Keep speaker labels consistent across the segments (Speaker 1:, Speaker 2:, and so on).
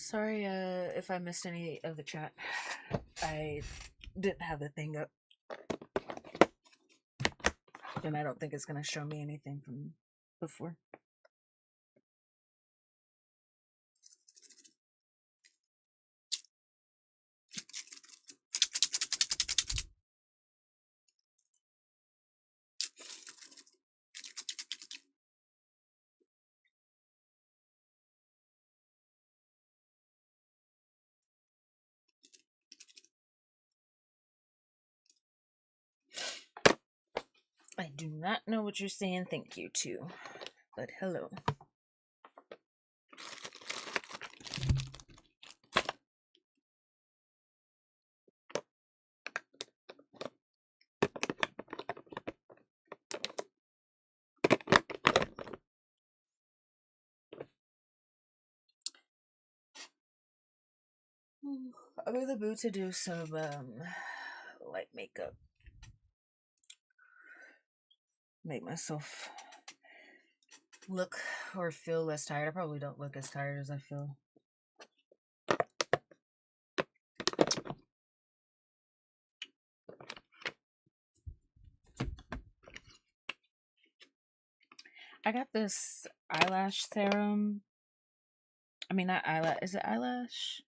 Speaker 1: Sorry, if I missed any of the chat. I didn't have the thing up, and I don't think it's gonna show me anything from before. I do not know what you're saying thank you to, but hello. I'm in the mood to do some light makeup. Make myself look or feel less tired. I probably don't look as tired as I feel. I got this eyelash serum. I mean, not eyelash. Is it eyelash?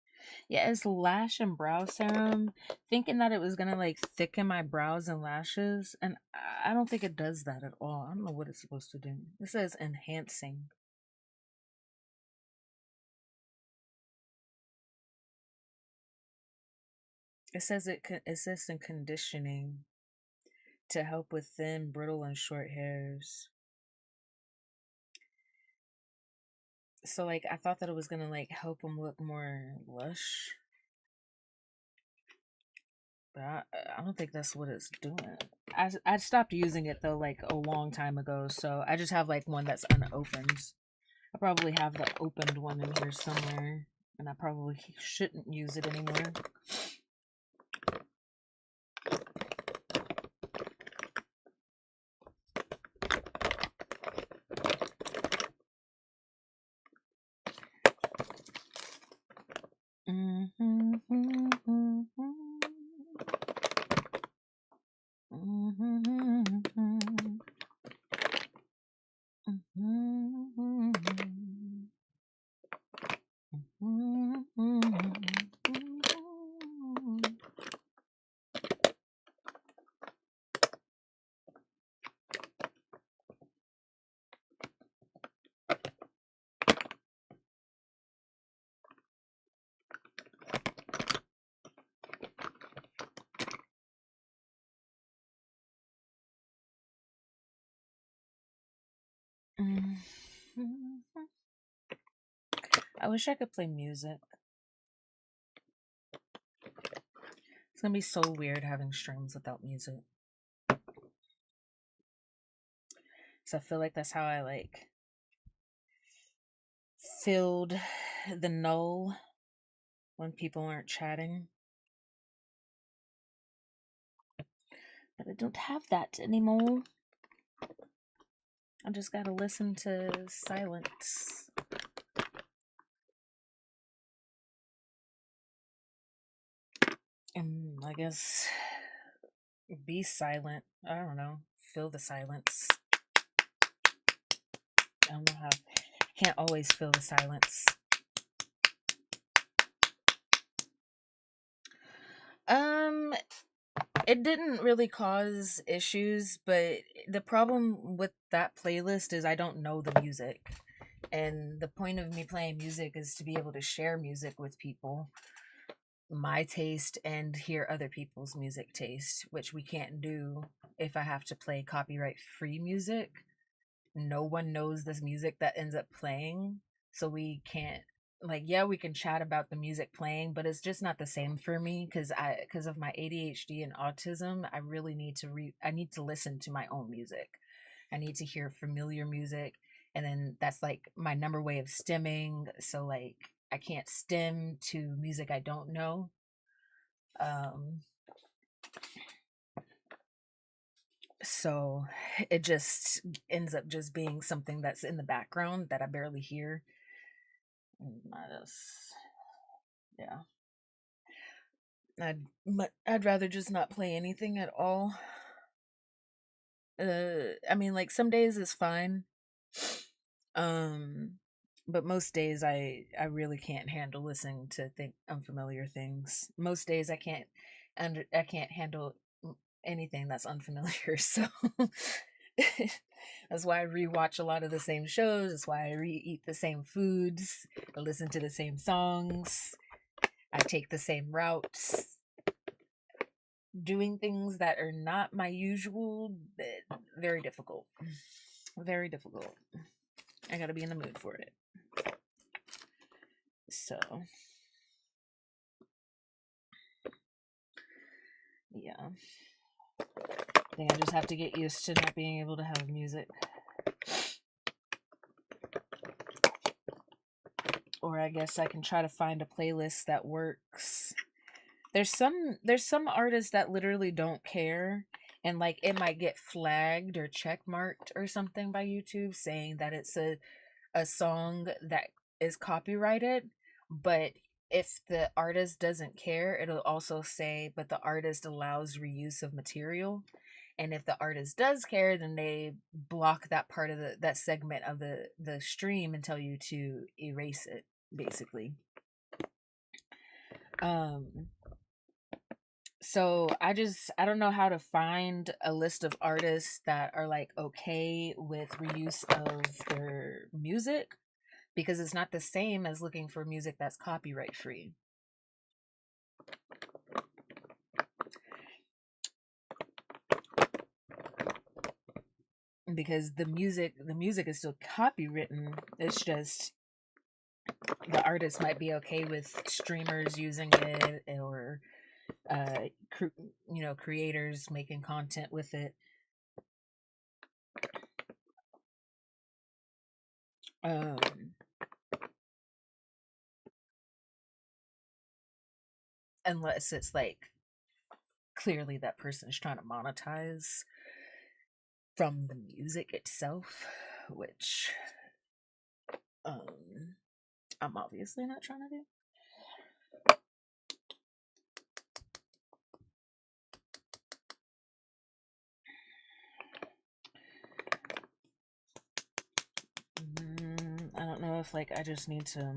Speaker 1: Yeah, it's lash and brow serum. Thinking that it was gonna like thicken my brows and lashes, and I don't think it does that at all. I don't know what it's supposed to do. It says enhancing. It says it assists in conditioning to help with thin, brittle, and short hairs. So like I thought that it was gonna like help them look more lush, but I don't think that's what it's doing. I stopped using it though like a long time ago, so I just have like one that's unopened. I probably have the opened one in here somewhere, and I probably shouldn't use it anymore. I wish I could play music. It's gonna be so weird having streams without music. So I feel like that's how I like filled the null when people aren't chatting. But I don't have that anymore. I just gotta listen to silence. And I guess be silent. I don't know. Feel the silence. I don't know how. I can't always feel the silence. It didn't really cause issues, but the problem with that playlist is I don't know the music. And the point of me playing music is to be able to share music with people, my taste, and hear other people's music taste, which we can't do if I have to play copyright free music. No one knows this music that ends up playing, so we can't, like, yeah, we can chat about the music playing, but it's just not the same for me because of my ADHD and autism. I really need to I need to listen to my own music. I need to hear familiar music, and then that's like my number way of stemming. So like I can't stem to music I don't know. So it just ends up just being something that's in the background that I barely hear. I just Yeah. I'd rather just not play anything at all. I mean, like some days is fine. Um, but most days I really can't handle listening to unfamiliar things. Most days I can't handle anything that's unfamiliar. So that's why I rewatch a lot of the same shows. That's why I eat the same foods. I listen to the same songs. I take the same routes. Doing things that are not my usual, very difficult. Very difficult. I gotta be in the mood for it. So, yeah. I think I just have to get used to not being able to have music. Or I guess I can try to find a playlist that works. There's some artists that literally don't care, and like it might get flagged or check marked or something by YouTube saying that it's a song that is copyrighted, but if the artist doesn't care, it'll also say but the artist allows reuse of material. And if the artist does care, then they block that part of that segment of the stream and tell you to erase it, basically. um so I don't know how to find a list of artists that are like okay with reuse of their music, because it's not the same as looking for music that's copyright free. Because the music is still copywritten. It's just the artist might be okay with streamers using it, or creators making content with it. um Unless it's like clearly that person is trying to monetize from the music itself, which um I'm obviously not trying to do. I don't know if like I just need to.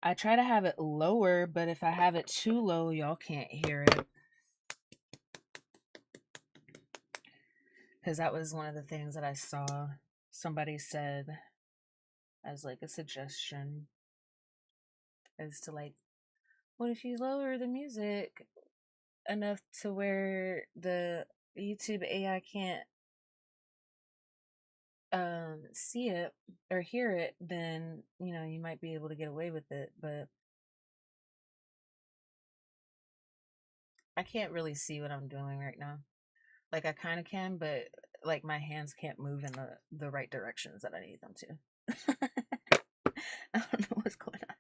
Speaker 1: I try to have it lower, but if I have it too low, y'all can't hear it. Because that was one of the things that I saw somebody said as like a suggestion, is to like, what if you lower the music enough to where the YouTube AI can't see it or hear it, then you might be able to get away with it. But I can't really see what I'm doing right now. Like I kind of can, but like my hands can't move in the right directions that I need them to. I don't know what's going on.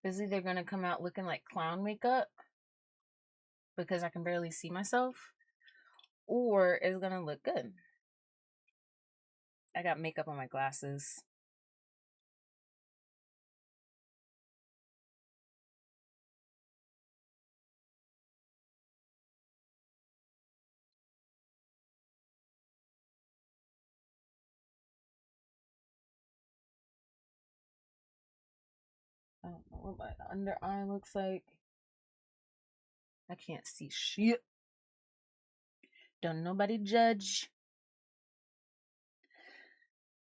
Speaker 1: It's either gonna come out looking like clown makeup because I can barely see myself, or it's gonna look good. I got makeup on my glasses. I don't know what my under eye looks like. I can't see shit. Don't nobody judge.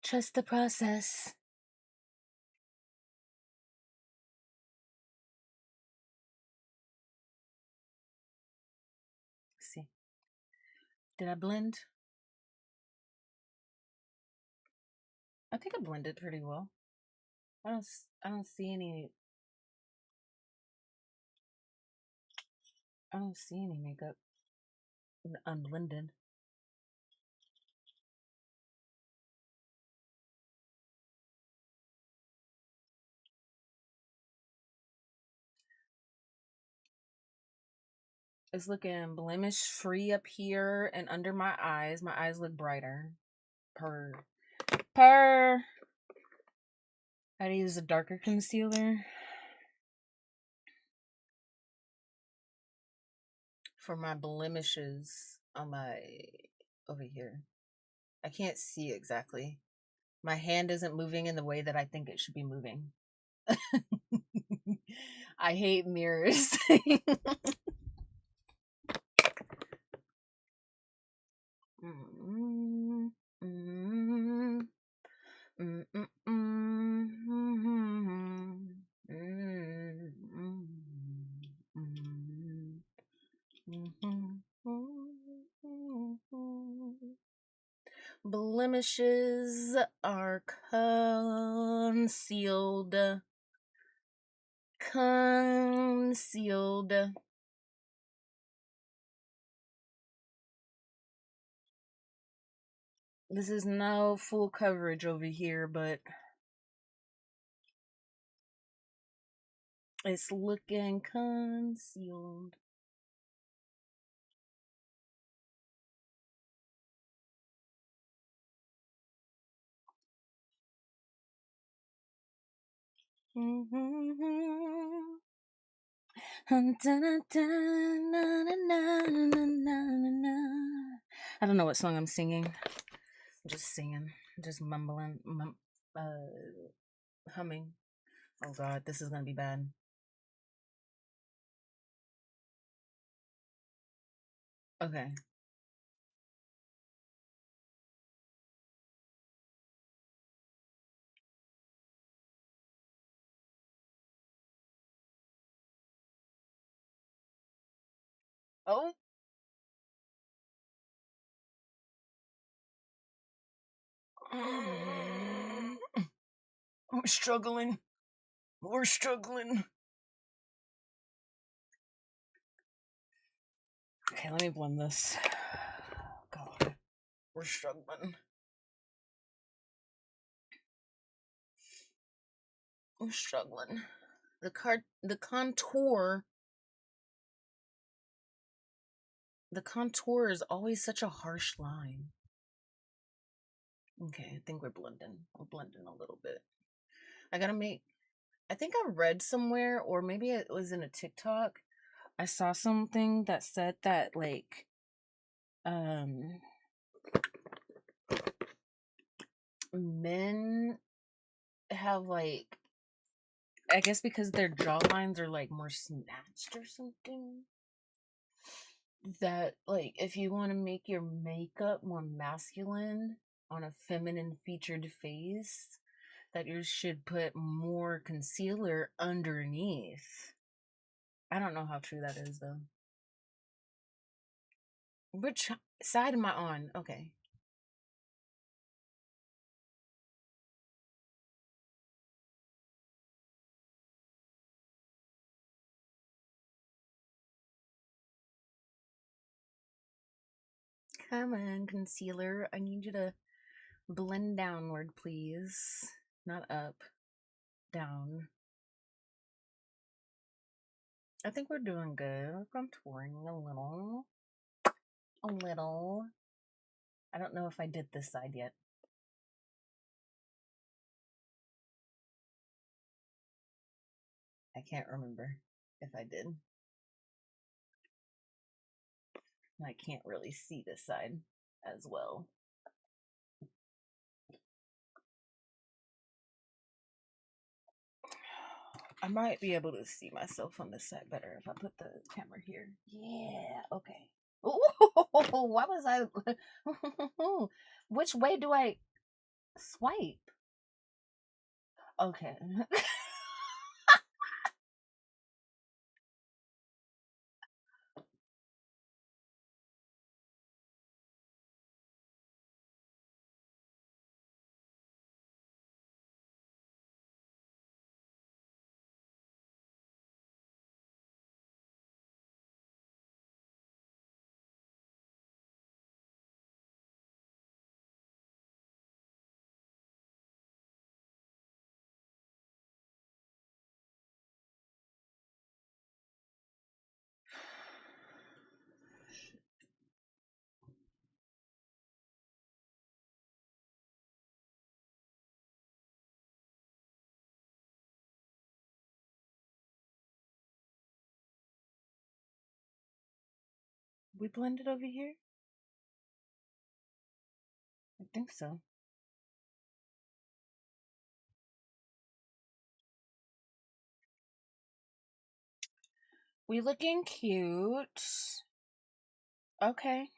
Speaker 1: Trust the process. Let's see. Did I blend? I think I blended pretty well. I don't see any. I don't see any makeup unblended. It's looking blemish free up here and under my eyes. My eyes look brighter. Purr. Purr. I gotta use a darker concealer for my blemishes on my over here. I can't see exactly. My hand isn't moving in the way that I think it should be moving. I hate mirrors. Blemishes are concealed. Concealed. This is no full coverage over here, but it's looking concealed. I don't know what song I'm singing. I'm just singing, just mumbling, humming. Oh god, this is gonna be bad. Okay. Oh. I'm struggling. We're struggling. Okay, let me blend this. God, we're struggling. We're struggling. The contour. The contour is always such a harsh line. Okay, I think we're blending. We're blending a little bit. I gotta make. I think I read somewhere, or maybe it was in a TikTok. I saw something that said that like, men have like, I guess because their jawlines are like more snatched or something. That like, if you want to make your makeup more masculine on a feminine featured face, that you should put more concealer underneath. I don't know how true that is though. Which side am I on? Okay. Come on, concealer. I need you to blend downward, please. Not up. Down. I think we're doing good. We're contouring a little. A little. I don't know if I did this side yet. I can't remember if I did. I can't really see this side as well. I might be able to see myself on this side better if I put the camera here. Yeah, okay. Ooh, why was I? Which way do I swipe? Okay. we blended over here? I think so. We looking cute. Okay.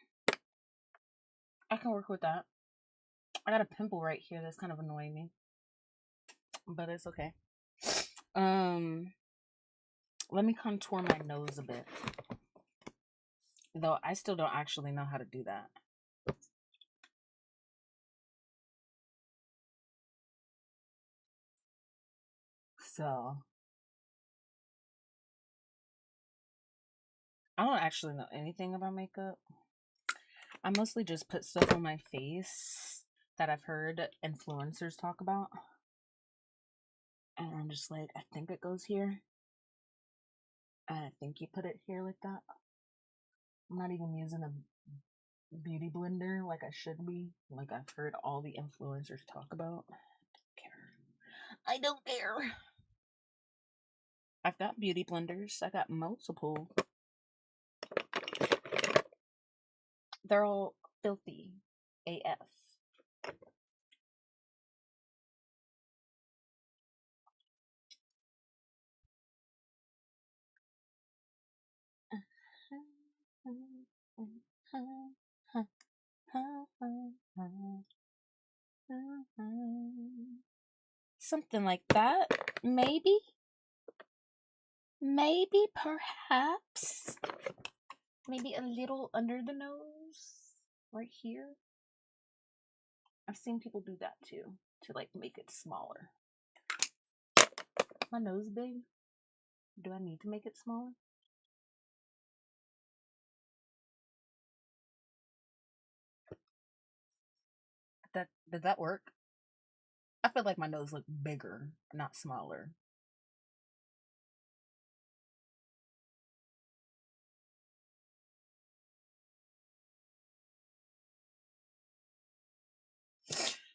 Speaker 1: I can work with that. I got a pimple right here that's kind of annoying me. But it's okay. Let me contour my nose a bit. Though I still don't actually know how to do that. So I don't actually know anything about makeup. I mostly just put stuff on my face that I've heard influencers talk about. And I'm just like, I think it goes here. And I think you put it here like that. I'm not even using a beauty blender like I should be. Like I've heard all the influencers talk about. I don't care. I've got beauty blenders. I got multiple. They're all filthy AF. Something like that. Maybe. Maybe, perhaps. Maybe a little under the nose. Right here. I've seen people do that too. To like make it smaller. My nose big? Do I need to make it smaller? Did that work? I feel like my nose looked bigger, not smaller.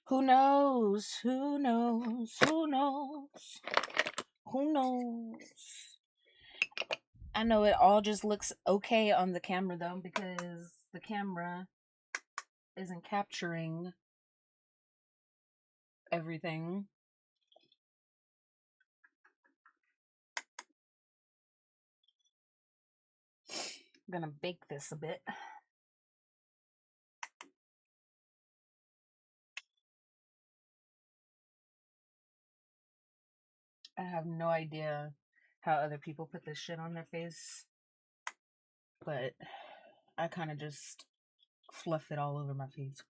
Speaker 1: Who knows? Who knows? Who knows? Who knows? I know it all just looks okay on the camera though, because the camera isn't capturing everything. I'm gonna bake this a bit. I have no idea how other people put this shit on their face, but I kind of just fluff it all over my face.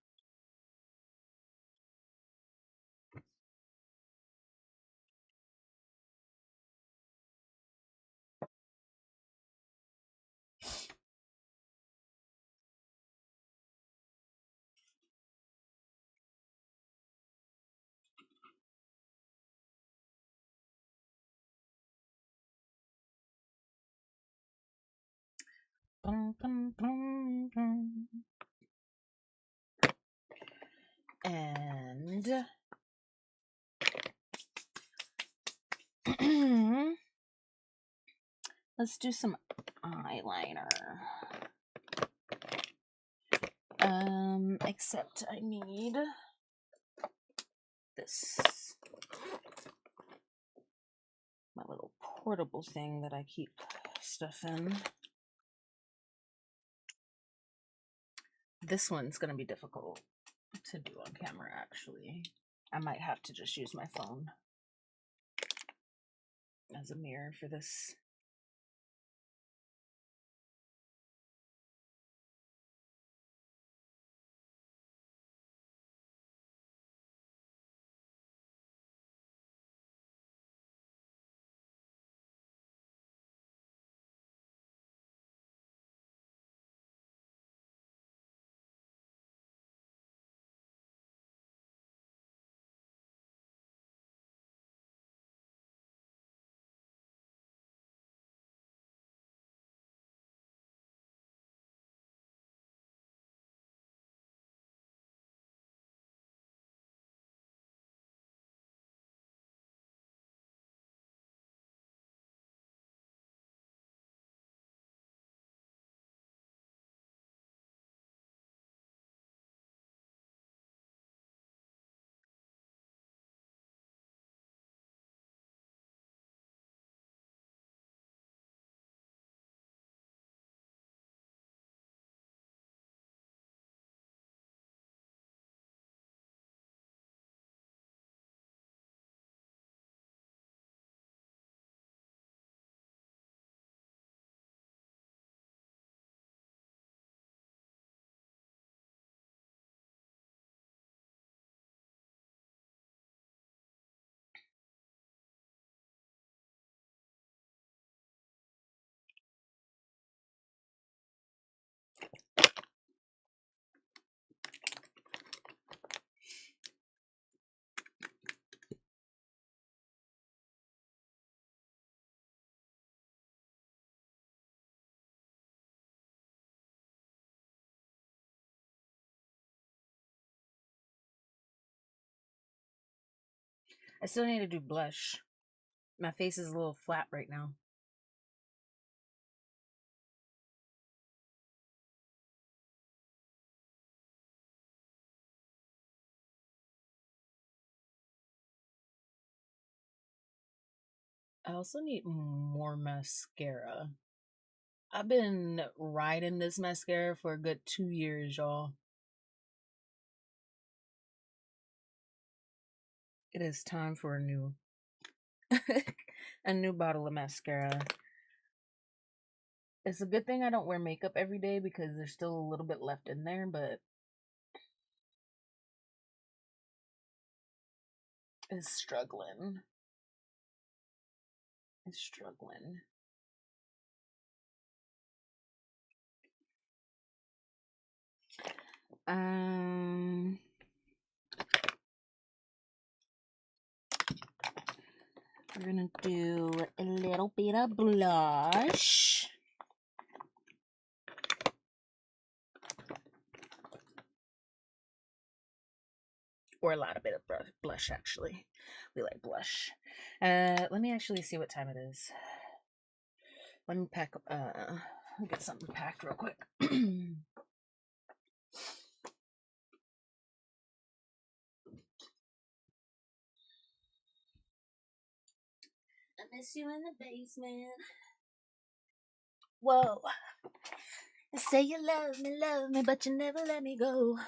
Speaker 1: Bum, bum, bum, bum. And let's do some eyeliner. Except I need this, my little portable thing that I keep stuff in. This one's gonna be difficult to do on camera, actually. I might have to just use my phone as a mirror for this. I still need to do blush. My face is a little flat right now. I also need more mascara. I've been riding this mascara for a good 2 years, y'all. It is time for a new a new bottle of mascara. It's a good thing I don't wear makeup every day because there's still a little bit left in there, but it's struggling. It's struggling. We're gonna do a little bit of blush. Or a lot of bit of blush, actually. We like blush. Let me actually see what time it is. Let me pack, get something packed real quick. I miss you in the basement. Whoa. Say you love me, but you never let me go.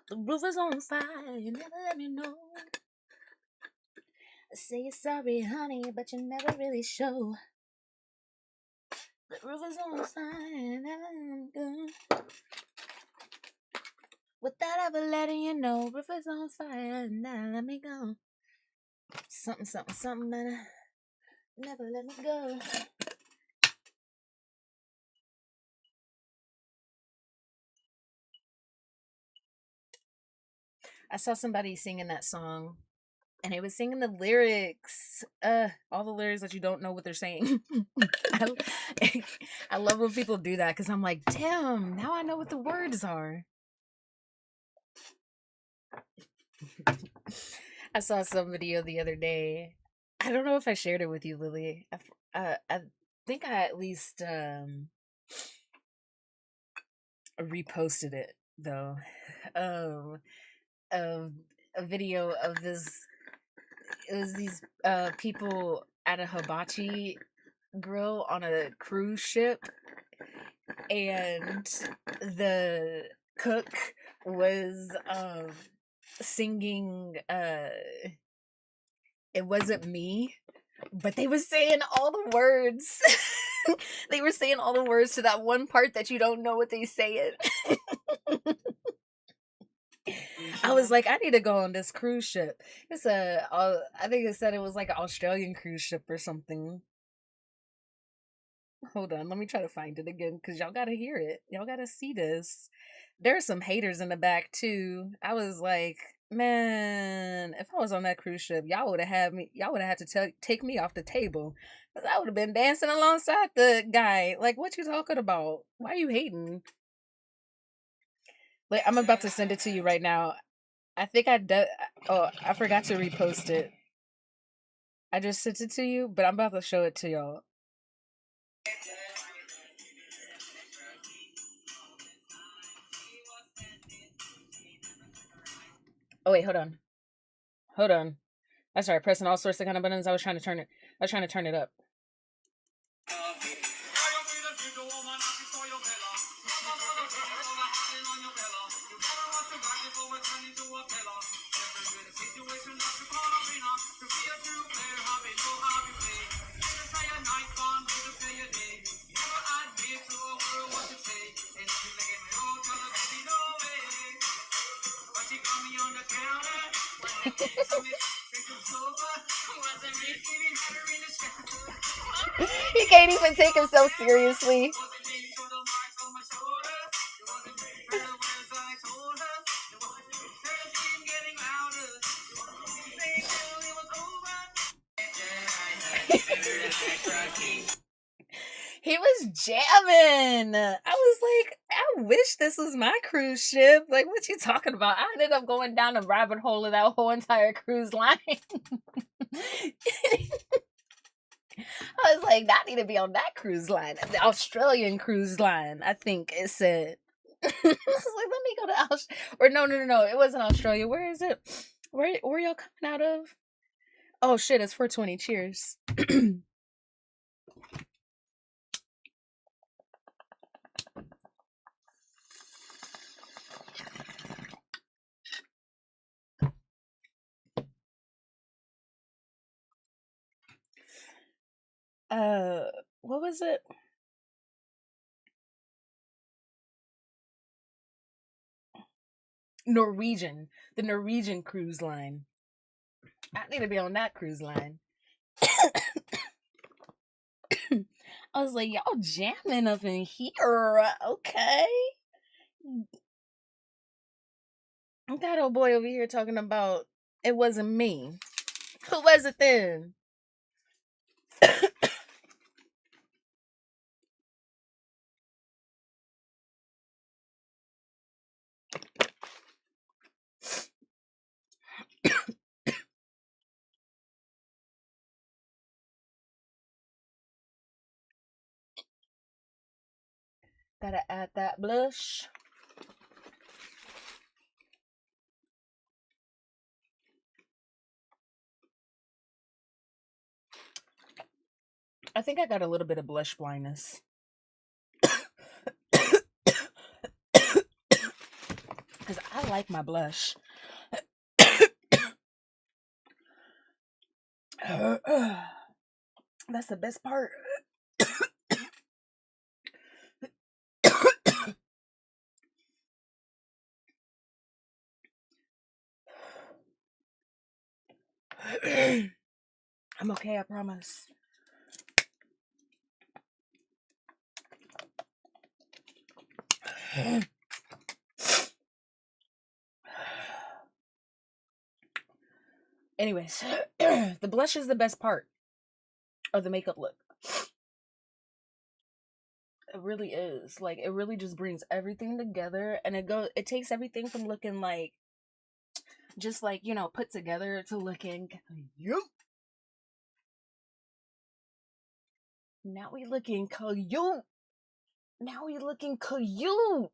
Speaker 1: The roof is on fire, you never let me know. I say you're sorry, honey, but you never really show. The roof is on fire, you never let me go. Without ever letting you know, roof is on fire, never let me go. Something, something, something, man. Never let me go. I saw somebody singing that song, and it was singing the lyrics. All the lyrics that you don't know what they're saying. I love when people do that because I'm like, damn, now I know what the words are. I saw some video the other day. I don't know if I shared it with you, Lily. I think I at least reposted it though. Of a video of this. It was these people at a hibachi grill on a cruise ship, and the cook was singing It Wasn't Me, but they were saying all the words. They were saying all the words to that one part that you don't know what they say it. I was like, I need to go on this cruise ship. It's I think it said it was like an Australian cruise ship or something. Hold on, let me try to find it again because y'all gotta hear it. Y'all gotta see this. There's some haters in the back too. I was like, man, if I was on that cruise ship, y'all would have had me. Y'all would have had to take me off the table because I would have been dancing alongside the guy. Like, what you talking about? Why are you hating? Like, I'm about to send it to you right now. I think Oh, I forgot to repost it. I just sent it to you, but I'm about to show it to y'all. Oh wait, hold on. Hold on. I started pressing all sorts of kind of buttons. I was trying to turn it. I was trying to turn it up. He can't even take himself seriously. He was jamming. I was like, I wish this was my cruise ship. Like, what you talking about? I ended up going down the rabbit hole of that whole entire cruise line. I was like, I need to be on that cruise line, the Australian cruise line. I think it said. I was like, let me go to Australia. Or no. It wasn't Australia. Where is it? Where y'all coming out of? Oh shit! It's 420. Cheers. What was it? Norwegian. The Norwegian cruise line. I need to be on that cruise line. I was like, y'all jamming up in here. Okay. That old boy over here talking about it wasn't me. Who was it then? Gotta add that blush. I think I got a little bit of blush blindness. Because I like my blush. That's the best part. I'm okay, I promise. Anyways, the blush is the best part of the makeup look. It really is. Like, it really just brings everything together, and it takes everything from looking like just like, put together to looking you. Now we looking cute. Now we looking cute.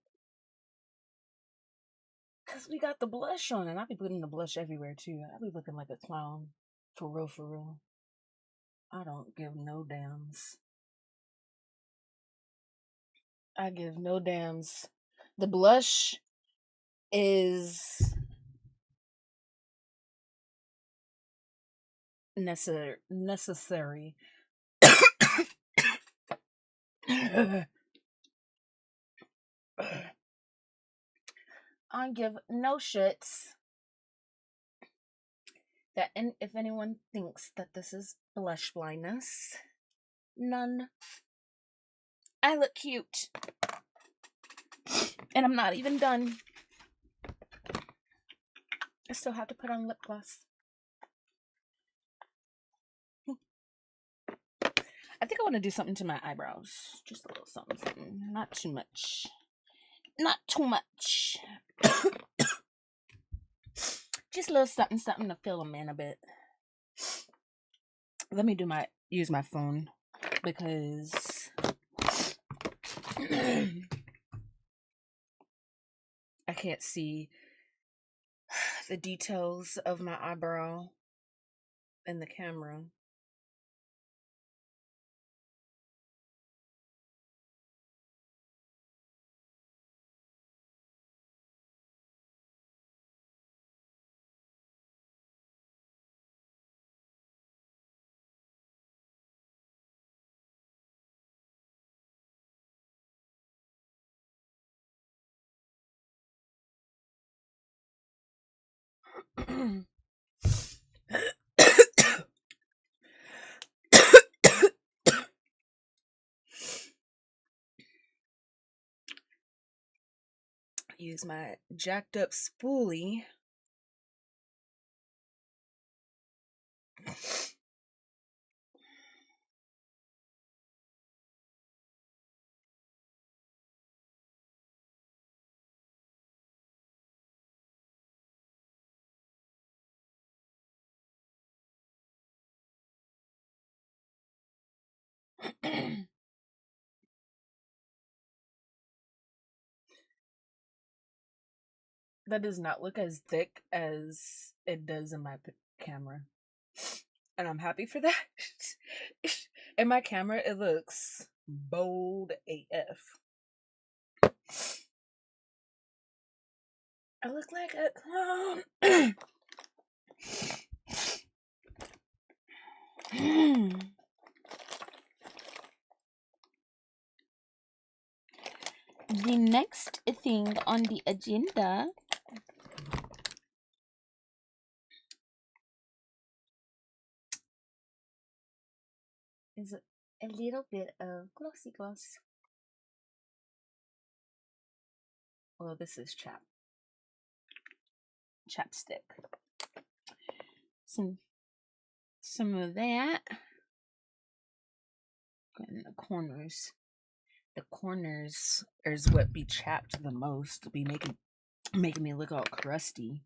Speaker 1: Cause we got the blush on, and I be putting the blush everywhere too. I be looking like a clown. For real, for real. I don't give no damns. I give no damns. The blush is necessary. I give no shits that if anyone thinks that this is blush blindness, none. I look cute. And I'm not even done. I still have to put on lip gloss. I think I want to do something to my eyebrows. Just a little something. Not too much. Not too much. Just a little something to fill them in a bit. Let me use my phone because I can't see the details of my eyebrow in the camera. Use my jacked up spoolie. That does not look as thick as it does in my camera. And I'm happy for that. In my camera, it looks bold AF. I look like a clown. The next thing on the agenda is a little bit of glossy gloss. Well, this is chapstick. Some of that. In the corners. The corners is what be chapped the most. Be making me look all crusty.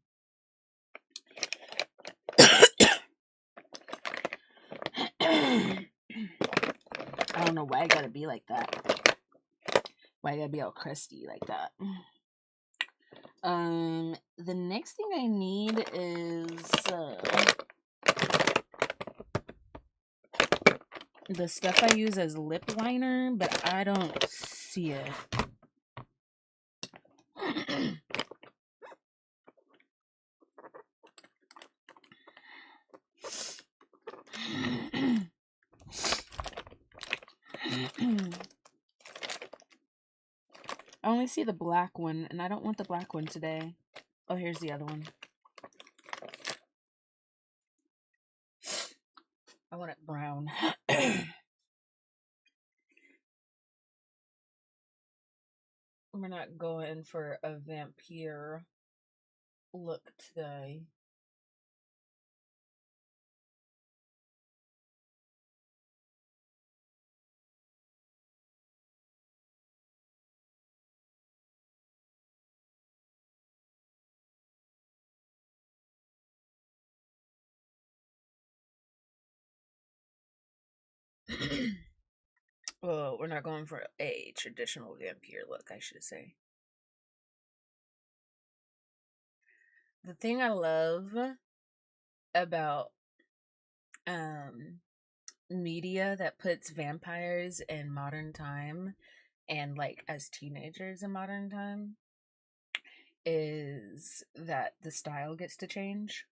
Speaker 1: I don't know why I gotta be like that. Why I gotta be all crusty like that. The next thing I need is the stuff I use as lip liner, but I don't see it. I only see the black one, and I don't want the black one today. Oh, here's the other one. I want it brown. We're not going for a vampire look today. Well, we're not going for a traditional vampire look, I should say. The thing I love about media that puts vampires in modern time and like as teenagers in modern time is that the style gets to change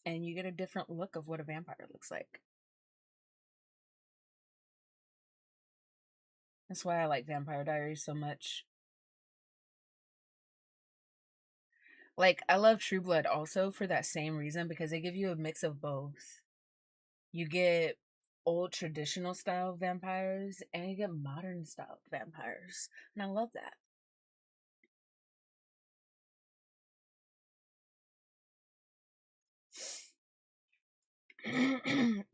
Speaker 1: and you get a different look of what a vampire looks like. That's why I like Vampire Diaries so much. Like, I love True Blood also for that same reason because they give you a mix of both. You get old traditional style vampires and you get modern style vampires. And I love that.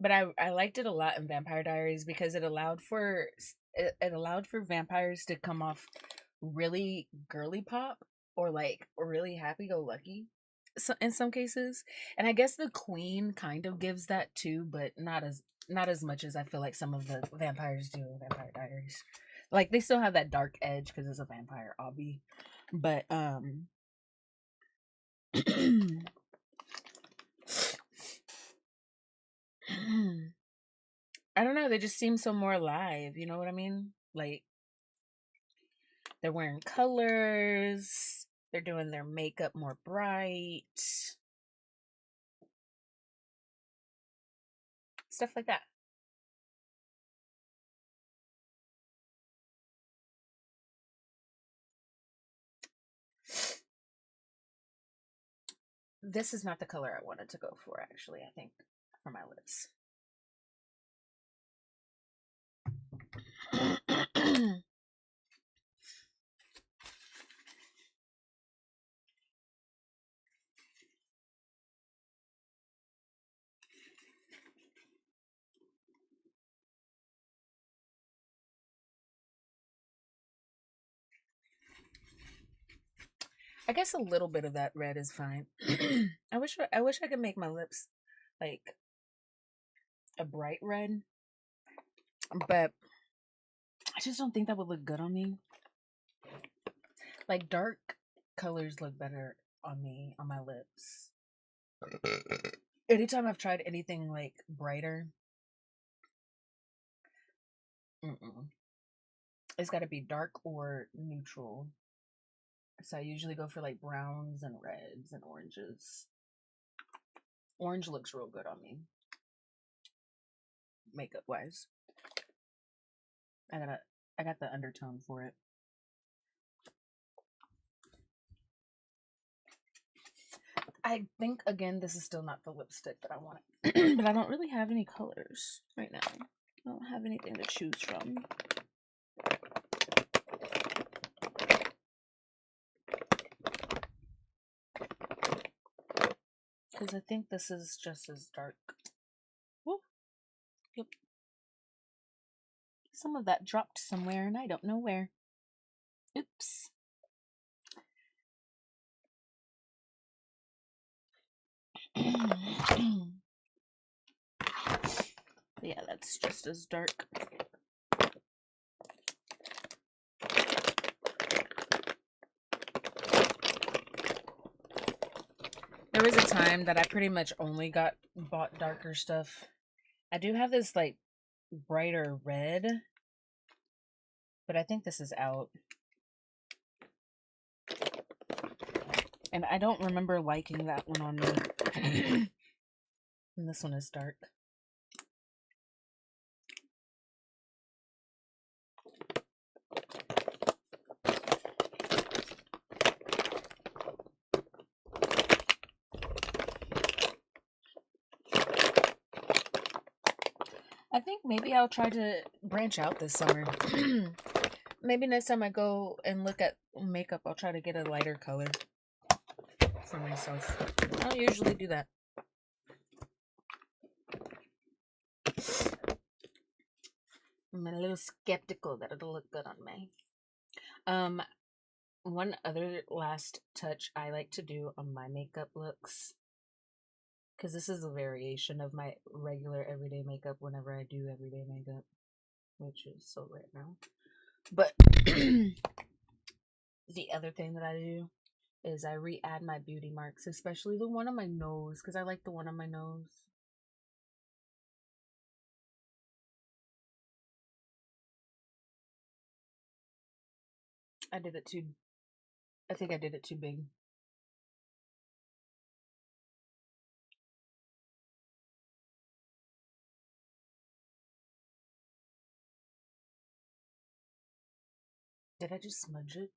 Speaker 1: But I liked it a lot in Vampire Diaries because it allowed for vampires to come off really girly pop or like really happy go lucky, so in some cases. And I guess the Queen kind of gives that too, but not as much as I feel like some of the vampires do in Vampire Diaries. Like they still have that dark edge because it's a vampire obby, but I don't know, they just seem so more alive, you know what I mean? Like they're wearing colors, they're doing their makeup more bright. Stuff like that. This is not the color I wanted to go for, actually, I think, for my lips. I guess a little bit of that red is fine. I wish I could make my lips like a bright red. But I just don't think that would look good on me. Like dark colors look better on me, on my lips. Anytime I've tried anything like brighter, it's got to be dark or neutral. So I usually go for like browns and reds and oranges. Orange looks real good on me, makeup wise. I got the undertone for it. I think again this is still not the lipstick that I want, but I don't really have any colors right now. I don't have anything to choose from. Because I think this is just as dark. Woo. Yep. Some of that dropped somewhere and I don't know where. Oops. Yeah, that's just as dark. There was a time that I pretty much only bought darker stuff. I do have this like brighter red, but I think this is out. And I don't remember liking that one on me. And this one is dark. I think maybe I'll try to branch out this summer. Maybe next time I go and look at makeup, I'll try to get a lighter color for myself. I don't usually do that. I'm a little skeptical that it'll look good on me. One other last touch I like to do on my makeup looks, because this is a variation of my regular everyday makeup whenever I do everyday makeup, which is so rare now. But the other thing that I do is I re-add my beauty marks, especially the one on my nose, because I like the one on my nose. I think I did it too big. Did I just smudge it?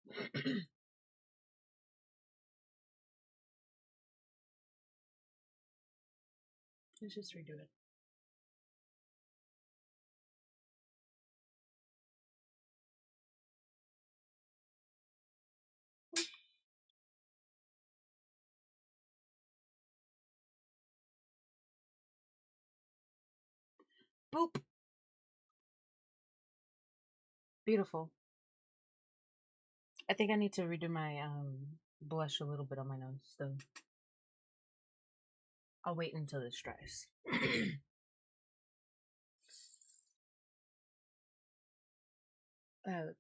Speaker 1: Let's just redo it. Boop. Beautiful. I think I need to redo my blush a little bit on my nose, so I'll wait until this dries.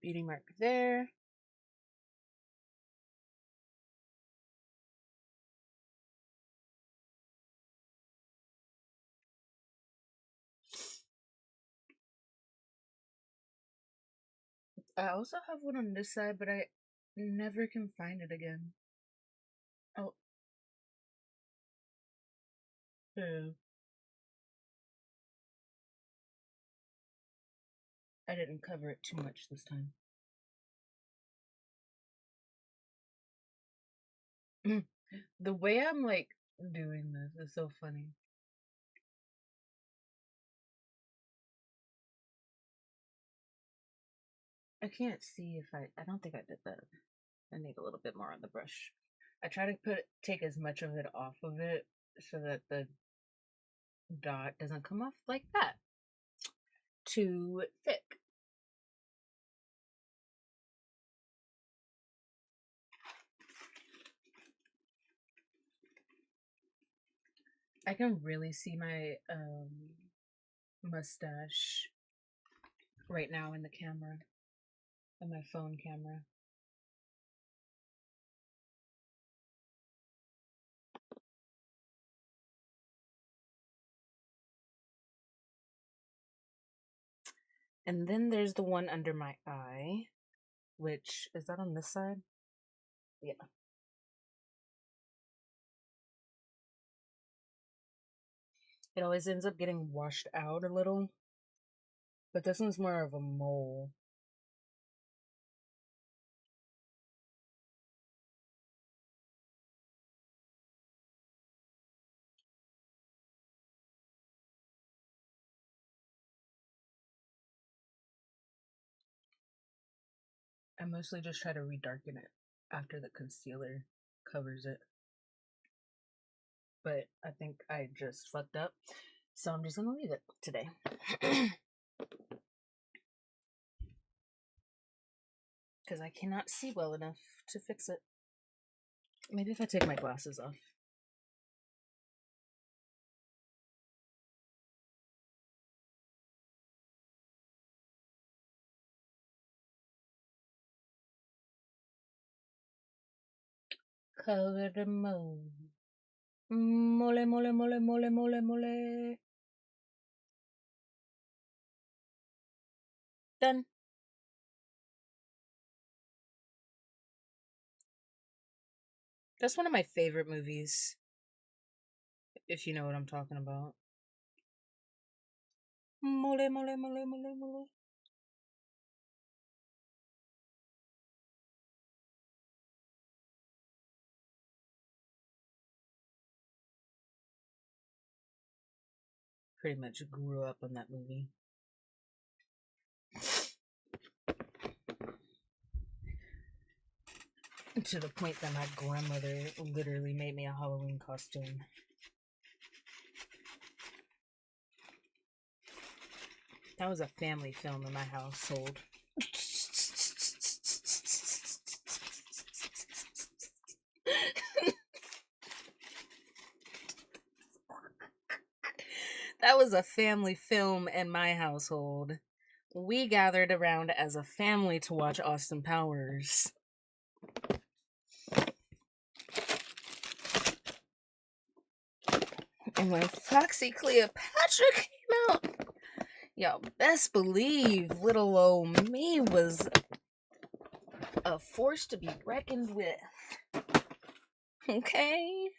Speaker 1: Beauty mark there. I also have one on this side, but I never can find it again. Oh. Yeah. I didn't cover it too much this time. The way I'm like doing this is so funny. I can't see if I don't think I did that. I need a little bit more on the brush. I try to take as much of it off of it so that the dot doesn't come off like that. Too thick. I can really see my mustache right now in the camera, in my phone camera. And then there's the one under my eye, which is that on this side? Yeah. It always ends up getting washed out a little, but this one's more of a mole. I mostly just try to redarken it after the concealer covers it. But I think I just fucked up, so I'm just gonna leave it today. Because I cannot see well enough to fix it. Maybe if I take my glasses off. Cover the mole. Mole, mole, mole, mole, mole, mole. Done. That's one of my favorite movies, if you know what I'm talking about. Mole, mole, mole, mole, mole. Pretty much grew up on that movie. To the point that my grandmother literally made me a Halloween costume. That was a family film in my household. That was a family film in my household. We gathered around as a family to watch Austin Powers. And when Foxy Cleopatra came out, y'all best believe little old me was a force to be reckoned with. Okay?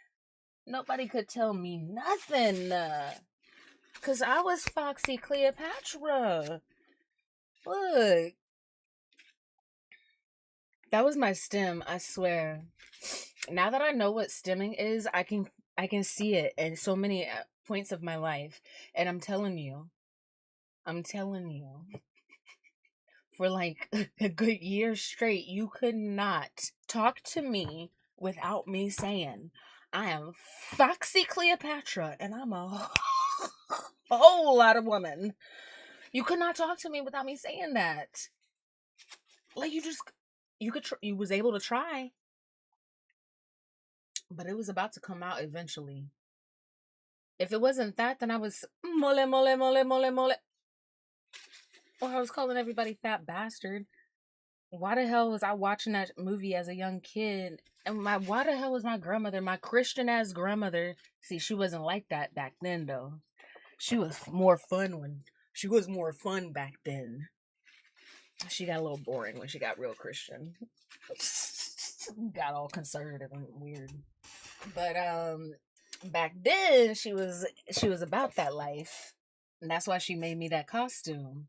Speaker 1: Nobody could tell me nothing. Cause I was Foxy Cleopatra. Look. That was my stem, I swear. Now that I know what stemming is, I can see it in so many points of my life. And I'm telling you, for like a good year straight, you could not talk to me without me saying, I am Foxy Cleopatra and I'm a whole lot of woman. You could not talk to me without me saying that. Like you was able to try, but it was about to come out eventually. If it wasn't that, then I was mole mole mole mole mole. Or I was calling everybody fat bastard. Why the hell was I watching that movie as a young kid? And why the hell was my grandmother, my Christian ass grandmother? See, she wasn't like that back then though. She was more fun back then. She got a little boring when she got real Christian. Got all conservative and weird. But back then she was about that life. And that's why she made me that costume.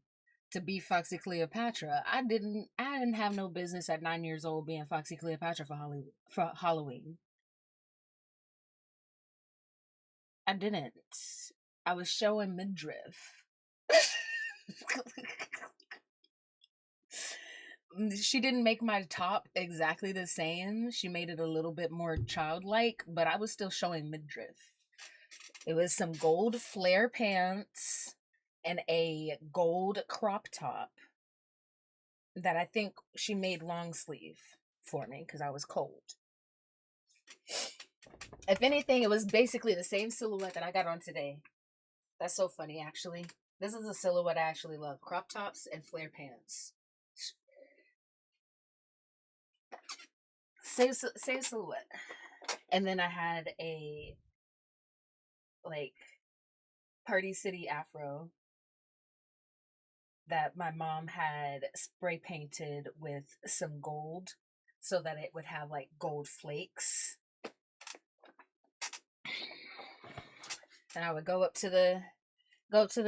Speaker 1: To be Foxy Cleopatra. I didn't have no business at 9 years old being Foxy Cleopatra for Halloween. I didn't. I was showing midriff. She didn't make my top exactly the same. She made it a little bit more childlike, but I was still showing midriff. It was some gold flare pants and a gold crop top that I think she made long sleeve for me because I was cold. If anything, it was basically the same silhouette that I got on today. That's so funny, actually. This is a silhouette I actually love. Crop tops and flare pants. Same silhouette. And then I had a like Party City afro that my mom had spray painted with some gold so that it would have like gold flakes. And I would go up to the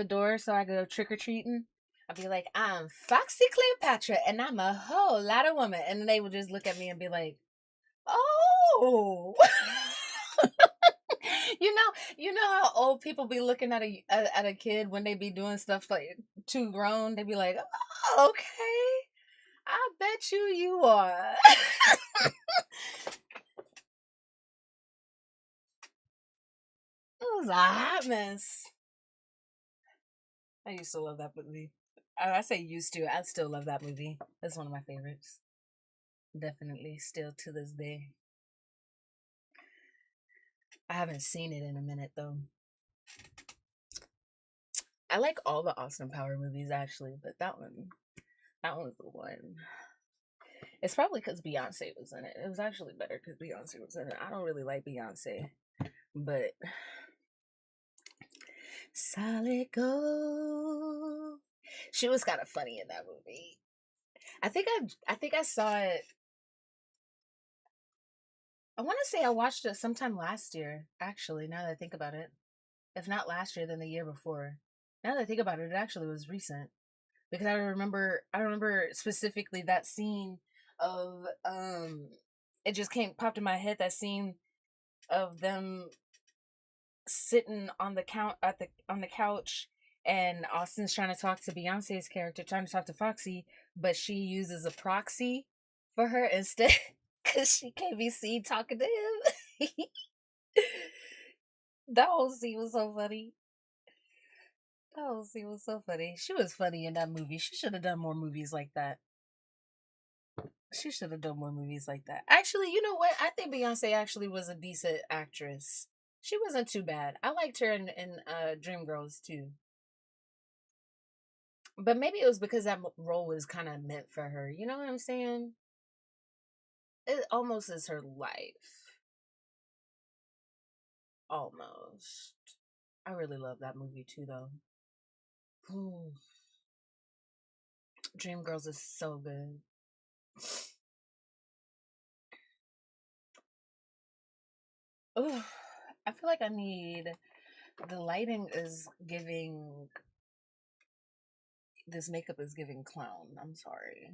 Speaker 1: door so I could go trick or treating. I'd be like, I'm Foxy Cleopatra and I'm a whole lot of woman. And they would just look at me and be like, oh. you know how old people be looking at a kid when they be doing stuff like too grown. They be like, oh, okay, I bet you are. It was a hot mess. I used to love that movie. I say used to. I still love that movie. That's one of my favorites. Definitely, still to this day. I haven't seen it in a minute though. I like all the Austin Power movies actually, but that one was the one. It's probably because Beyonce was in it. It was actually better because Beyonce was in it. I don't really like Beyonce, but Solid Gold. She was kind of funny in that movie. I think I saw it. I want to say I watched it sometime last year. Actually, now that I think about it, if not last year, then the year before. Now that I think about it, it actually was recent because I remember specifically that scene of it just came popped in my head, that scene of them sitting on the on the couch, and Austin's trying to talk to Beyonce's character, trying to talk to Foxy, but she uses a proxy for her instead because she can't be seen talking to him. That whole scene was so funny. That whole scene was so funny. She was funny in that movie. She should have done more movies like that. She should have done more movies like that. Actually, you know what? I think Beyonce actually was a decent actress. She wasn't too bad. I liked her in Dreamgirls too. But maybe it was because that role was kind of meant for her. You know what I'm saying? It almost is her life. Almost. I really love that movie too, though. Ooh, Dreamgirls is so good. Ooh, I feel like I need. The lighting is giving. This makeup is giving clown. I'm sorry.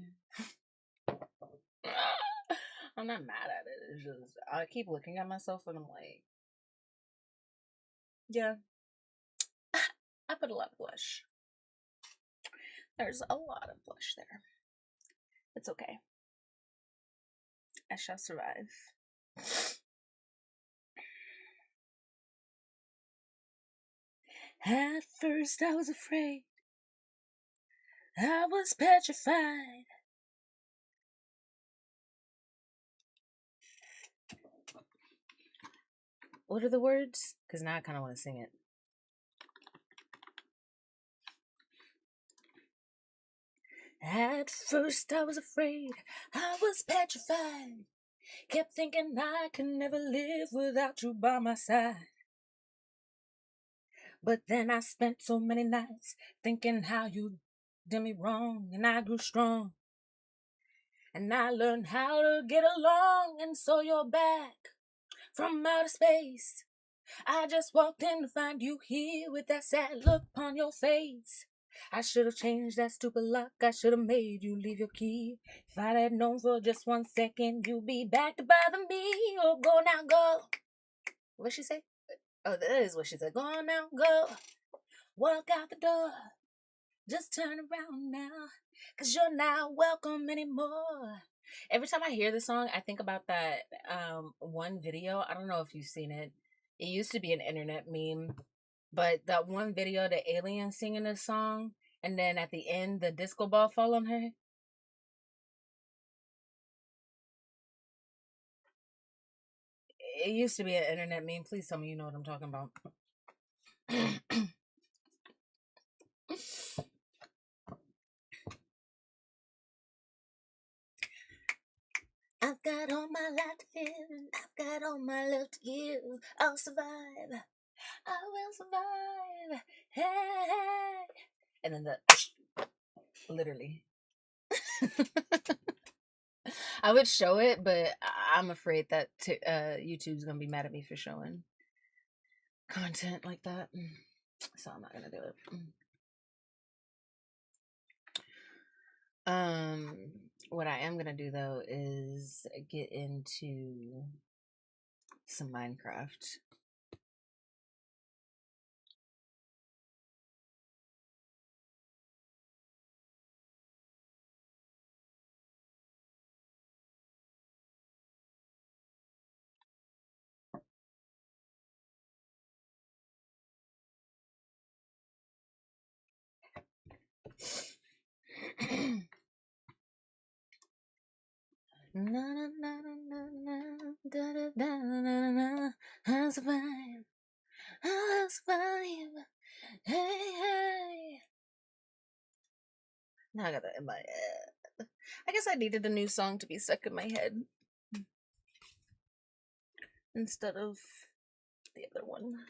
Speaker 1: I'm not mad at it. It's just I keep looking at myself and I'm like, yeah, I put a lot of blush. There's a lot of blush there. It's okay. I shall survive. At first I was afraid. I was petrified. What are the words? Because now I kind of want to sing it. At first I was afraid, I was petrified. Kept thinking I could never live without you by my side. But then I spent so many nights thinking how you did me wrong, and I grew strong. And I learned how to get along, and so you're back from outer space. I just walked in to find you here with that sad look on your face. I should have changed that stupid lock. I should have made you leave your key. If I had known for just 1 second you'd be back to bother me. Oh, go now, go. What she say? Oh, that is what she said. Go on now, go. Walk out the door. Just turn around now, 'cause you're not welcome anymore. Every time I hear this song, I think about that one video. I don't know if you've seen it. It used to be an internet meme, but that one video, the alien singing this song, and then at the end, the disco ball fall on her. It used to be an internet meme. Please tell me you know what I'm talking about. I've got all my life to live, and I've got all my love to give. I'll survive. I will survive. Hey, hey. And then the literally. I would show it, but I'm afraid that YouTube's gonna be mad at me for showing content like that, so I'm not gonna do it. What I am gonna do though is get into some Minecraft. I'll survive. I'll survive. Hey, hey. Now I got that in my head. I guess I needed a new song to be stuck in my head instead of the other one.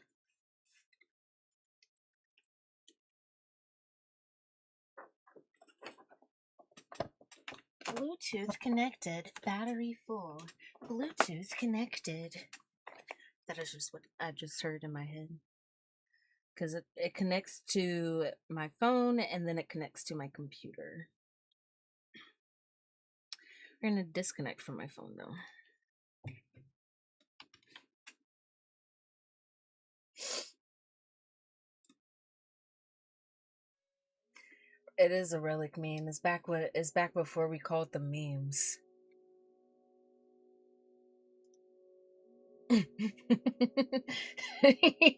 Speaker 1: Bluetooth connected, battery full. Bluetooth connected. That is just what I just heard in my head. Because it connects to my phone and then it connects to my computer. We're going to disconnect from my phone though. It is a relic meme. It's back before we called them memes.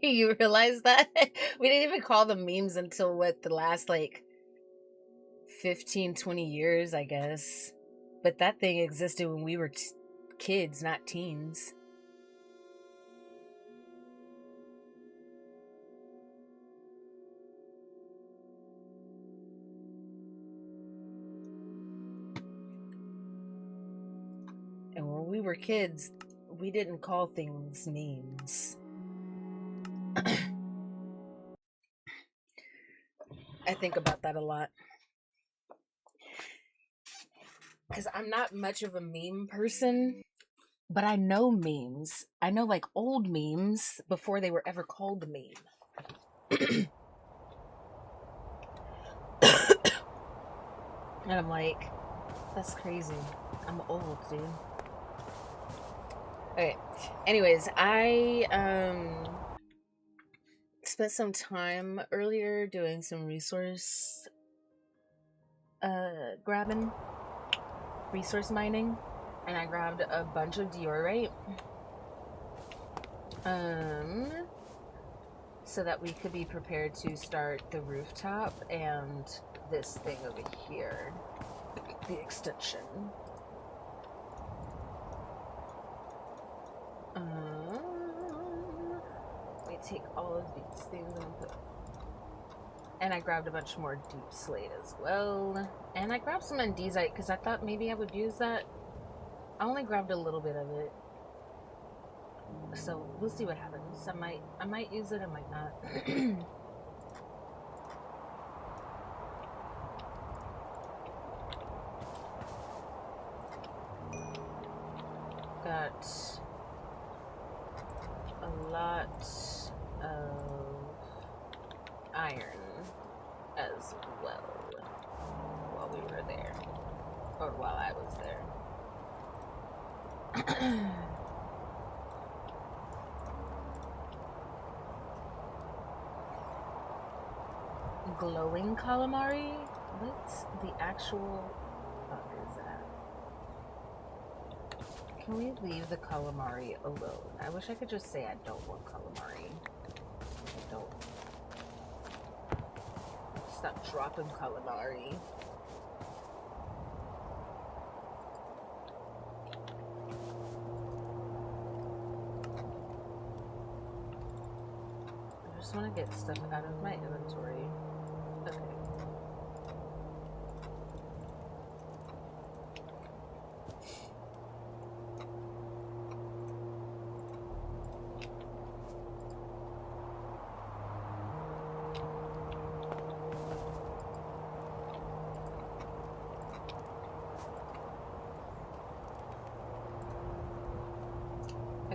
Speaker 1: You realize that? We didn't even call them memes until the last 15, 20 years, I guess. But that thing existed when we were kids, not teens. And when we were kids, we didn't call things memes. I think about that a lot. Because I'm not much of a meme person, but I know memes. I know old memes before they were ever called a meme. And I'm like, that's crazy. I'm old, dude. Okay. Anyways, I spent some time earlier doing some resource resource mining, and I grabbed a bunch of diorite so that we could be prepared to start the rooftop and this thing over here, the extension. Let me take all of these things and I grabbed a bunch more deep slate as well. And I grabbed some andesite because I thought maybe I would use that. I only grabbed a little bit of it, so we'll see what happens. I might use it, I might not. Got a lot of iron as well while we were there, or while I was there. Glowing calamari? What the actual fuck is that? Can we leave the calamari alone? I wish I could just say I don't want calamari. I don't. Stop dropping calamari. I just want to get stuff out of my inventory. Okay.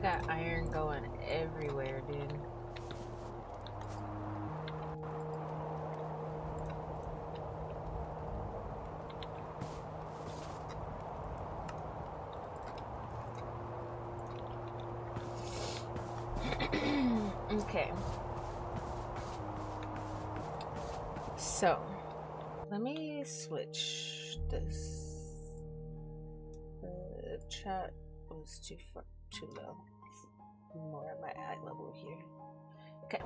Speaker 1: got iron going everywhere, dude. Okay. So, let me switch this. The chat was too low. It's more at my eye level here. Okay.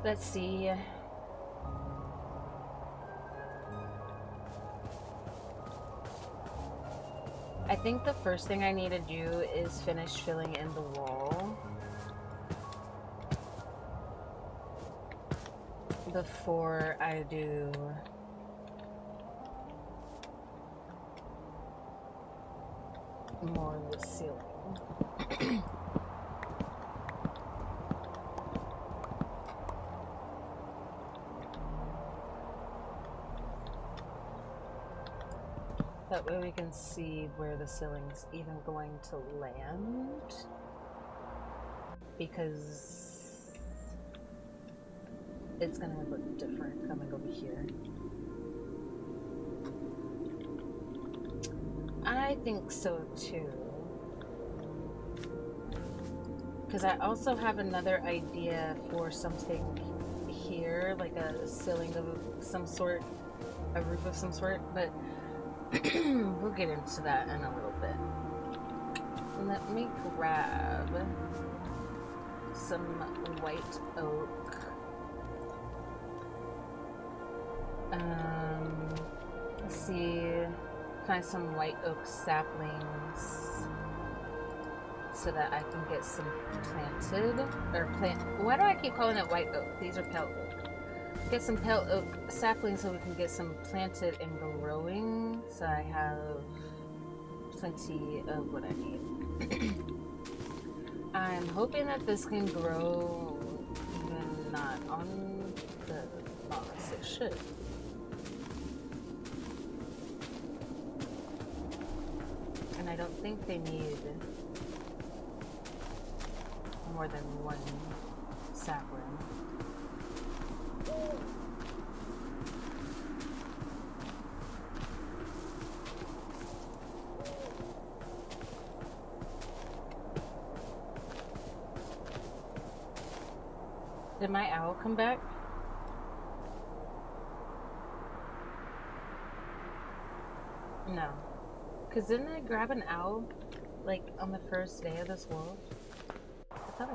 Speaker 1: Let's see. I think the first thing I need to do is finish filling in the wall before I do more of the ceiling. That way we can see where the ceiling's even going to land. Because it's gonna look different coming over here. I think so too. Because I also have another idea for something here, like a ceiling of some sort, a roof of some sort, but we'll get into that in a little bit. Let me grab some white oak. Let's see, find some white oak saplings so that I can get some planted, or why do I keep calling it white oak? These are pale oak. Get some pale oak saplings so we can get some planted and growing, so I have plenty of what I need. I'm hoping that this can grow even not on the moss. It should. And I don't think they need more than one sapling. Did my owl come back? No. Because didn't I grab an owl, like, on the first day of this world? I thought I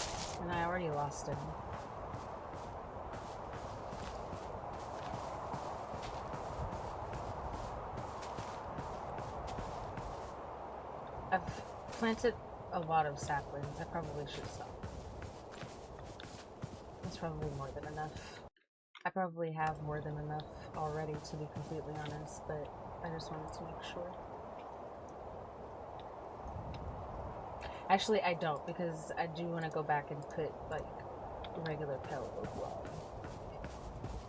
Speaker 1: did. And I already lost him. I've planted a lot of saplings. I probably should stop. That's probably more than enough. I probably have more than enough already, to be completely honest, but I just wanted to make sure. Actually, I don't, because I do want to go back and put, like, regular pale oak log,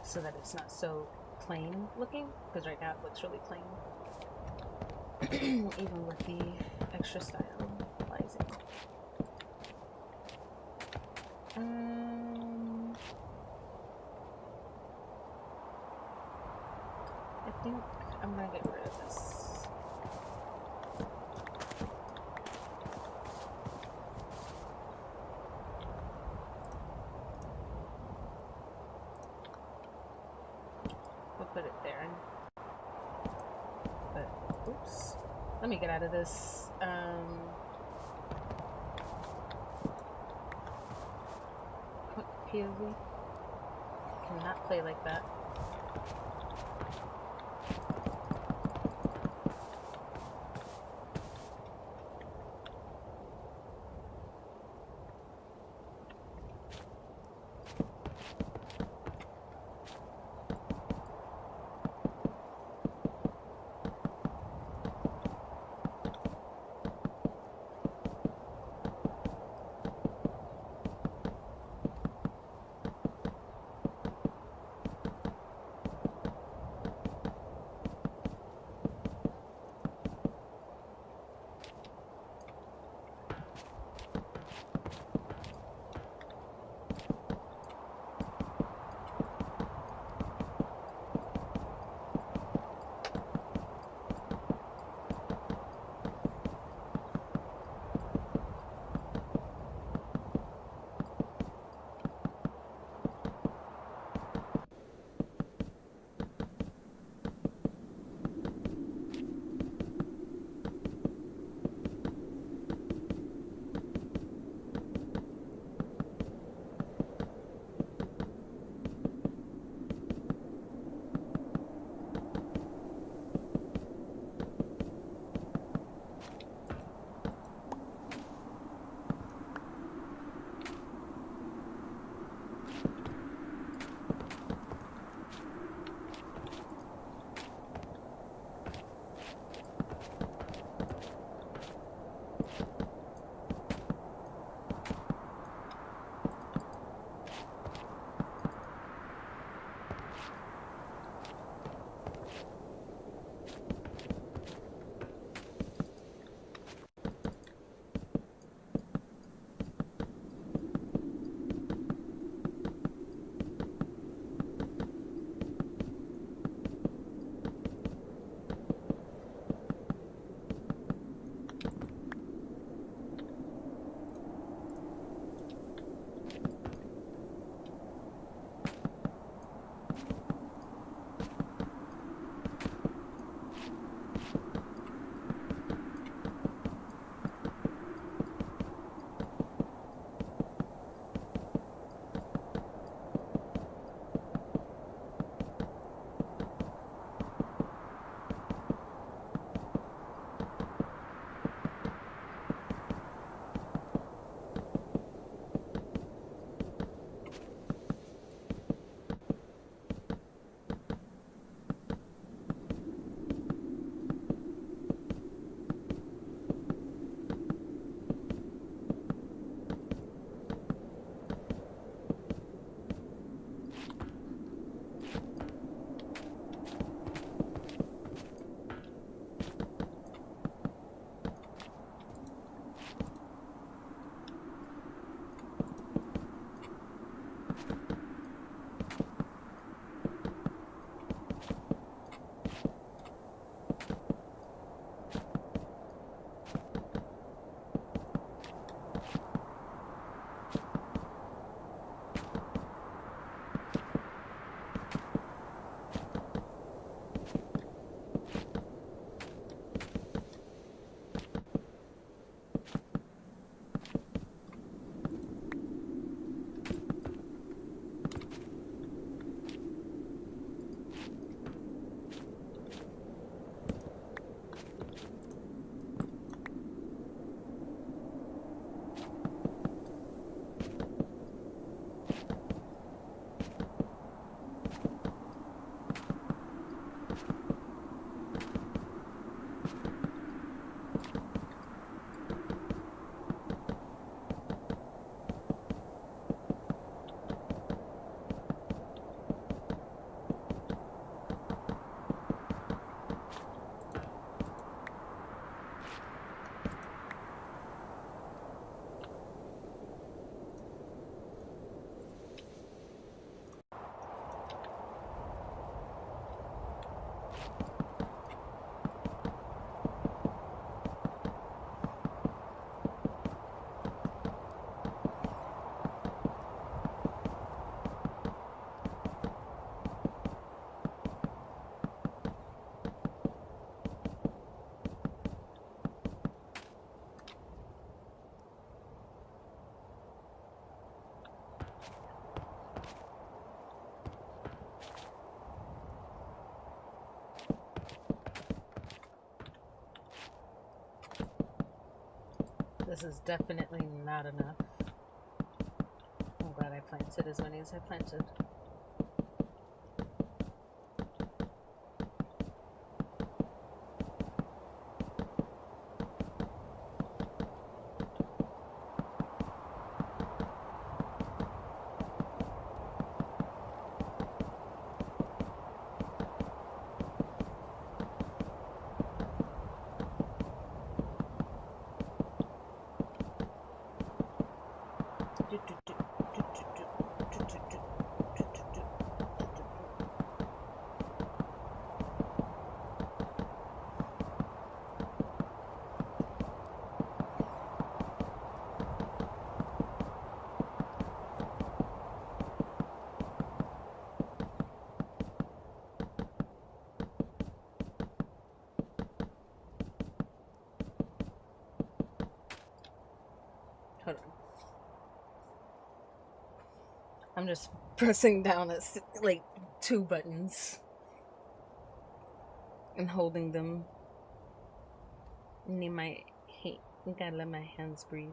Speaker 1: so that it's not so plain looking, because right now it looks really plain. Even with the extra stylizing. I think I'm gonna get rid of this. We'll put it there. But, oops. Let me get out of this. POV. Cannot play like that. This is definitely not enough. I'm glad I planted as many as I planted. Hold on. I'm just pressing down at like 2 buttons and holding them. Need my gotta let my hands breathe.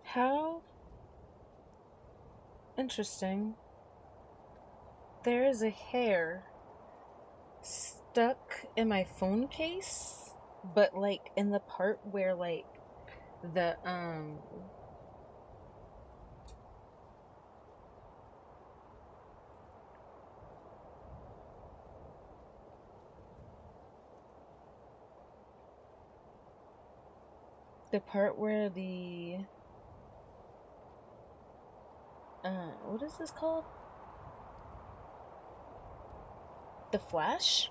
Speaker 1: How interesting. There is a hair stuck in my phone case, but like in the part where like the part where the what is this called? The flash?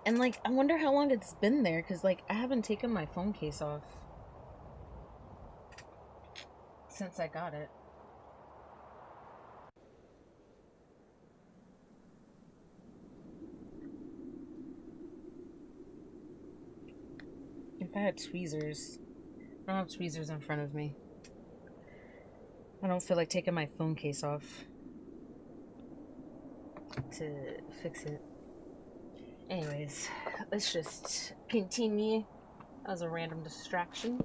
Speaker 1: And like I wonder how long it's been there, because like I haven't taken my phone case off since I got it. If I had tweezers. I don't have tweezers in front of me. I don't feel like taking my phone case off to fix it. Anyways, let's just continue. That was a random distraction.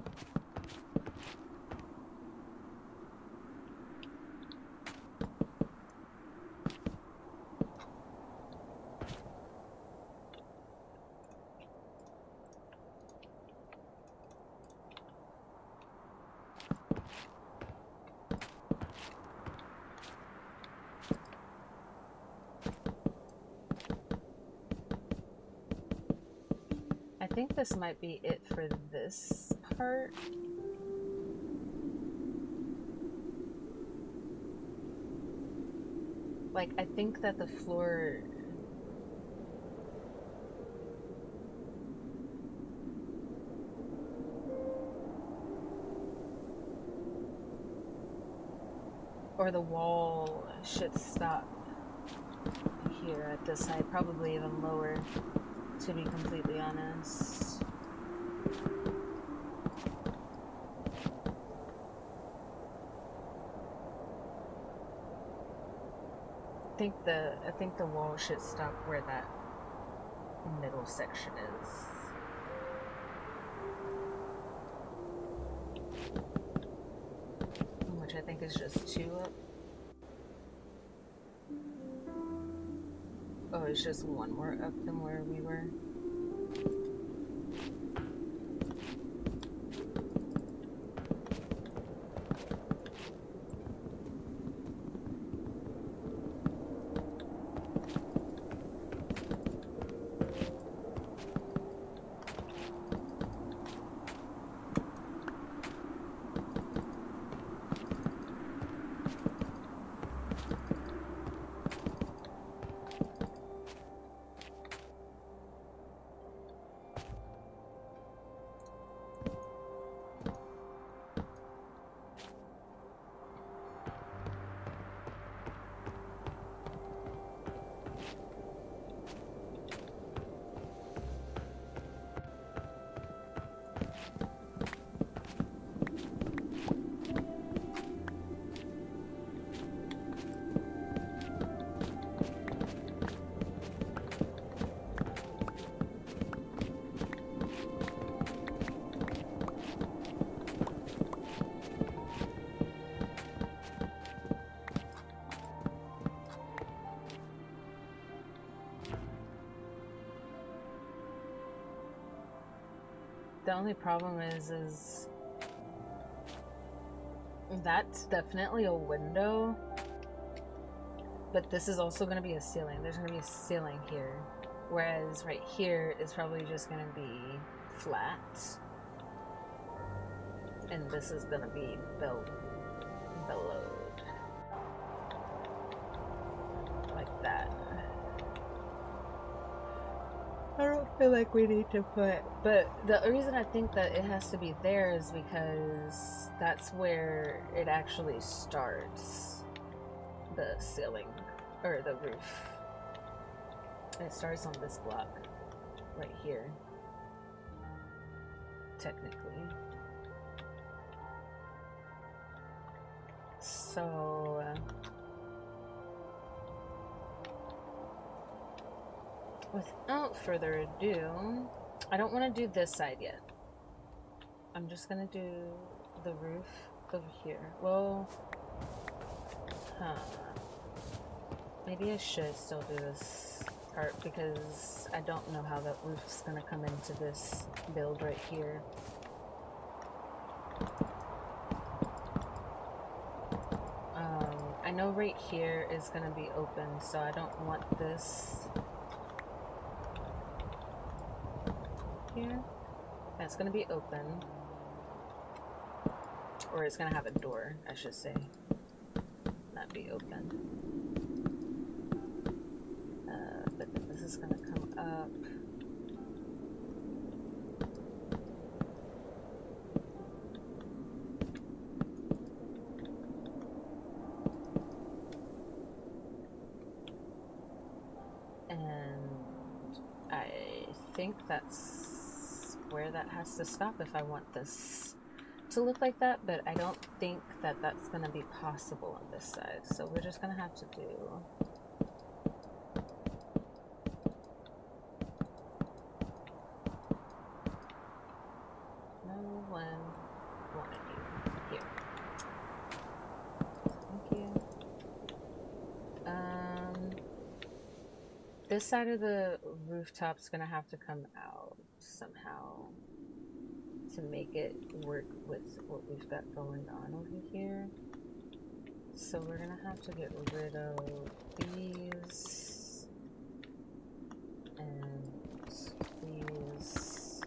Speaker 1: I think this might be it for this part. Like, I think that the floor... or the wall should stop here at this height, probably even lower, to be completely honest. I think the wall should stop where that middle section is. Which I think is just 2 up. Oh, it's just 1 more up than where we were. The only problem is that's definitely a window, but this is also going to be a ceiling. There's going to be a ceiling here, whereas right here is probably just going to be flat, and this is going to be bellowed like that. I don't feel like we need to put, but the reason I think that it has to be there is because that's where it actually starts, the ceiling, or the roof. It starts on this block, right here, technically. So, without further ado, I don't want to do this side yet. I'm just gonna do the roof over here. Well, maybe I should still do this part because I don't know how that roof's gonna come into this build right here. I know right here is gonna be open, so I don't want this here. That's gonna be open, or it's gonna have a door, I should say, not be open. But then this is gonna come up. And I think that's where that has to stop if I want this to look like that, but I don't think that that's going to be possible on this side, so we're just going to have to do no one wanted you here. Thank you. This side of the rooftop's going to have to come out somehow to make it work with what we've got going on over here. So we're gonna have to get rid of these and these.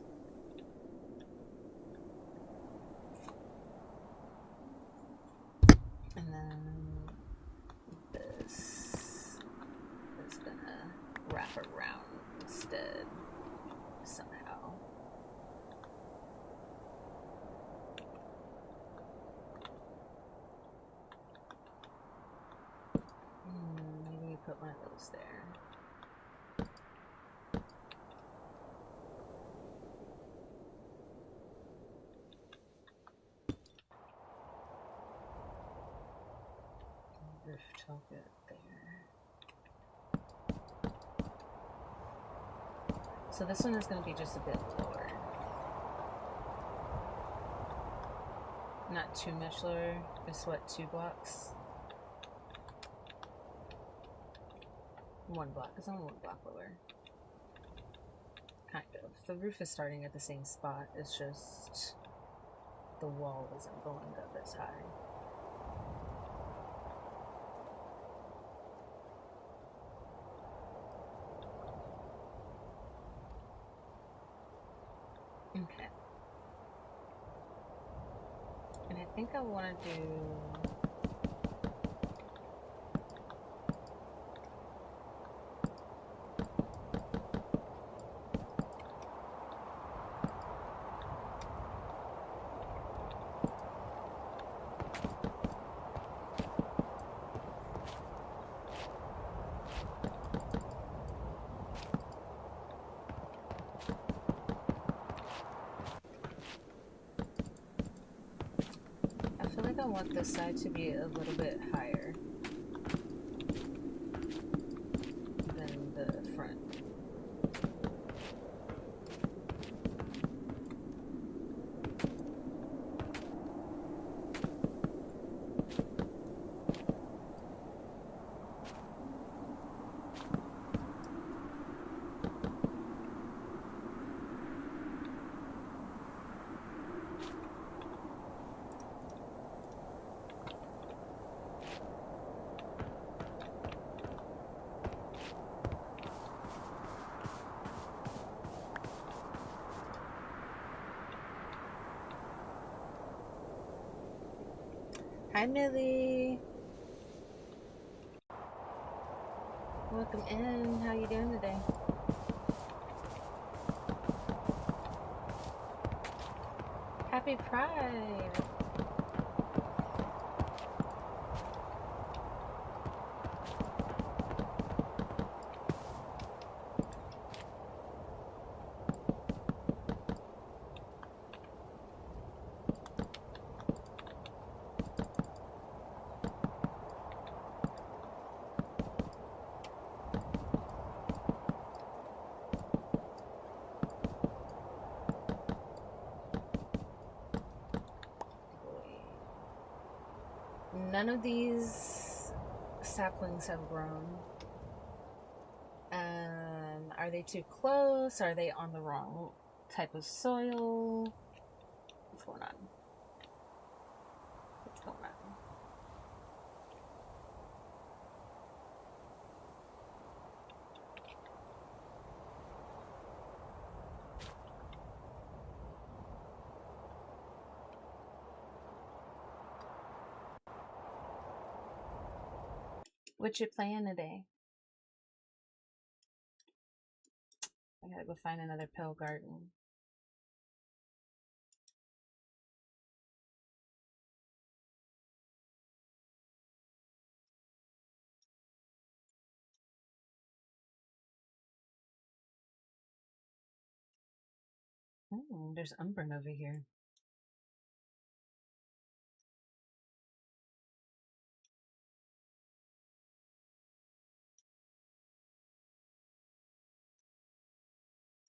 Speaker 1: And then this is gonna wrap around instead somehow. Maybe put one of those there. Rooftop it there. So this one is going to be just a bit lower. Not too much lower. It's what, 2 blocks? 1 block. It's only 1 block lower. Kind of. The roof is starting at the same spot. It's just the wall isn't going up as high. Okay. And I think I want to do... I want this side to be a little bit higher than the front. Hi, Millie. Welcome in. How you doing today? Happy Pride. None of these saplings have grown. Are they too close? Are they on the wrong type of soil? What's going on? What's going on? What you playing today? I gotta go find another pill garden. There's Umbran over here.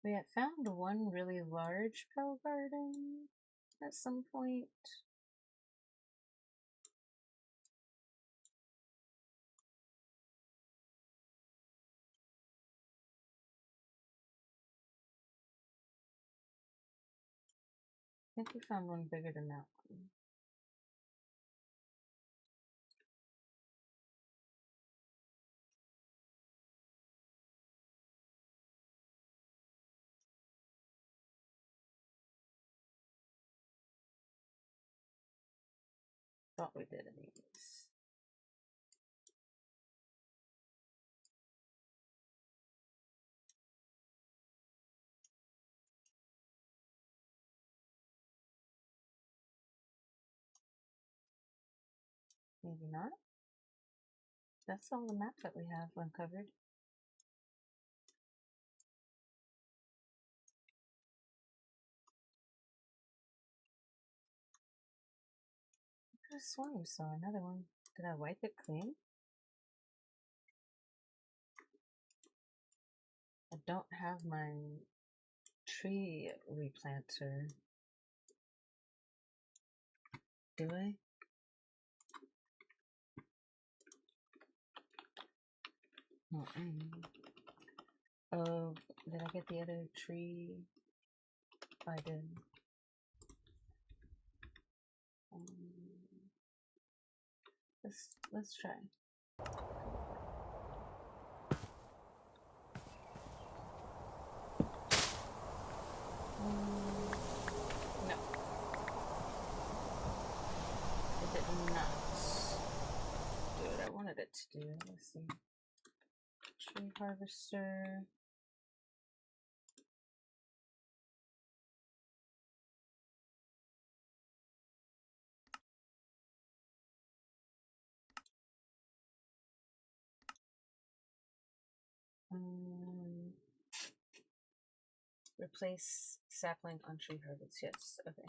Speaker 1: We had found one really large pill garden at some point. I think we found one bigger than that one. Thought we did anyways. Maybe not. That's all the map that we have uncovered. I could have sworn we saw another one. Did I wipe it clean? I don't have my tree replanter. Do I? Oh, did I get the other tree? I did. Let's try. No. It did not do what I wanted it to do. Let's see. Tree harvester. Replace sapling on tree harvest. Yes, okay.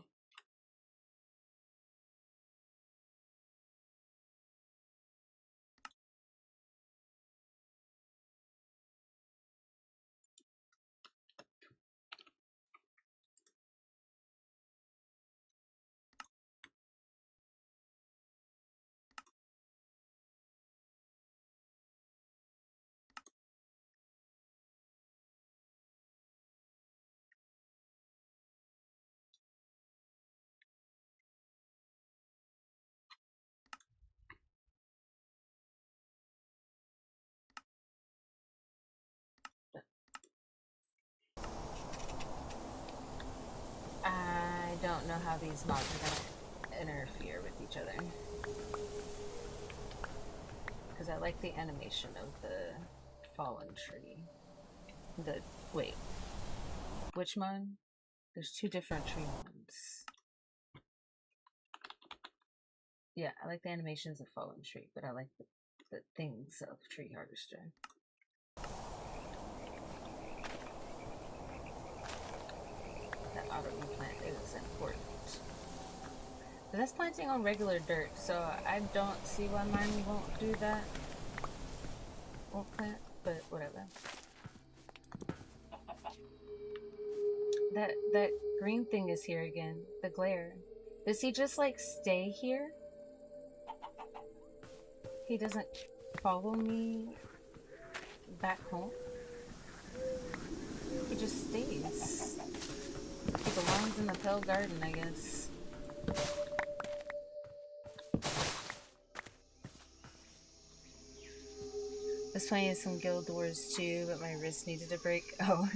Speaker 1: I don't know how these logs are gonna interfere with each other. Because I like the animation of the fallen tree. Wait, which one? There's two different tree ones. Yeah, I like the animations of fallen tree, but I like the things of tree harvester. That auto plant is important. But that's planting on regular dirt, so I don't see why mine won't do that. Won't plant, but whatever. That green thing is here again. The glare. Does he just like stay here? He doesn't follow me back home? He just stays. He belongs in the Pale Garden, I guess. I was playing some Guild Wars too, but my wrist needed a break. Oh.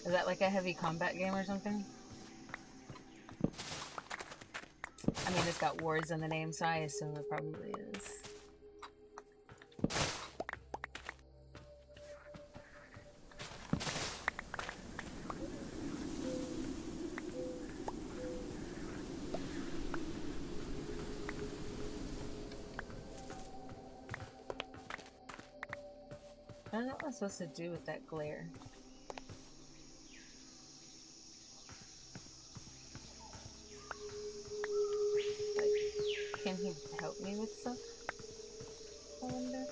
Speaker 1: Is that like a heavy combat game or something? I mean, it's got wars in the name, so I assume it probably is. I don't know what I'm supposed to do with that glare. Like, can he help me with stuff? I wonder.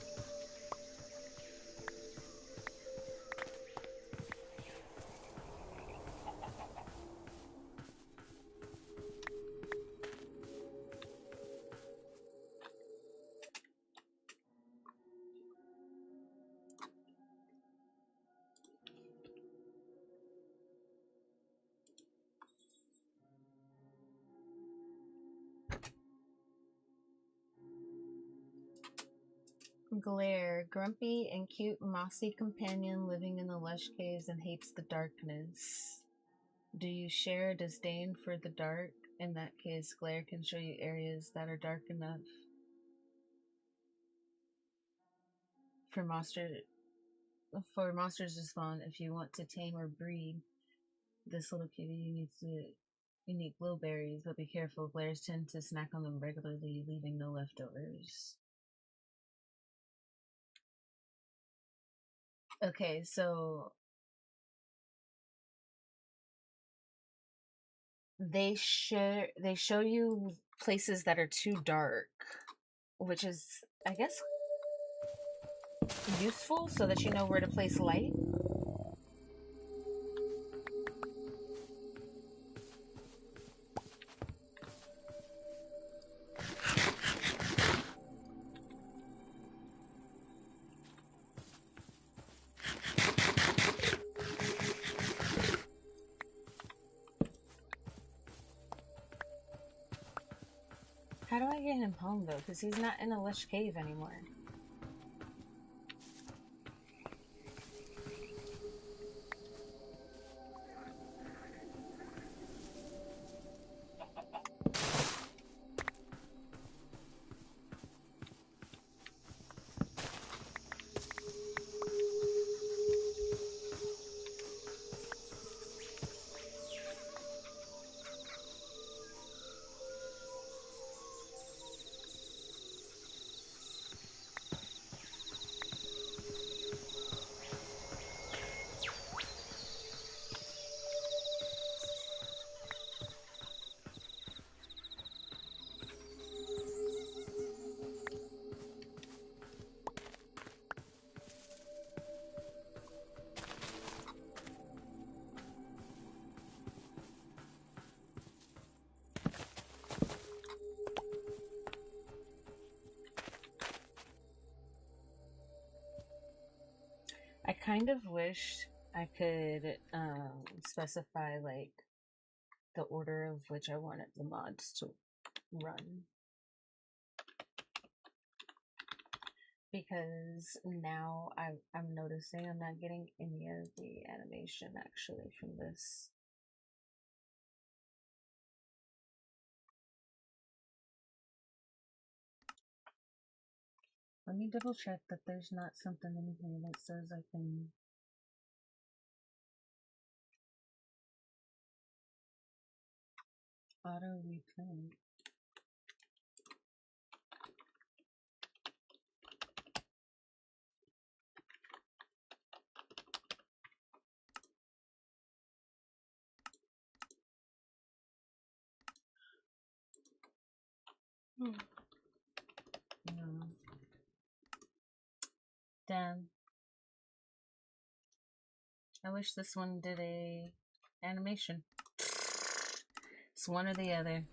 Speaker 1: Glare, grumpy and cute mossy companion living in the lush caves and hates the darkness. Do you share a disdain for the dark? In that case, Glare can show you areas that are dark enough for monsters to spawn. If you want to tame or breed this little kitty, you need glowberries, but be careful. Glares tend to snack on them regularly, leaving no leftovers. Okay, so they show you places that are too dark, which is, I guess, useful so that you know where to place light. How do I get him home though? Because he's not in a lush cave anymore. I kind of wish I could specify like the order of which I wanted the mods to run. Because now I'm noticing I'm not getting any of the animation actually from this. Let me double check that there's not something in here that says I can auto replay. No. Damn. I wish this one did a animation. It's one or the other.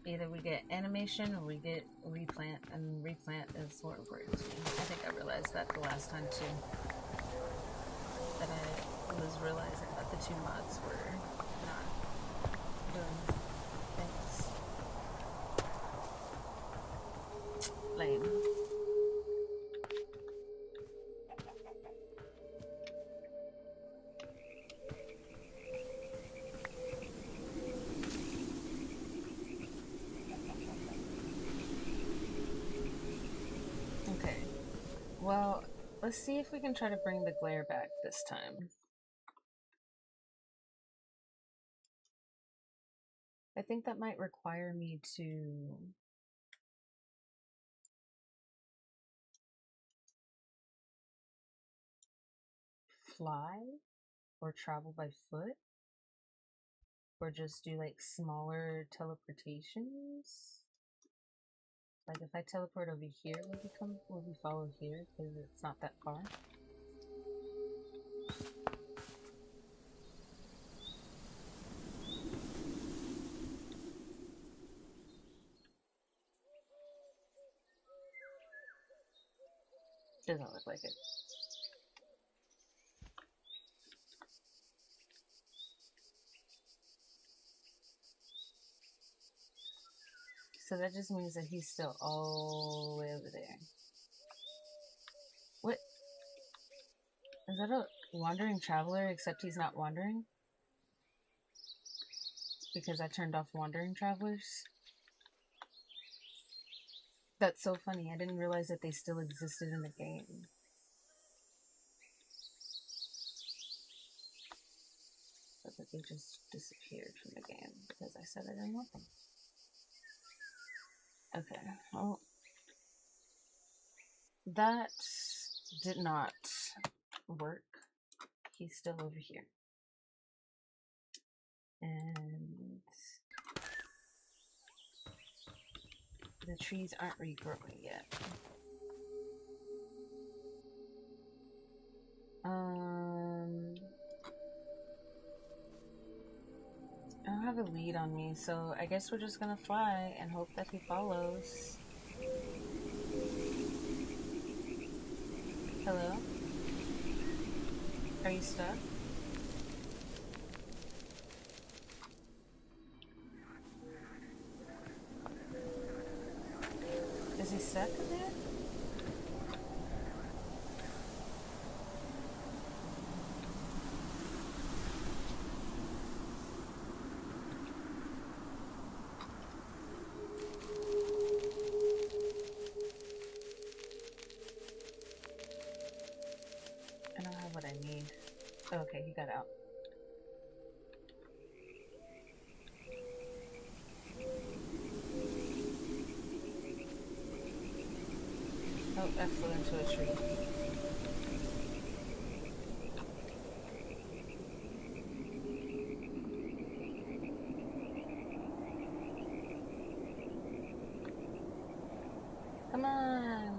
Speaker 1: Either we get animation or we get replant, and replant is more important to me. I think I realized that the last time too. That I was realizing that the two mods were not doing things. Lame. Okay. Well, let's see if we can try to bring the glare back this time. I think that might require me to fly or travel by foot or just do like smaller teleportations. Like if I teleport over here, will we follow here because it's not that far? Doesn't look like it. So that just means that he's still all the way over there. What? Is that a wandering traveler except he's not wandering? Because I turned off wandering travelers? That's so funny. I didn't realize that they still existed in the game. But that they just disappeared from the game because I said I didn't want them. Okay, well, that did not work. He's still over here. And the trees aren't regrowing yet. I don't have a lead on me, so I guess we're just gonna fly and hope that he follows. Hello? Are you stuck? Is he stuck there? I don't have what I need. Oh, okay, he got out. Oh, I flew into a tree. Come on!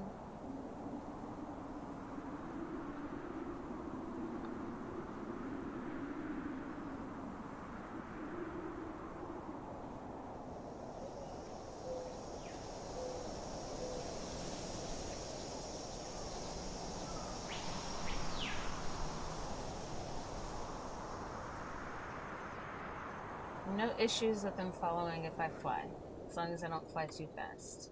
Speaker 1: No issues with them following if I fly, as long as I don't fly too fast.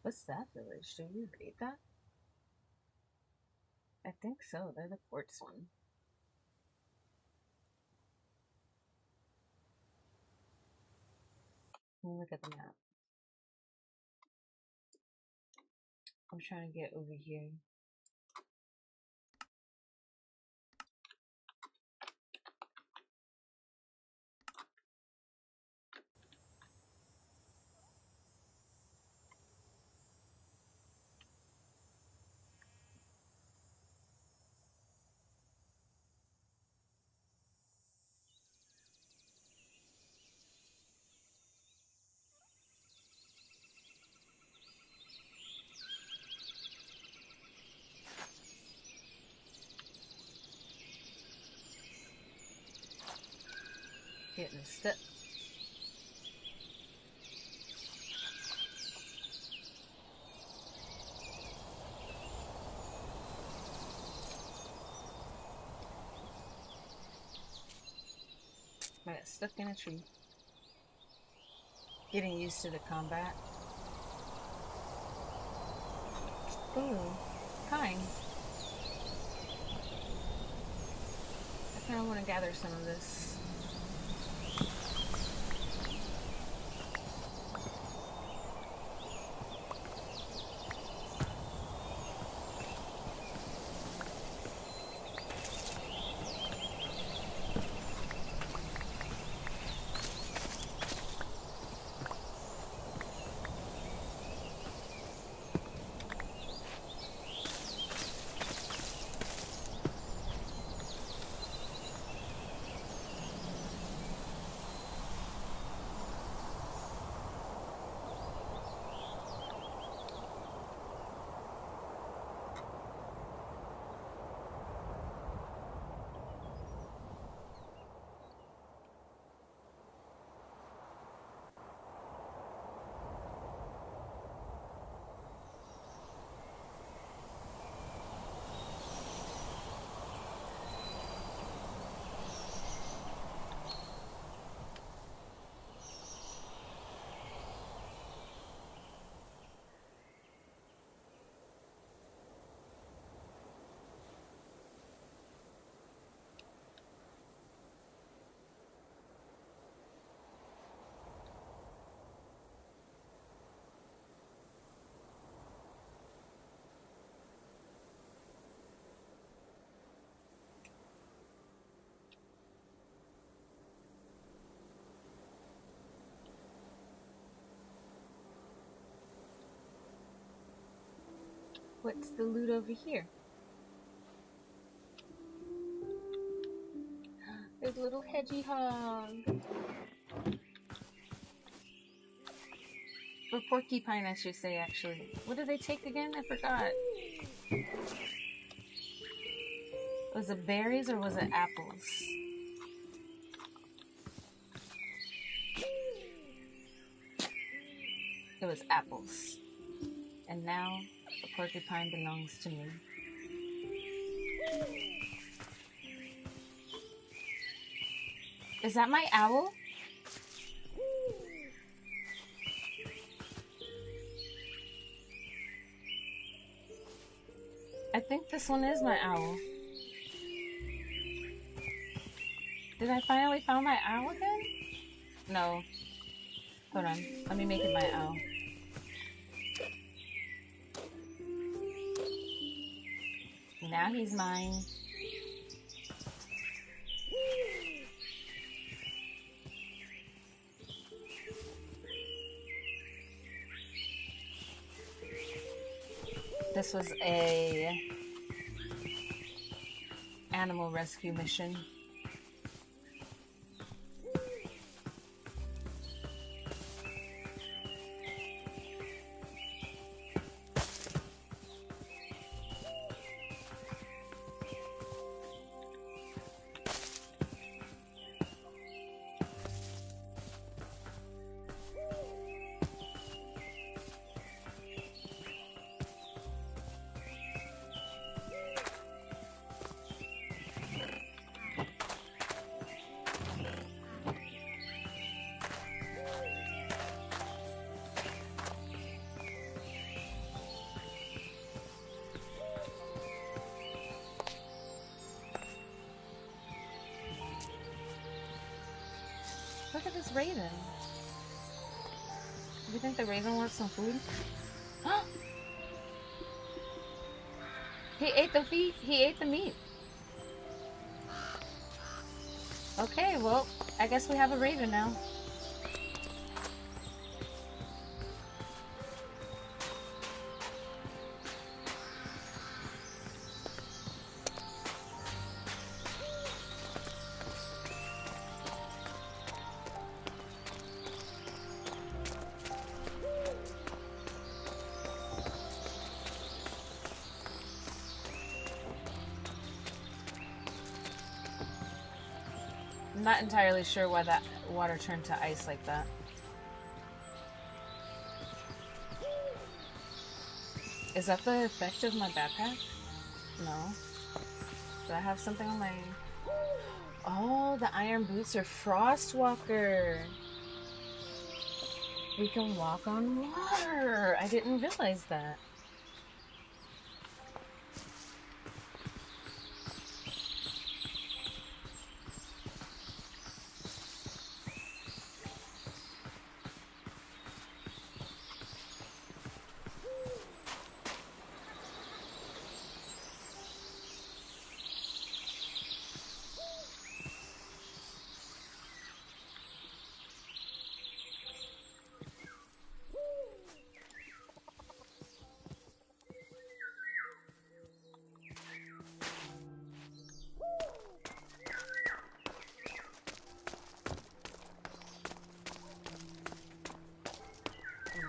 Speaker 1: What's that village? Did we raid that? I think so. They're the quartz one. Let me look at the map. I'm trying to get over here. Getting stuck. I got stuck in a tree. Getting used to the combat. Ooh, pine. I kind of want to gather some of this. What's the loot over here? There's a little hedgehog. Or porcupine, I should say, actually. What did they take again? I forgot. Was it berries or was it apples? It was apples. And now the porcupine belongs to me. Is that my owl? I think this one is my owl. Did I finally find my owl again? No. Hold on. Let me make it my owl. Now he's mine. This was a animal rescue mission. Look at this raven. Do you think the raven wants some food? He ate the feet. He ate the meat. Okay, well, I guess we have a raven now. I'm not entirely sure why that water turned to ice like that. Is that the effect of my backpack? No. Do I have something on my... Oh, the iron boots are Frostwalker. We can walk on water. I didn't realize that.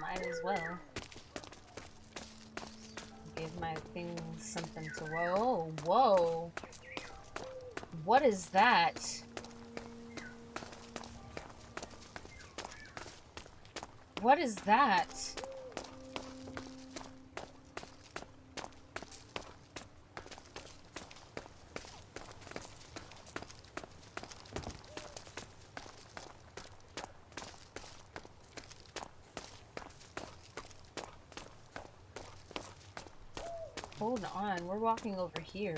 Speaker 1: Might as well. Give my thing something to... Whoa, whoa. What is that? What is that? Hold on, we're walking over here.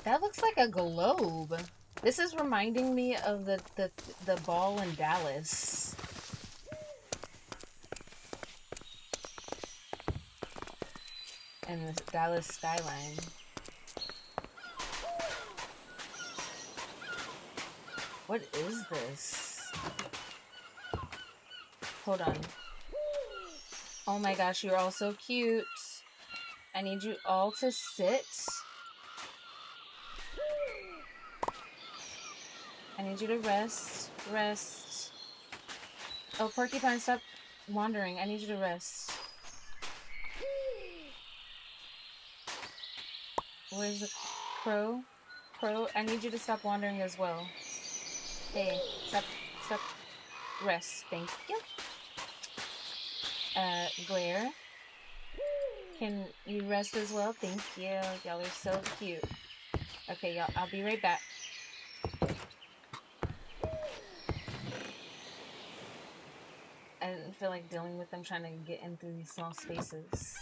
Speaker 1: That looks like a globe. This is reminding me of the ball in Dallas. And the Dallas skyline. What is this? Hold on. Oh my gosh, you're all so cute. I need you all to sit. I need you to rest. Rest. Oh, Porcupine, stop wandering. I need you to rest. Where's the crow? Crow, I need you to stop wandering as well. Hey, stop. Rest. Thank you. Glare. Can you rest as well? Thank you. Y'all are so cute. Okay, y'all, I'll be right back. I didn't feel like dealing with them trying to get in through these small spaces.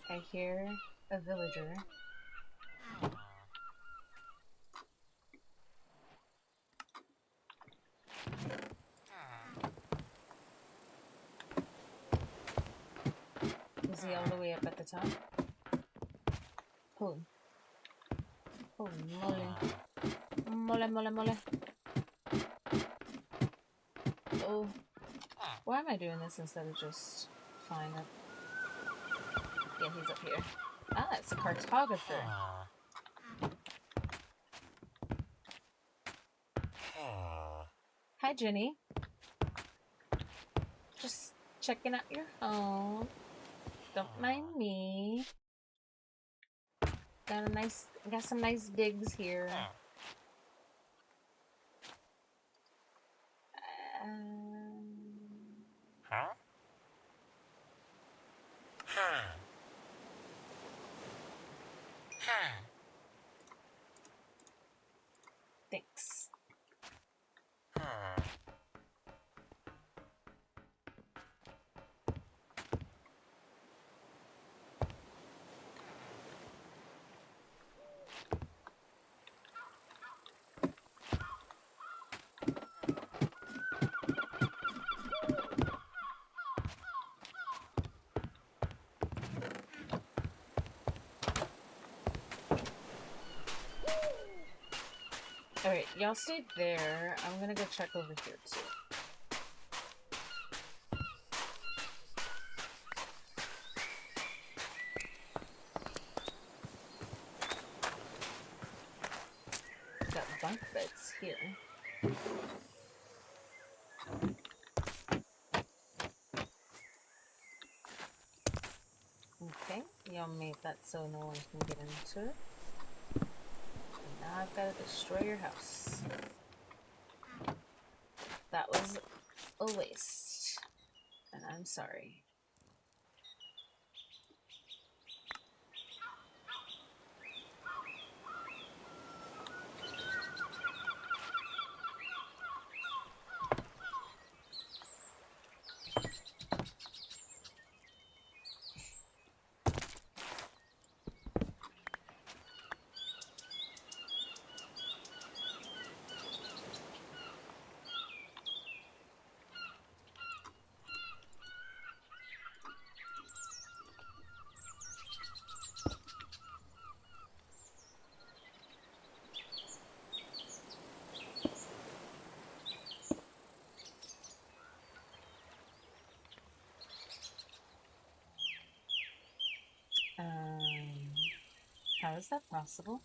Speaker 1: I hear a villager. Is he all the way up at the top? Holy. Holy moly. Mole. Oh. Why am I doing this instead of just flying up? Yeah, he's up here. Ah, it's a cartographer. Hi, Jenny. Just checking out your home. Don't mind me. Got some nice digs here. Thanks. Alright, y'all stay there. I'm gonna go check over here too. Got bunk beds here. Okay, y'all made that so no one can get into it. And now I've got to destroy your house. That was a waste. And I'm sorry. How is that possible?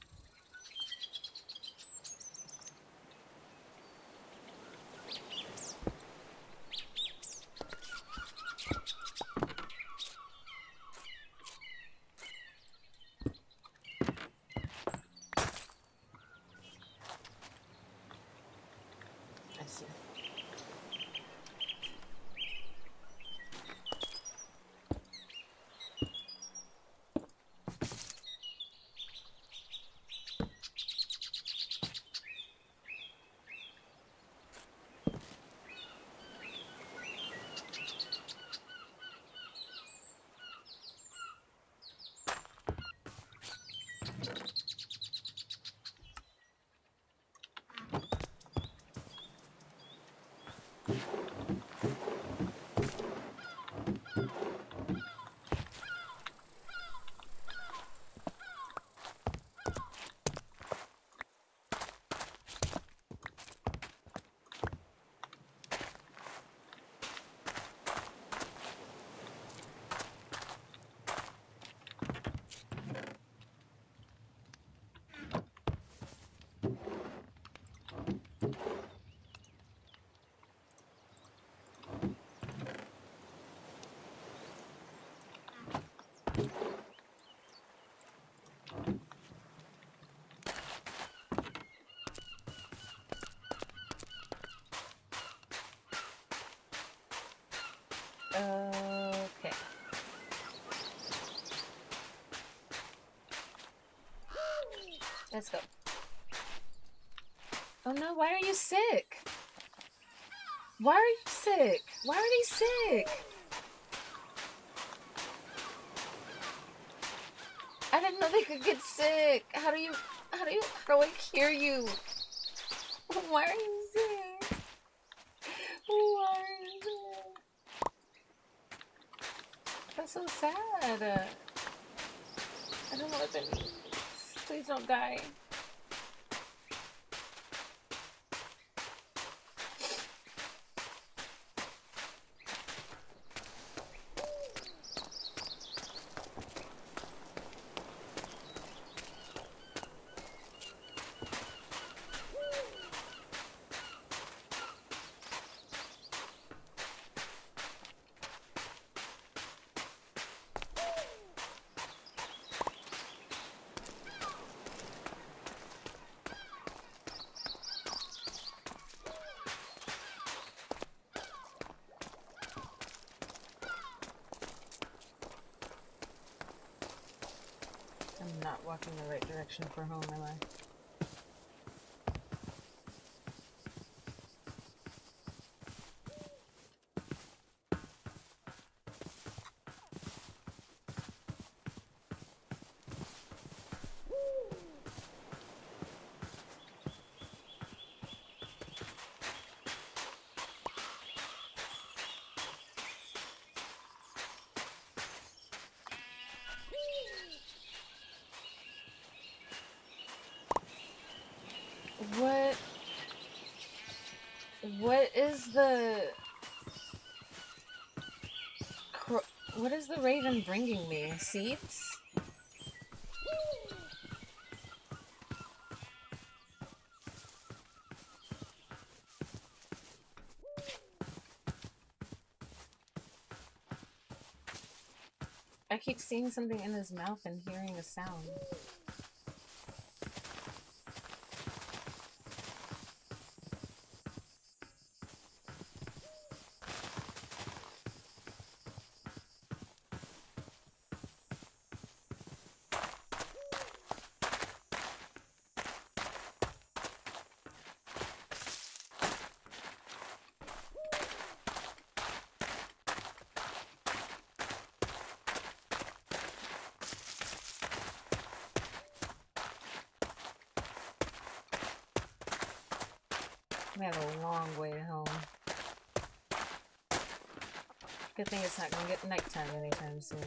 Speaker 1: I see. Okay. Let's go. Oh no, why are you sick? Why are you sick? Why are they sick? I didn't know they could get sick. How do I hear you? Why are you sick? Why are you sick? That's so sad. I don't know what that means. Please don't die. walking the right direction for home, am I? What? What is the... What is the raven bringing me? Seeds? I keep seeing something in his mouth and hearing a sound. We have a long way home. Good thing it's not gonna get nighttime anytime soon.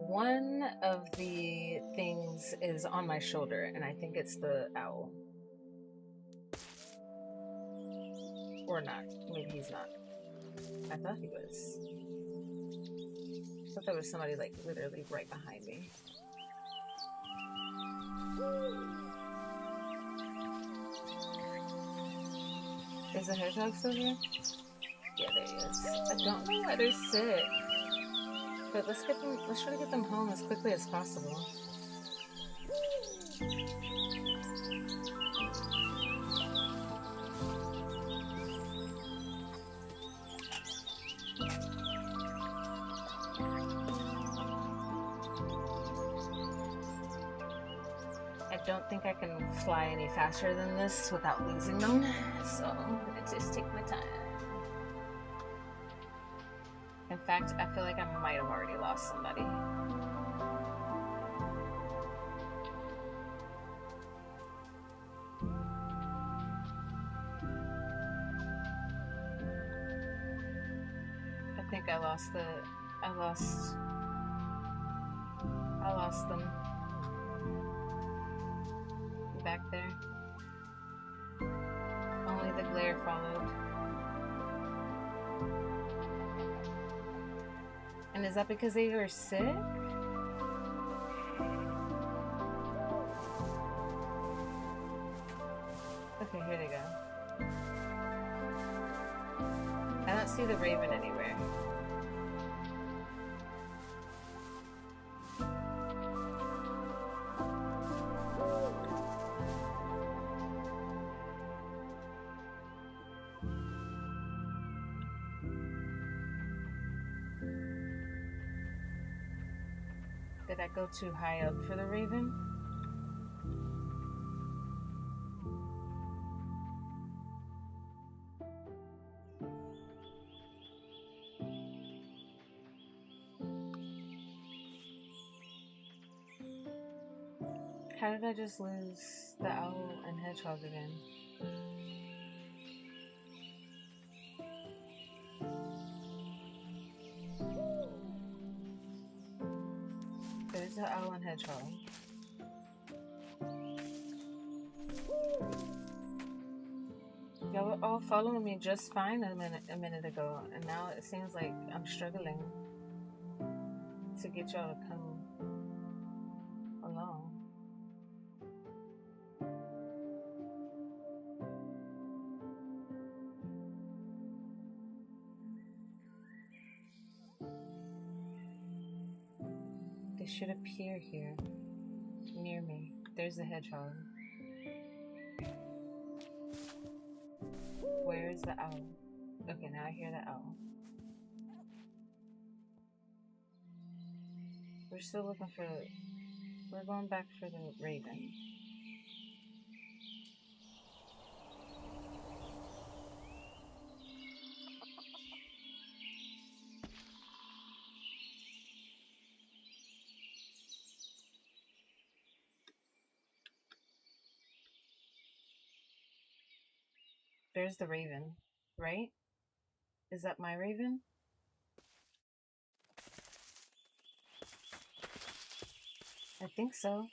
Speaker 1: One of the things is on my shoulder, and I think it's the owl. Or not. Maybe he's not. I thought he was. I thought there was somebody, like, literally right behind me. Is the hedgehog still here? Yeah, there he is. I don't know why they're sick. But let's try to get them home as quickly as possible. I don't think I can fly any faster than this without losing them, so I'm gonna just take my time. In fact, I feel like I might have already lost somebody. I think I lost them. Back there. Only the glare followed. And is that because they were sick? Okay, here they go. I don't see the raven anywhere. Did I go too high up for the raven? How did I just lose the owl and hedgehog again? There's the owl and hedgehog. Y'all were all following me just fine a minute ago, and now it seems like I'm struggling to get y'all to come along. They should appear here, near me. There's the hedgehog. Where's the owl? Okay, now I hear the owl. We're still looking for... We're going back for the raven. There's the raven, right? Is that my raven? I think so.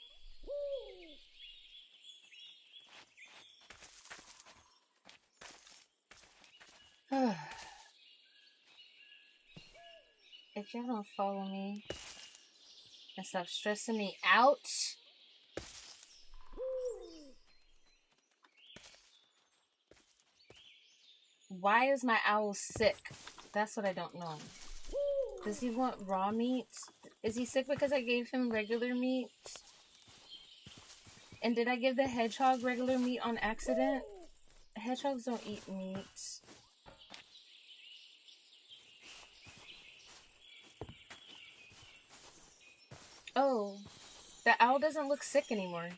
Speaker 1: If y'all don't follow me and stop stressing me out... Why is my owl sick? That's what I don't know. Does he want raw meat? Is he sick because I gave him regular meat? And did I give the hedgehog regular meat on accident? Hedgehogs don't eat meat. Oh, the owl doesn't look sick anymore.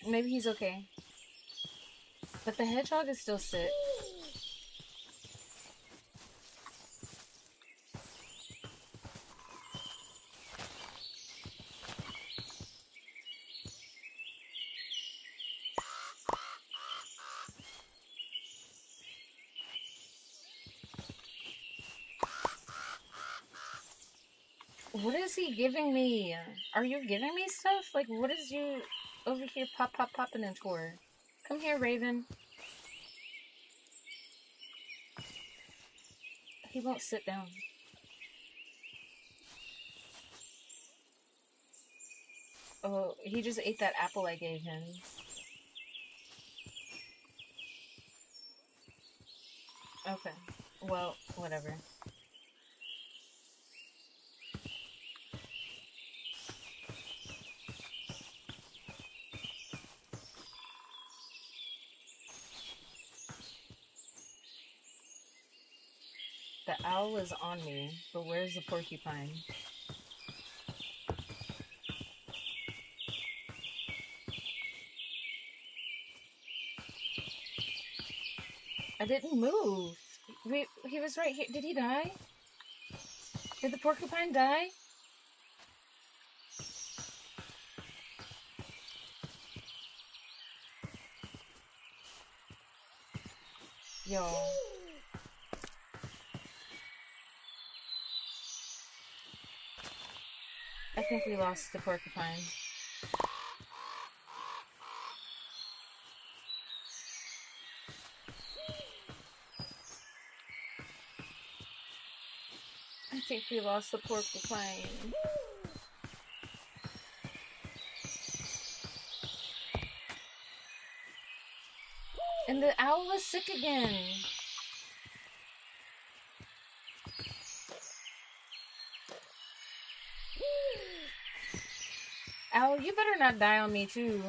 Speaker 1: Maybe he's okay. But the hedgehog is still sick. What is he giving me? Are you giving me stuff? Like, what is you over here popping into for? Come here, Raven. He won't sit down. Oh, he just ate that apple I gave him. Okay. Well, whatever. The owl is on me, but where's the porcupine? I didn't move. Wait, he was right here. Did he die? Did the porcupine die? Yo. I think we lost the porcupine. I think we lost the porcupine. And the owl is sick again. Owl, you better not die on me too.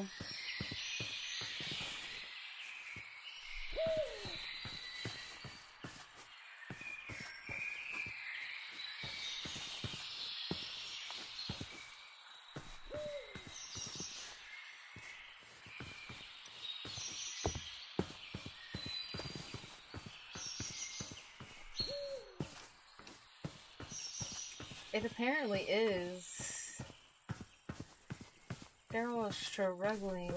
Speaker 1: It apparently is. They're all struggling.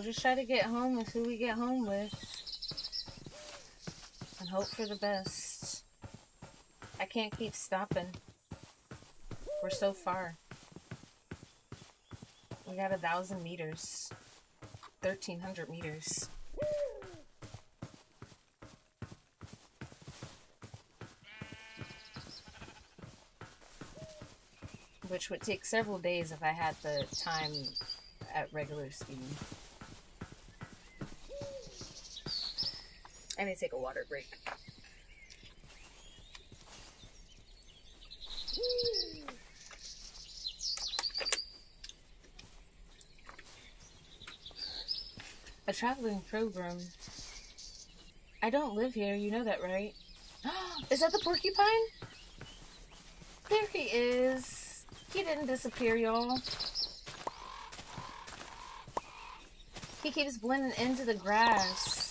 Speaker 1: We'll just try to get home with who we get home with and hope for the best. I can't keep stopping. We're so far. We got 1,000 meters. 1,300 meters. Which would take several days if I had the time at regular speed. I need to take a water break. A traveling program. I don't live here, you know that, right? Is that the porcupine? There he is. He didn't disappear, y'all. He keeps blending into the grass.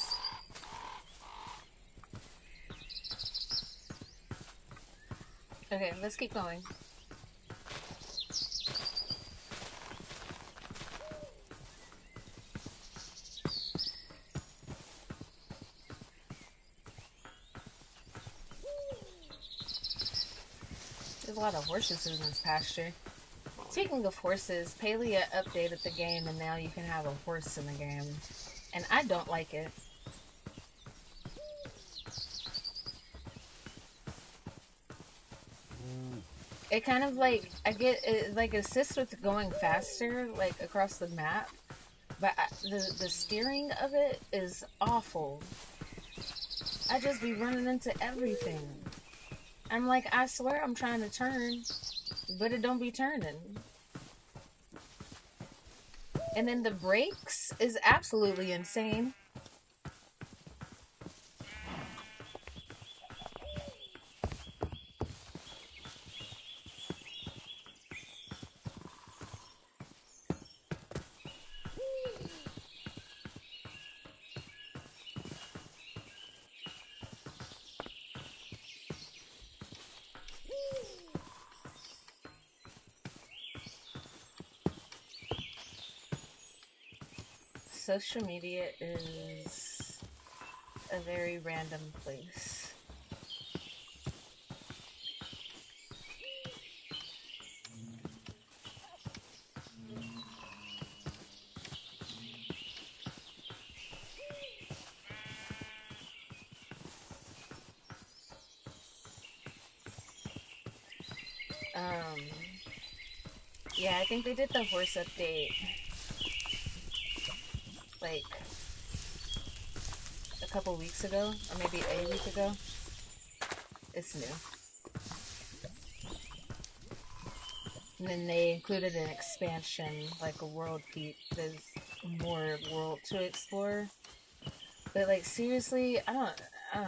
Speaker 1: Okay, let's keep going. There's a lot of horses in this pasture. Speaking of horses, Palia updated the game and now you can have a horse in the game. And I don't like it. It kind of like, I get it like assists with going faster, like across the map. But the steering of it is awful. I just be running into everything. I'm like, I swear I'm trying to turn, but it don't be turning. And then the brakes is absolutely insane. Social media is a very random place. Yeah, I think they did the horse update like a couple weeks ago, or maybe a week ago. It's new. And then they included an expansion, like a world peak. There's more world to explore. But like seriously, I don't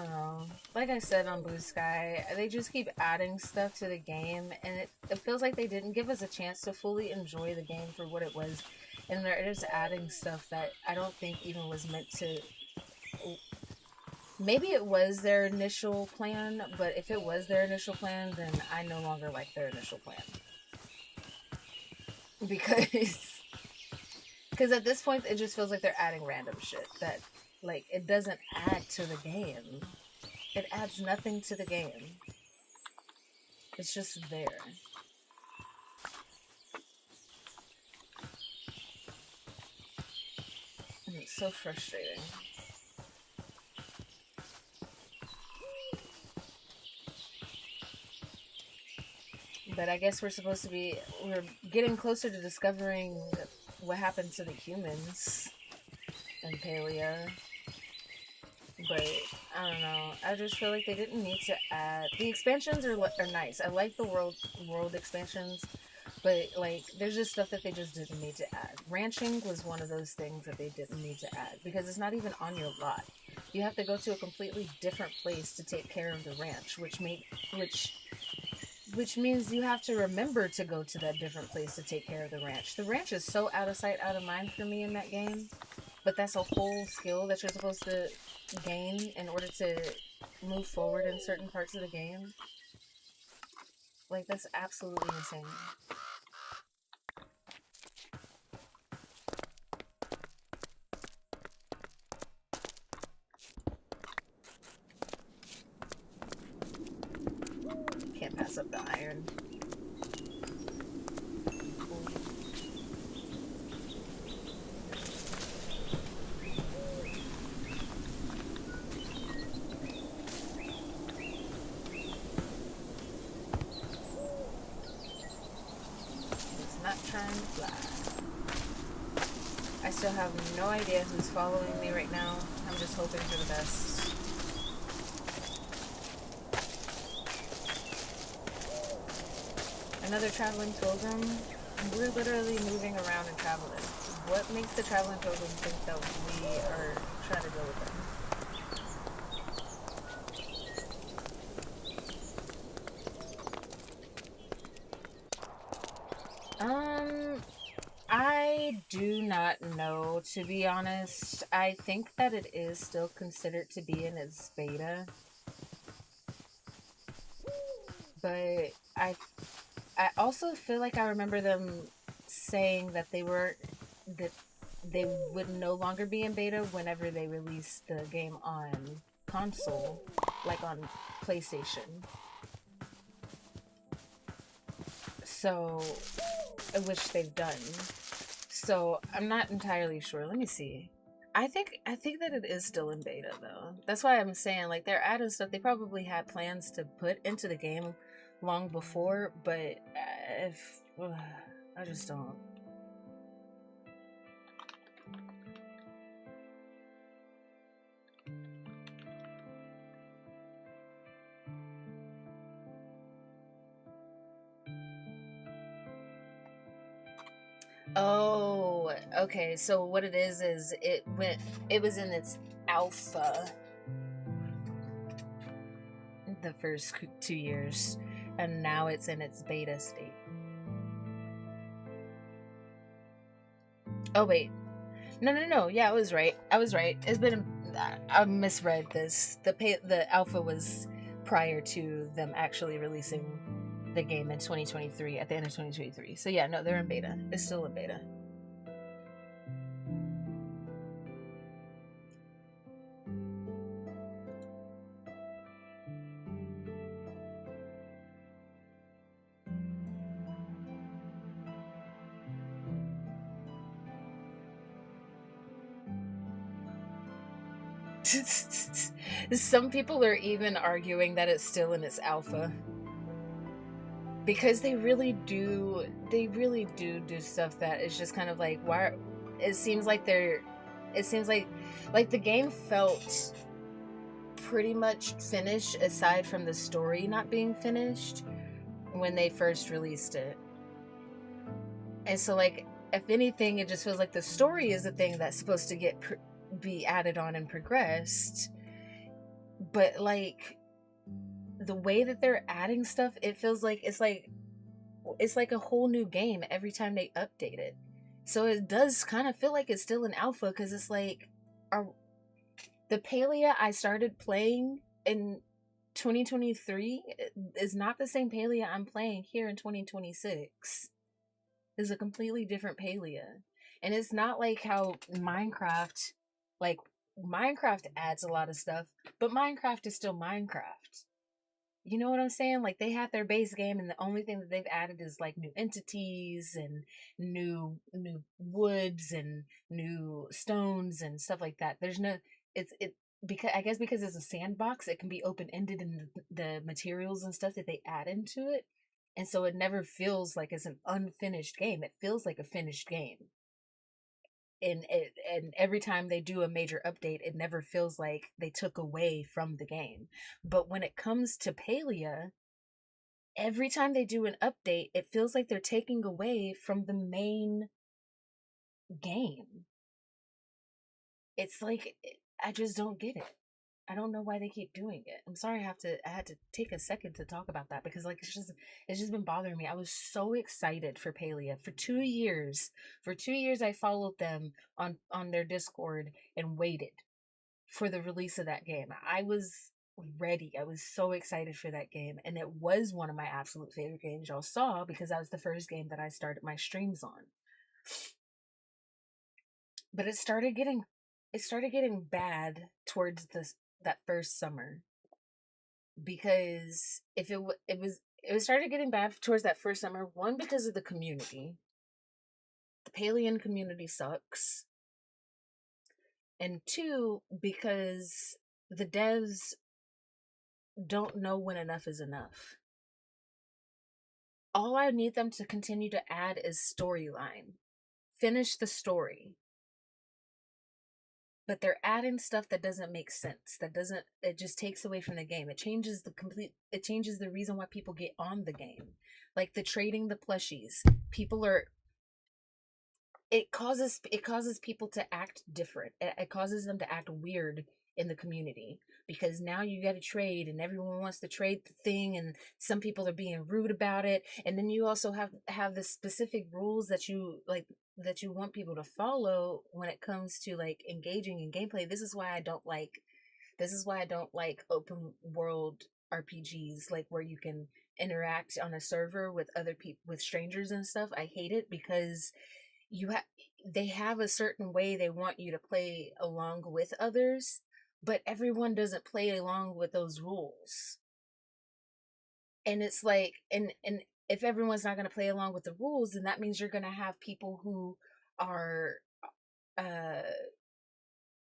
Speaker 1: know. Like I said on Blue Sky, they just keep adding stuff to the game, and it feels like they didn't give us a chance to fully enjoy the game for what it was. And they're just adding stuff that I don't think even was meant to. Maybe it was their initial plan, but if it was their initial plan, then I no longer like their initial plan. Because at this point, it just feels like they're adding random shit that, like, it doesn't add to the game. It adds nothing to the game. It's just there. And it's so frustrating. But I guess we're getting closer to discovering what happened to the humans in Palia. But I don't know. I just feel like they didn't need to add. The expansions are nice. I like the world expansions, but like there's just stuff that they just didn't need to add. Ranching was one of those things that they didn't need to add because it's not even on your lot. You have to go to a completely different place to take care of the ranch, which means you have to remember to go to that different place to take care of the ranch. The ranch is so out of sight, out of mind for me in that game. But that's a whole skill that you're supposed to gain in order to move forward in certain parts of the game. Like, that's absolutely insane. not trying to fly. I still have no idea who's following me right now. I'm just hoping for the best. Another traveling pilgrim. We're literally moving around and traveling. What makes the traveling pilgrim think that we are trying to go with them? I do not know, to be honest. I think that it is still considered to be in its beta, but I also feel like I remember them saying that that they would no longer be in beta whenever they released the game on console, like on PlayStation. So, which they've done. So I'm not entirely sure. Let me see. I think that it is still in beta though. That's why I'm saying like they're adding stuff they probably had plans to put into the game long before, but if I just don't. Oh, okay. So what it is it was in its alpha the first 2 years, and now it's in its beta state. Oh wait, no. Yeah, I was right. I was right. It's been I misread this. The alpha was prior to them actually releasing the game in 2023 at the end of 2023. So yeah, no, they're in beta. It's still in beta. Some people are even arguing that it's still in its alpha because they really do stuff that is just kind of like why it seems like they're it seems like the game felt pretty much finished aside from the story not being finished when they first released it. And so like if anything it just feels like the story is the thing that's supposed to be added on and progressed, but like the way that they're adding stuff, it feels like it's like a whole new game every time they update it. So it does kind of feel like it's still an alpha because it's like are the Palia I started playing in 2023 is not the same Palia I'm playing here in 2026. It's a completely different Palia. And it's not like how like Minecraft adds a lot of stuff, but Minecraft is still Minecraft. You know what I'm saying? Like they have their base game, and the only thing that they've added is like new entities and new woods and new stones and stuff like that. There's no it because I guess because it's a sandbox, it can be open ended in the materials and stuff that they add into it, and so it never feels like it's an unfinished game. It feels like a finished game. And every time they do a major update it never feels like they took away from the game. But when it comes to Palia, every time they do an update it feels like they're taking away from the main game. It's like I just don't get it. I don't know why they keep doing it. I'm sorry I had to take a second to talk about that because like it's just been bothering me. I was so excited for Palia for 2 years. For 2 years I followed them on their Discord and waited for the release of that game. I was ready. I was so excited for that game. And it was one of my absolute favorite games y'all saw because that was the first game that I started my streams on. But it started getting bad towards that first summer because if it started getting bad towards that first summer, one because of the community. The Palian community sucks. And two because the devs don't know when enough is enough. All I need them to continue to add is storyline. Finish the story. But they're adding stuff that doesn't make sense. That doesn't, it just takes away from the game. It changes the reason why people get on the game. Like the trading the plushies. People are, it causes people to act different. It causes them to act weird in the community because now you got to trade and everyone wants to trade the thing, and some people are being rude about it. And then you also have the specific rules that you want people to follow when it comes to like engaging in gameplay. This is why I don't like open world RPGs, like where you can interact on a server with other people, with strangers and stuff. I hate it because you have they have a certain way they want you to play along with others, but everyone doesn't play along with those rules. And it's like, and if everyone's not going to play along with the rules, then that means you're going to have people are uh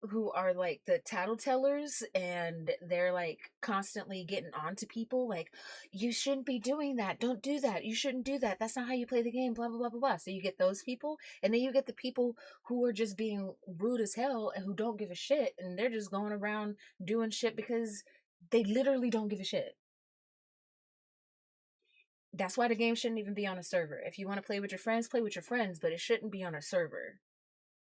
Speaker 1: who are like the tattletellers, and they're like constantly getting on to people like, you shouldn't be doing that, don't do that, you shouldn't do that, that's not how you play the game, blah blah blah blah blah. So you get those people, and then you get the people who are just being rude as hell and who don't give a shit, and they're just going around doing shit because they literally don't give a shit. That's why the game shouldn't even be on a server. If you want to play with your friends, but it shouldn't be on a server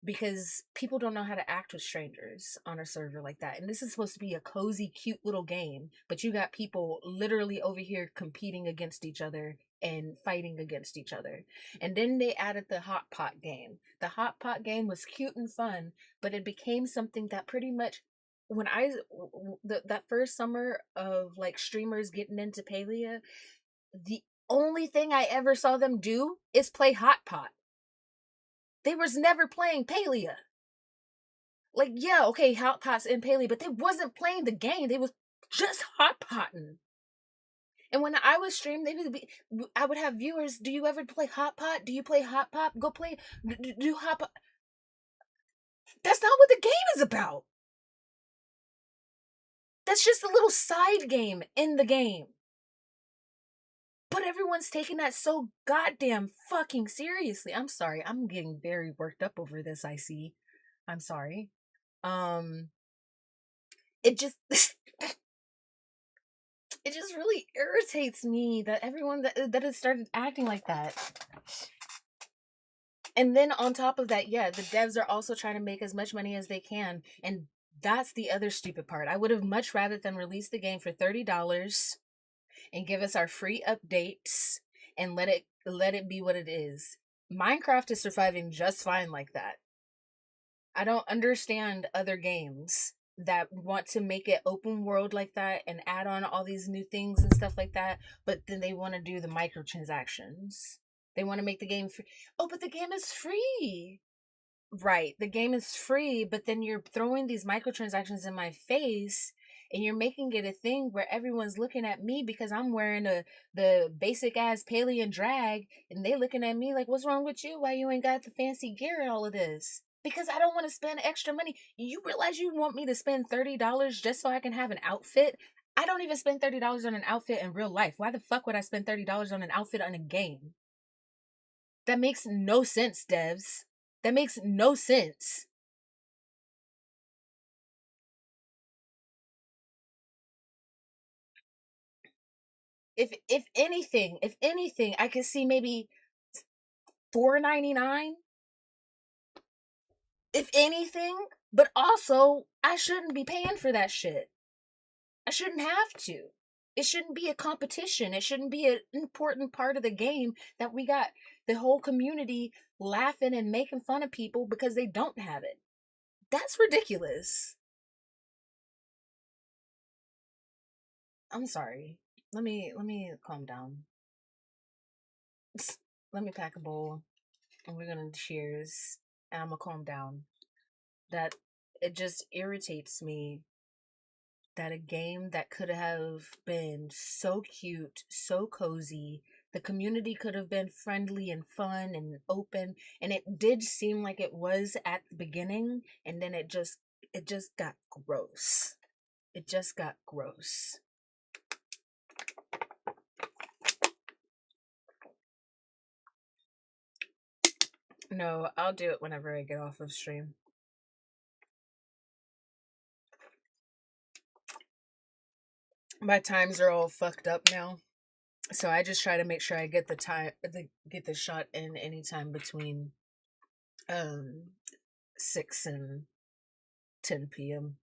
Speaker 1: because people don't know how to act with strangers on a server like that. And this is supposed to be a cozy, cute little game, but you got people literally over here competing against each other and fighting against each other. And then they added the hot pot game. The hot pot game was cute and fun, but it became something that pretty much, when that first summer of like streamers getting into Palia, the only thing I ever saw them do is play hot pot. They was never playing Palia. Like, yeah, okay, hot pots and Palia, but they wasn't playing the game. They was just hot potting. And when I was stream, I would have viewers. Do you ever play hot pot? Do you play hot pot? Go play. Do hot pot. That's not what the game is about. That's just a little side game in the game. But everyone's taking that so goddamn fucking seriously. I'm sorry. I'm getting very worked up over this, I see. I'm sorry. Um it just it just really irritates me that everyone that has started acting like that. And then on top of that, yeah, the devs are also trying to make as much money as they can, and that's the other stupid part. I would have much rather than release the game for $30 and give us our free updates and let it be what it is. Minecraft is surviving just fine like that. I don't understand other games that want to make it open world like that and add on all these new things and stuff like that, but then they want to do the microtransactions. They want to make the game free. Oh, but the game is free. Right, the game is free, but then you're throwing these microtransactions in my face, and you're making it a thing where everyone's looking at me because I'm wearing the basic ass Paleo drag, and they looking at me like, what's wrong with you? Why you ain't got the fancy gear and all of this? Because I don't want to spend extra money. You realize you want me to spend $30 just so I can have an outfit? I don't even spend $30 on an outfit in real life. Why the fuck would I spend $30 on an outfit on a game? That makes no sense, devs. That makes no sense. If anything, I could see maybe $4.99. If anything, but also I shouldn't be paying for that shit. I shouldn't have to. It shouldn't be a competition. It shouldn't be an important part of the game that we got the whole community laughing and making fun of people because they don't have it. That's ridiculous. I'm sorry. Let me calm down. Let me pack a bowl and we're gonna cheers, and I'm gonna calm down. That it just irritates me that a game that could have been so cute, so cozy, the community could have been friendly and fun and open, and it did seem like it was at the beginning, and then it just got gross. It just got gross. No, I'll do it whenever I get off of stream. My times are all fucked up now, so I just try to make sure I get get the shot in anytime between um 6 and 10 p.m.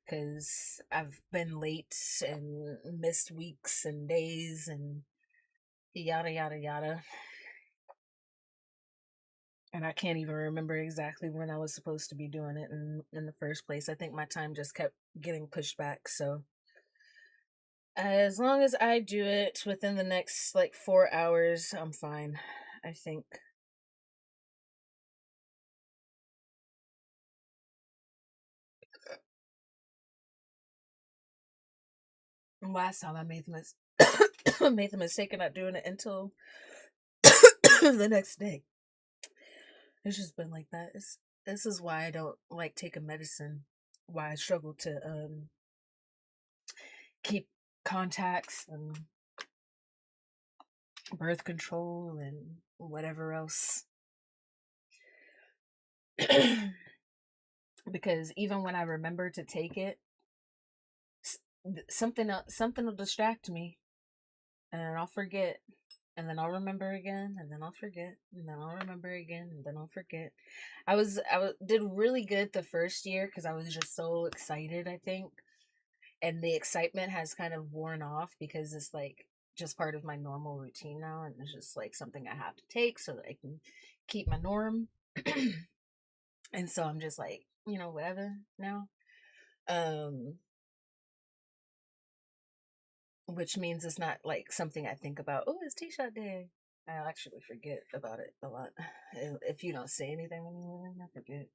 Speaker 1: because I've been late and missed weeks and days and yada yada yada. And I can't even remember exactly when I was supposed to be doing it in the first place. I think my time just kept getting pushed back. So as long as I do it within the next like 4 hours, I'm fine, I think. Last time I made made the mistake of not doing it until the next day. It's just been like that. This is why I don't like taking medicine. Why I struggle to keep contacts and birth control and whatever else. Because even when I remember to take it, something will distract me, and then I'll forget, and then I'll remember again, and then I'll forget, and then I'll remember again, and then I'll forget. I did really good the first year because I was just so excited, I think, and the excitement has kind of worn off because it's like just part of my normal routine now, and it's just like something I have to take so that I can keep my norm. And so I'm just like, whatever now. Um which means it's not like something I think about. Oh, it's T-shirt day. I actually forget about it a lot. If you don't say anything when you're leaving, I forget.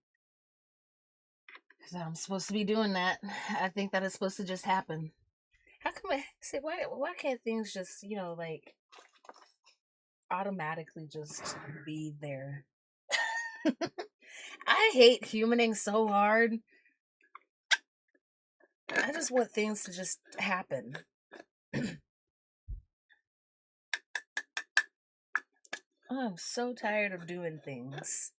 Speaker 1: Because I'm supposed to be doing that. I think that it's supposed to just happen. How come I say why can't things just, like automatically just be there? I hate humaning so hard. I just want things to just happen. I'm so tired of doing things.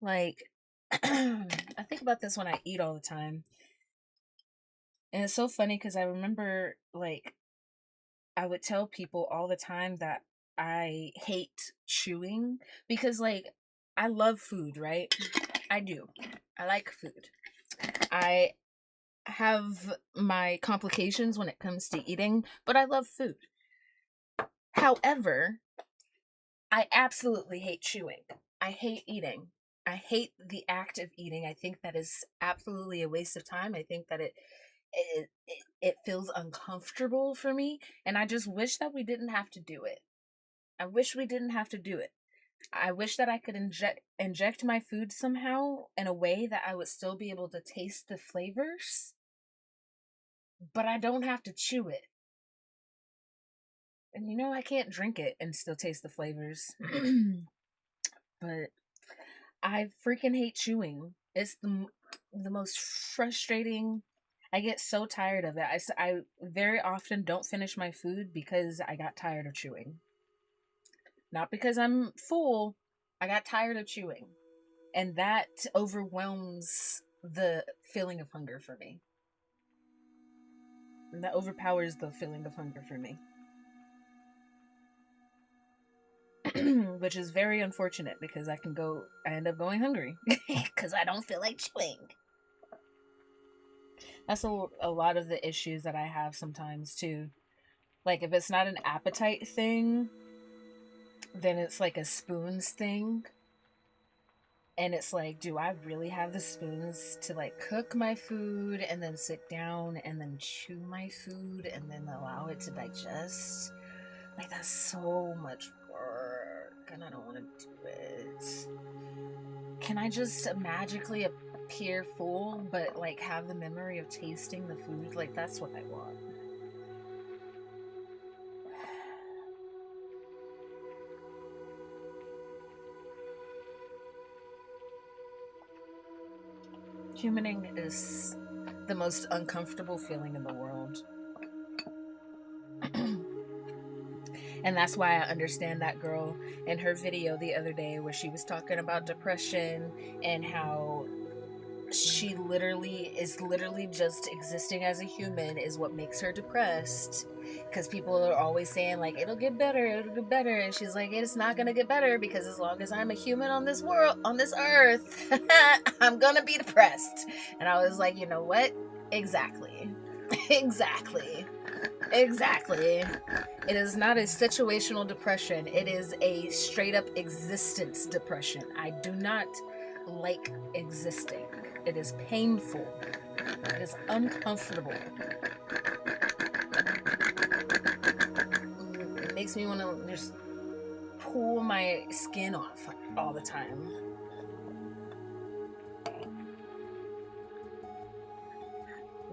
Speaker 1: Like, I think about this when I eat all the time. And it's so funny because I remember, like, I would tell people all the time that I hate chewing because, like, I love food, right? I do. I like food. I have my complications when it comes to eating, but I love food. However, I absolutely hate chewing. I hate eating. I hate the act of eating. I think that is absolutely a waste of time. I think that it feels uncomfortable for me, and I just wish that we didn't have to do it. I wish we didn't have to do it. I wish that I could inject my food somehow in a way that I would still be able to taste the flavors, but I don't have to chew it. And I can't drink it and still taste the flavors. But I freaking hate chewing. It's the most frustrating. I get so tired of it. I very often don't finish my food because I got tired of chewing. Not because I'm full. I got tired of chewing. And that overwhelms the feeling of hunger for me. And that overpowers the feeling of hunger for me. Which is very unfortunate because I end up going hungry because I don't feel like chewing. That's a lot of the issues that I have sometimes too. Like if it's not an appetite thing, then it's like a spoons thing. And it's like, do I really have the spoons to like cook my food and then sit down and then chew my food and then allow it to digest? Like that's so much work and I don't want to do it. Can I just magically appear full but like have the memory of tasting the food? Like that's what I want. Humaning is the most uncomfortable feeling in the world. And that's why I understand that girl in her video the other day where she was talking about depression and how she literally just existing as a human is what makes her depressed, because people are always saying like it'll get better, and she's like, it's not gonna get better, because as long as I'm a human on this world, on this earth, I'm gonna be depressed. And I was like, you know what, exactly. Exactly. It is not a situational depression, it is a straight up existence depression. I do not like existing. It is painful. It is uncomfortable. It makes me want to just pull my skin off all the time.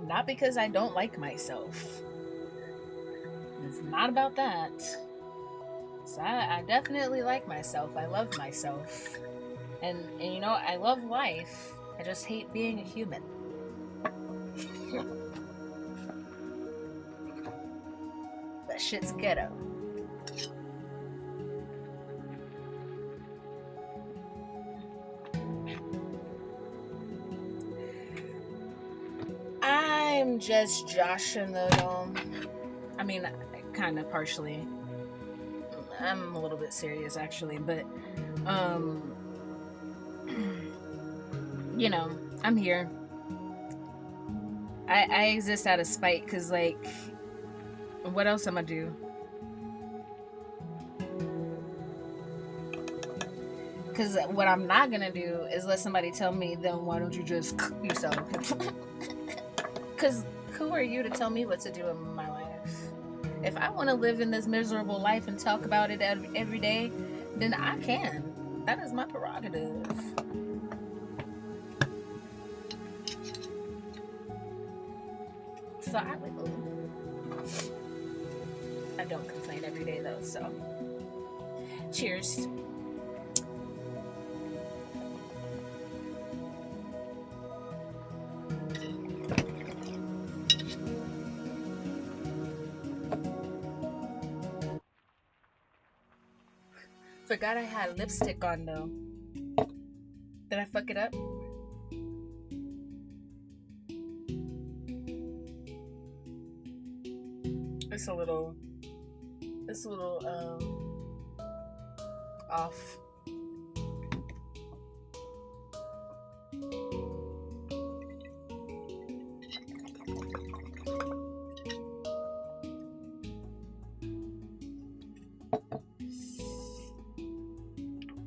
Speaker 1: Not because I don't like myself. It's not about that. So I definitely like myself. I love myself. And you know, I love life. I just hate being a human. That shit's ghetto. I'm just joshing though. I mean, kind of partially. I'm a little bit serious actually, but you know, I'm here. I exist out of spite, because like, what else am I do? Because what I'm not gonna do is let somebody tell me, then why don't you just cook yourself? Because who are you to tell me what to do in my life? If I want to live in this miserable life and talk about it every day, then I can. That is my prerogative. So I don't complain every day though, so cheers. Forgot I had lipstick on though. Did I fuck it up? It's a little off.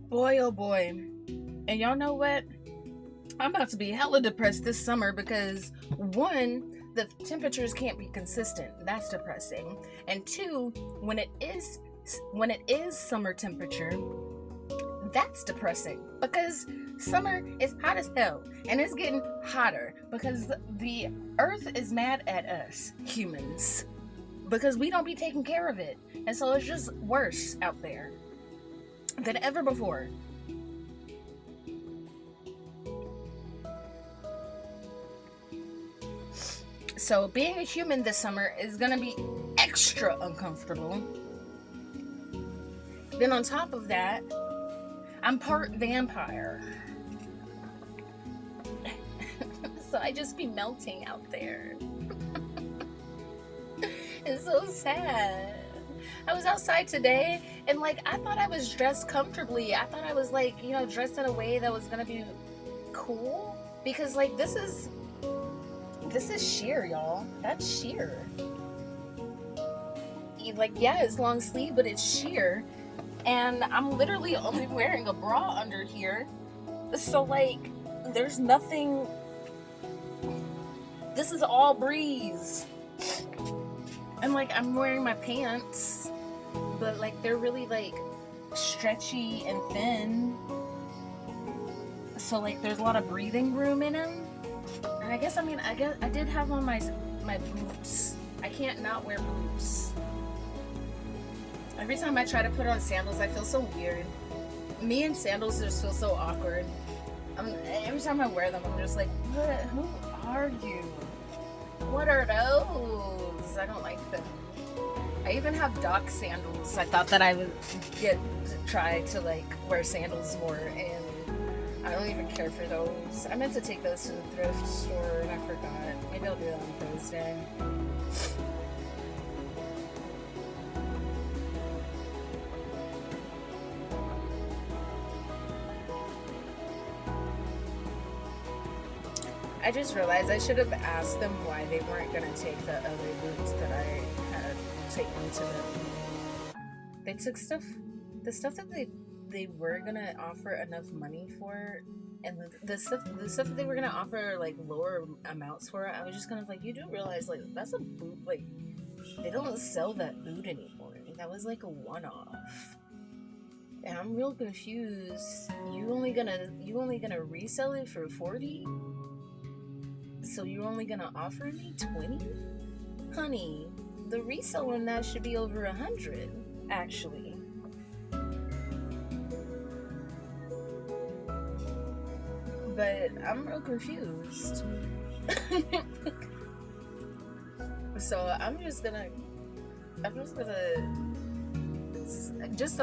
Speaker 1: Boy, oh boy. And y'all know what? I'm about to be hella depressed this summer because, one, the temperatures can't be consistent. That's depressing. And two, when it is summer temperature, that's depressing because summer is hot as hell and it's getting hotter because the earth is mad at us humans because we don't be taking care of it. And so it's just worse out there than ever before. So being a human this summer is gonna be extra uncomfortable. Then on top of that, I'm part vampire. So I just be melting out there. It's so sad. I was outside today and like I thought I was dressed comfortably. I thought I was like, you know, dressed in a way that was gonna be cool. Because like this is sheer, y'all. That's sheer. Like, yeah, it's long sleeve, but it's sheer. And I'm literally only wearing a bra under here. So like, there's nothing. This is all breeze. And like, I'm wearing my pants, but like, they're really like stretchy and thin. So like, there's a lot of breathing room in them. And I guess I did have on my boots. I can't not wear boots. Every time I try to put on sandals, I feel so weird. Me and sandals just feel so awkward. Every time I wear them, I'm just like, what? Who are you? What are those? I don't like them. I even have Doc sandals. I thought that I would get to try to like wear sandals more, and I don't even care for those. I meant to take those to the thrift store and I forgot. Maybe I'll do that on Thursday. I just realized I should have asked them why they weren't gonna take the other boots that I had taken to them. They took the stuff that they were gonna offer enough money for, and the stuff that they were gonna offer like lower amounts for. I was just kind of like, you do realize like that's a boot, like they don't sell that boot anymore. That was like a one-off. And I'm real confused. You only gonna resell it for 40? So you're only gonna offer me 20? Honey, the resale on that should be over 100, actually. But I'm real confused. So I'm just gonna just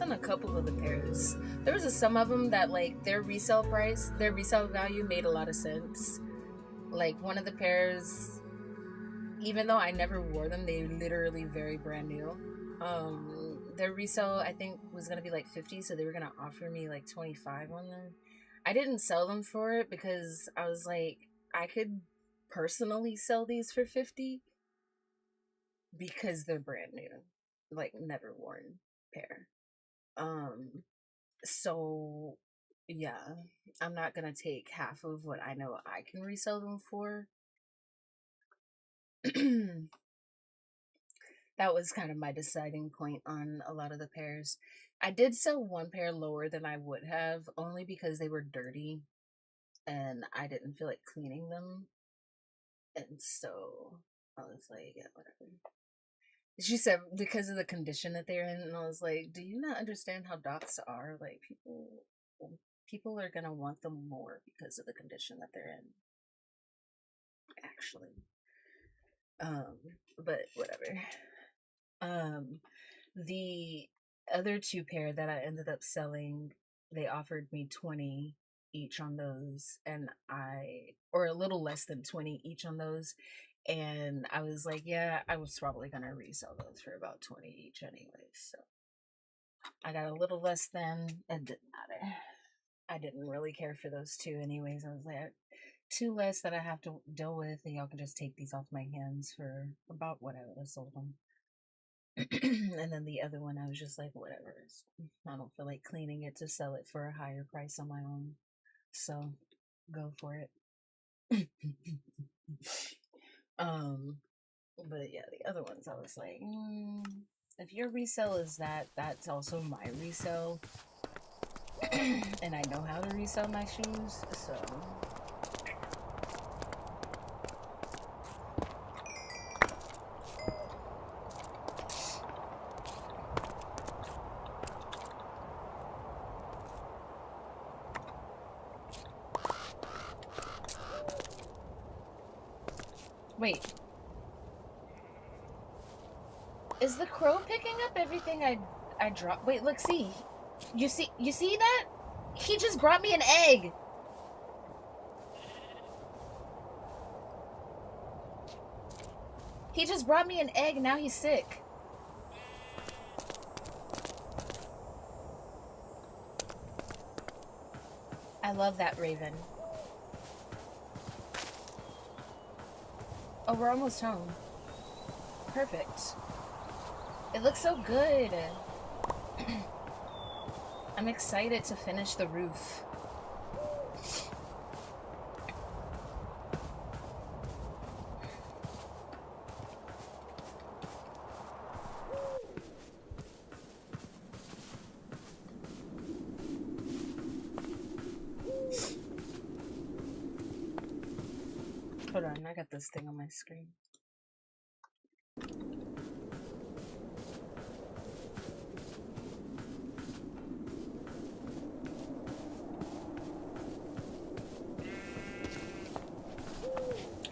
Speaker 1: on a couple of the pairs. There was some of them that like their resale value made a lot of sense. Like one of the pairs, even though I never wore them, they literally very brand new. Their resale I think was gonna be like 50, so they were gonna offer me like 25 on them. I didn't sell them for it because I was like, I could personally sell these for 50 because they're brand new, like never worn pair. So yeah, I'm not gonna take half of what I know I can resell them for. That was kind of my deciding point on a lot of the pairs. I did sell one pair lower than I would have, only because they were dirty and I didn't feel like cleaning them. And so I was like, yeah, whatever. She said because of the condition that they're in, and I was like, do you not understand how docs are? Like people are gonna want them more because of the condition that they're in. Actually. But whatever. The other two pair that I ended up selling, they offered me 20 each on those, and or a little less than 20 each on those, and I was like, yeah, I was probably gonna resell those for about 20 each anyway, so I got a little less than. It didn't matter. I didn't really care for those two anyways. I was like, two less that I have to deal with, and y'all can just take these off my hands for about what I would have sold them. And then the other one, I was just like, whatever. I don't feel like cleaning it to sell it for a higher price on my own. So go for it. But yeah, the other ones, I was like, if your resale is that's also my resale. And I know how to resell my shoes, so. Wait. Is the crow picking up everything I dropped? Wait, look, see. You see that? He just brought me an egg. He just brought me an egg and now he's sick. I love that raven. Oh, we're almost home. Perfect. It looks so good. I'm excited to finish the roof. Hold on, I got this thing on my screen.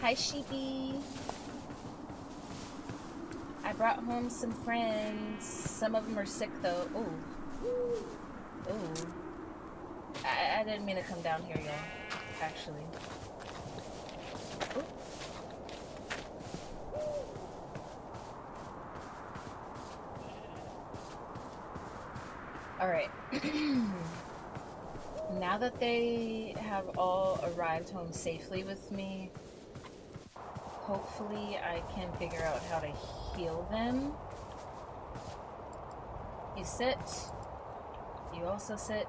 Speaker 1: Hi, sheepy. I brought home some friends. Some of them are sick though. Ooh. Ooh. I didn't mean to come down here, y'all. Actually. Ooh. Alright. Now that they have all arrived home safely with me, hopefully I can figure out how to heal them. You sit. You also sit.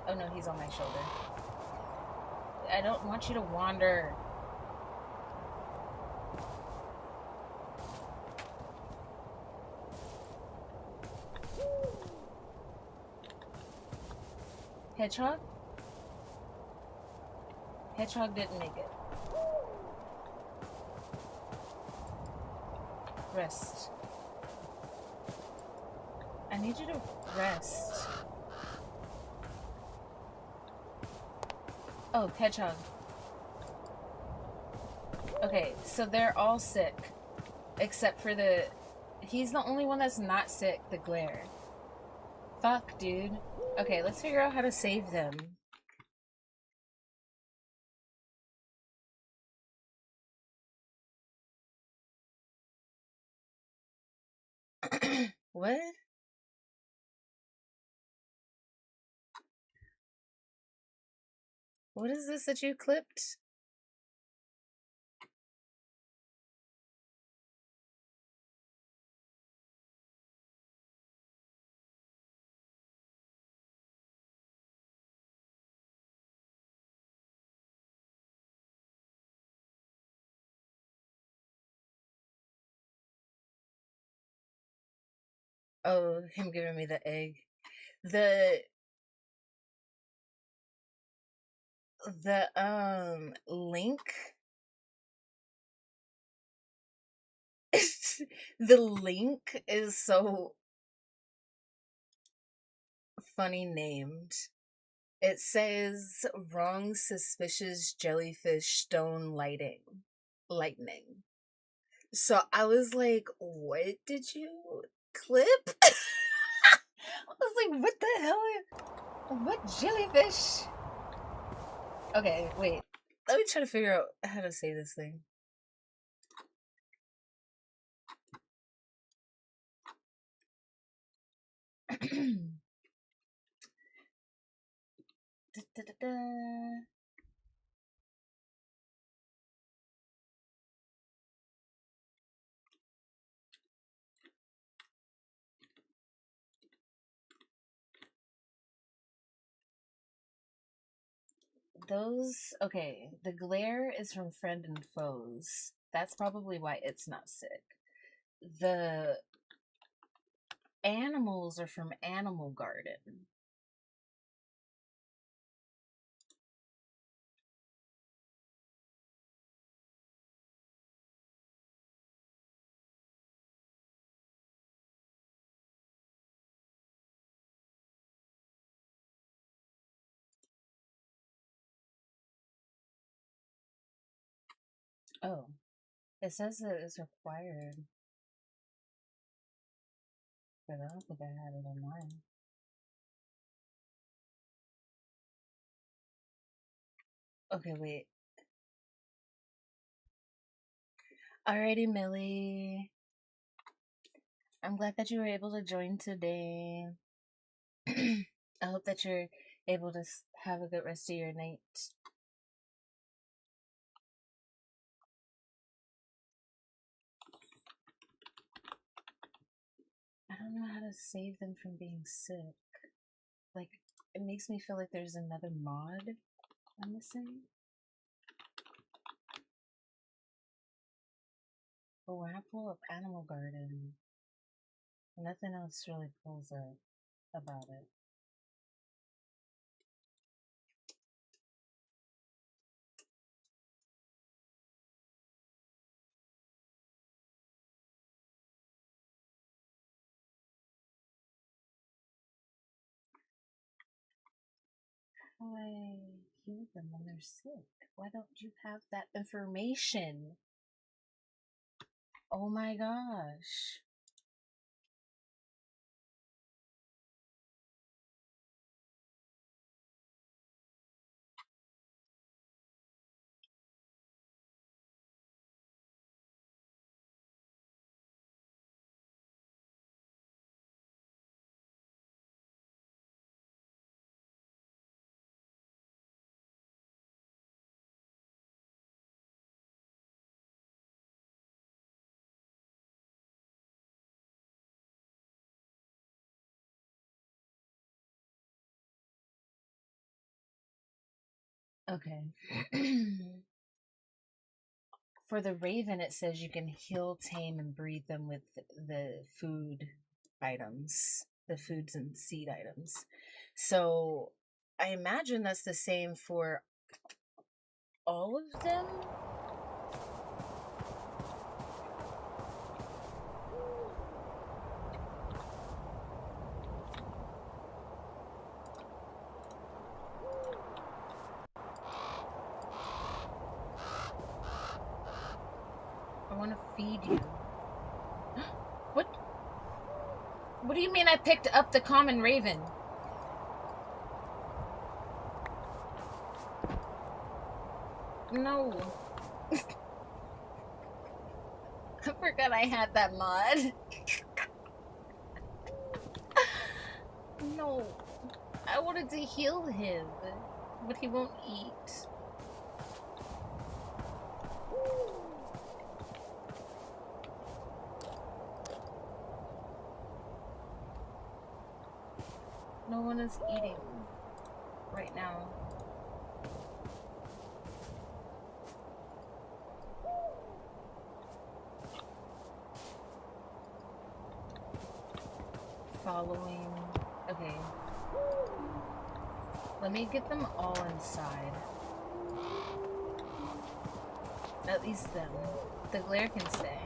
Speaker 1: Oh no, he's on my shoulder. I don't want you to wander. Hedgehog? Hedgehog didn't make it. Rest. I need you to rest. Oh, Hedgehog. Okay, so they're all sick. Except for the... He's the only one that's not sick, the glare. Fuck, dude. Okay, let's figure out how to save them. What? What is this that you clipped? Oh, him giving me the egg. The link the link is so funny named. It says wrong suspicious jellyfish stone lightning. So I was like, what did you clip? I was like, what the hell? What jellyfish? Okay, wait. Let me try to figure out how to say this thing. Da, da, da, da. Those, okay, the glare is from Friend and Foes. That's probably why it's not sick. The animals are from Animal Garden. Oh, it says that it's required, but I don't think I had it online. Okay, wait. Alrighty, Millie. I'm glad that you were able to join today. I hope that you're able to have a good rest of your night. I don't know how to save them from being sick. Like, it makes me feel like there's another mod I'm missing. But when I pull up Animal Garden, nothing else really pulls up about it. How do I heal them when they're sick? Why don't you have that information? Oh my gosh. Okay. For the raven, it says you can heal, tame, and breed them with the food items, the foods and seed items. So I imagine that's the same for all of them. I want to feed you. What? What do you mean I picked up the common raven? No. I forgot I had that mod. No. I wanted to heal him, but he won't eat. No one is eating right now. Following. Okay. Let me get them all inside. At least them. The glare can stay.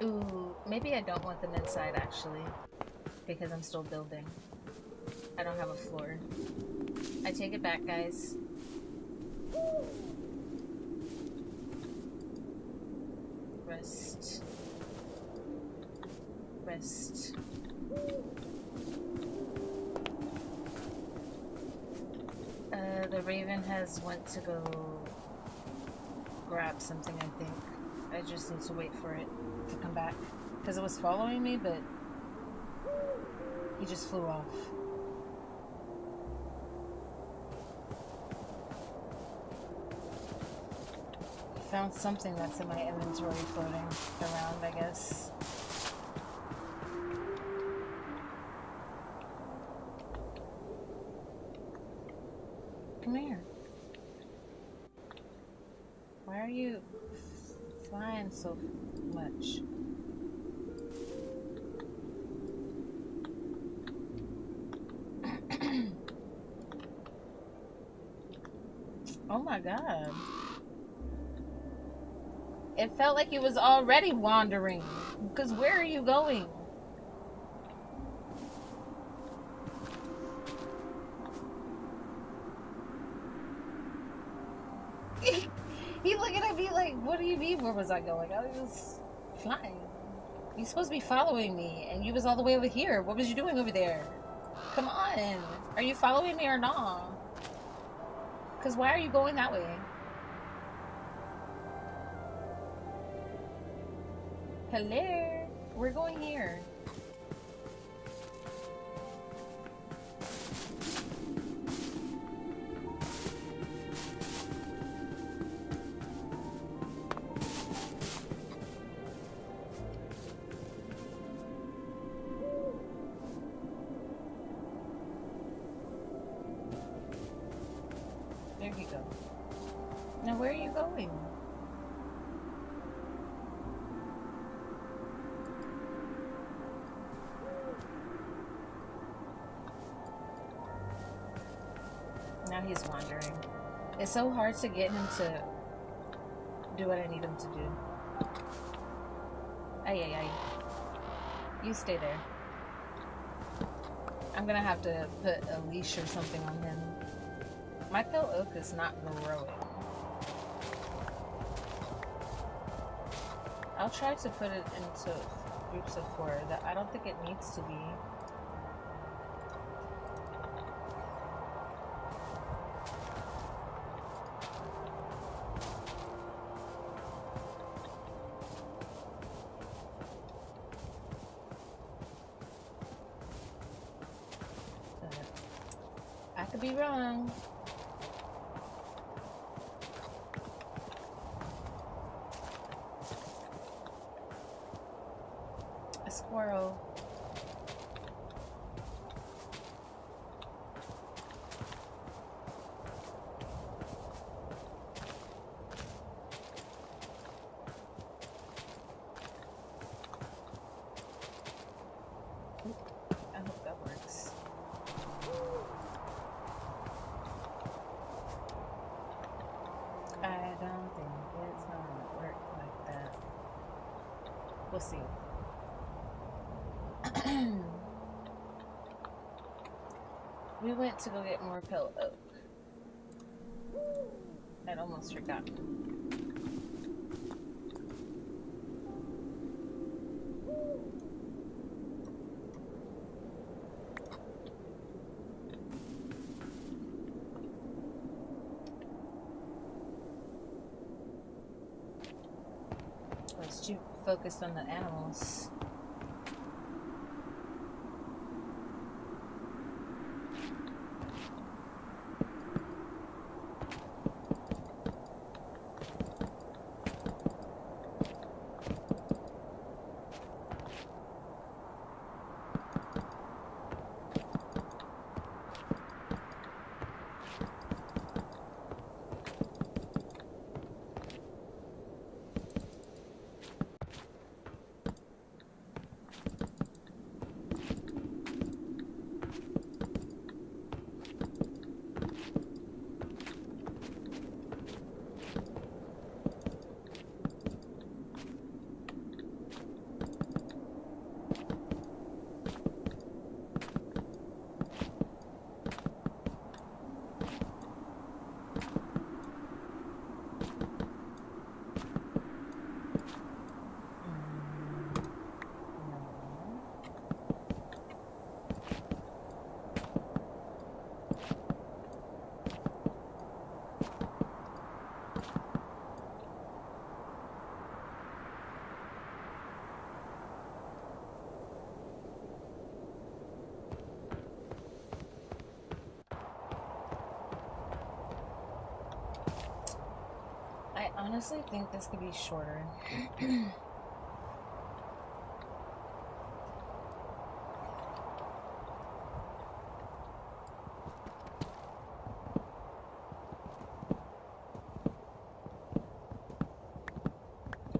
Speaker 1: Ooh, maybe I don't want them inside actually. Because I'm still building. I don't have a floor. I take it back, guys. Rest. Rest. The raven has went to go grab something, I think. I just need to wait for it to come back. Because it was following me, but he just flew off. I found something that's in my inventory floating around, I guess. Come here. Why are you flying so much? Oh my god. It felt like he was already wandering. Because where are you going? He looking at me like, what do you mean, where was I going? I was flying. You're supposed to be following me, and you was all the way over here. What was you doing over there? Come on. Are you following me or not? Because why are you going that way? Hello? We're going here. There you go. Now where are you going? Now he's wandering. It's so hard to get him to do what I need him to do. Ay, ay, ay. You stay there. I'm gonna have to put a leash or something on him. My pale oak is not growing. I'll try to put it into groups of 4. That I don't think it needs to be. I could be wrong. A squirrel. I hope that works. I don't think it's gonna work like that. We'll see. We went to go get more pale oak. I'd almost forgotten. I was too focused on the animals. I honestly think this could be shorter.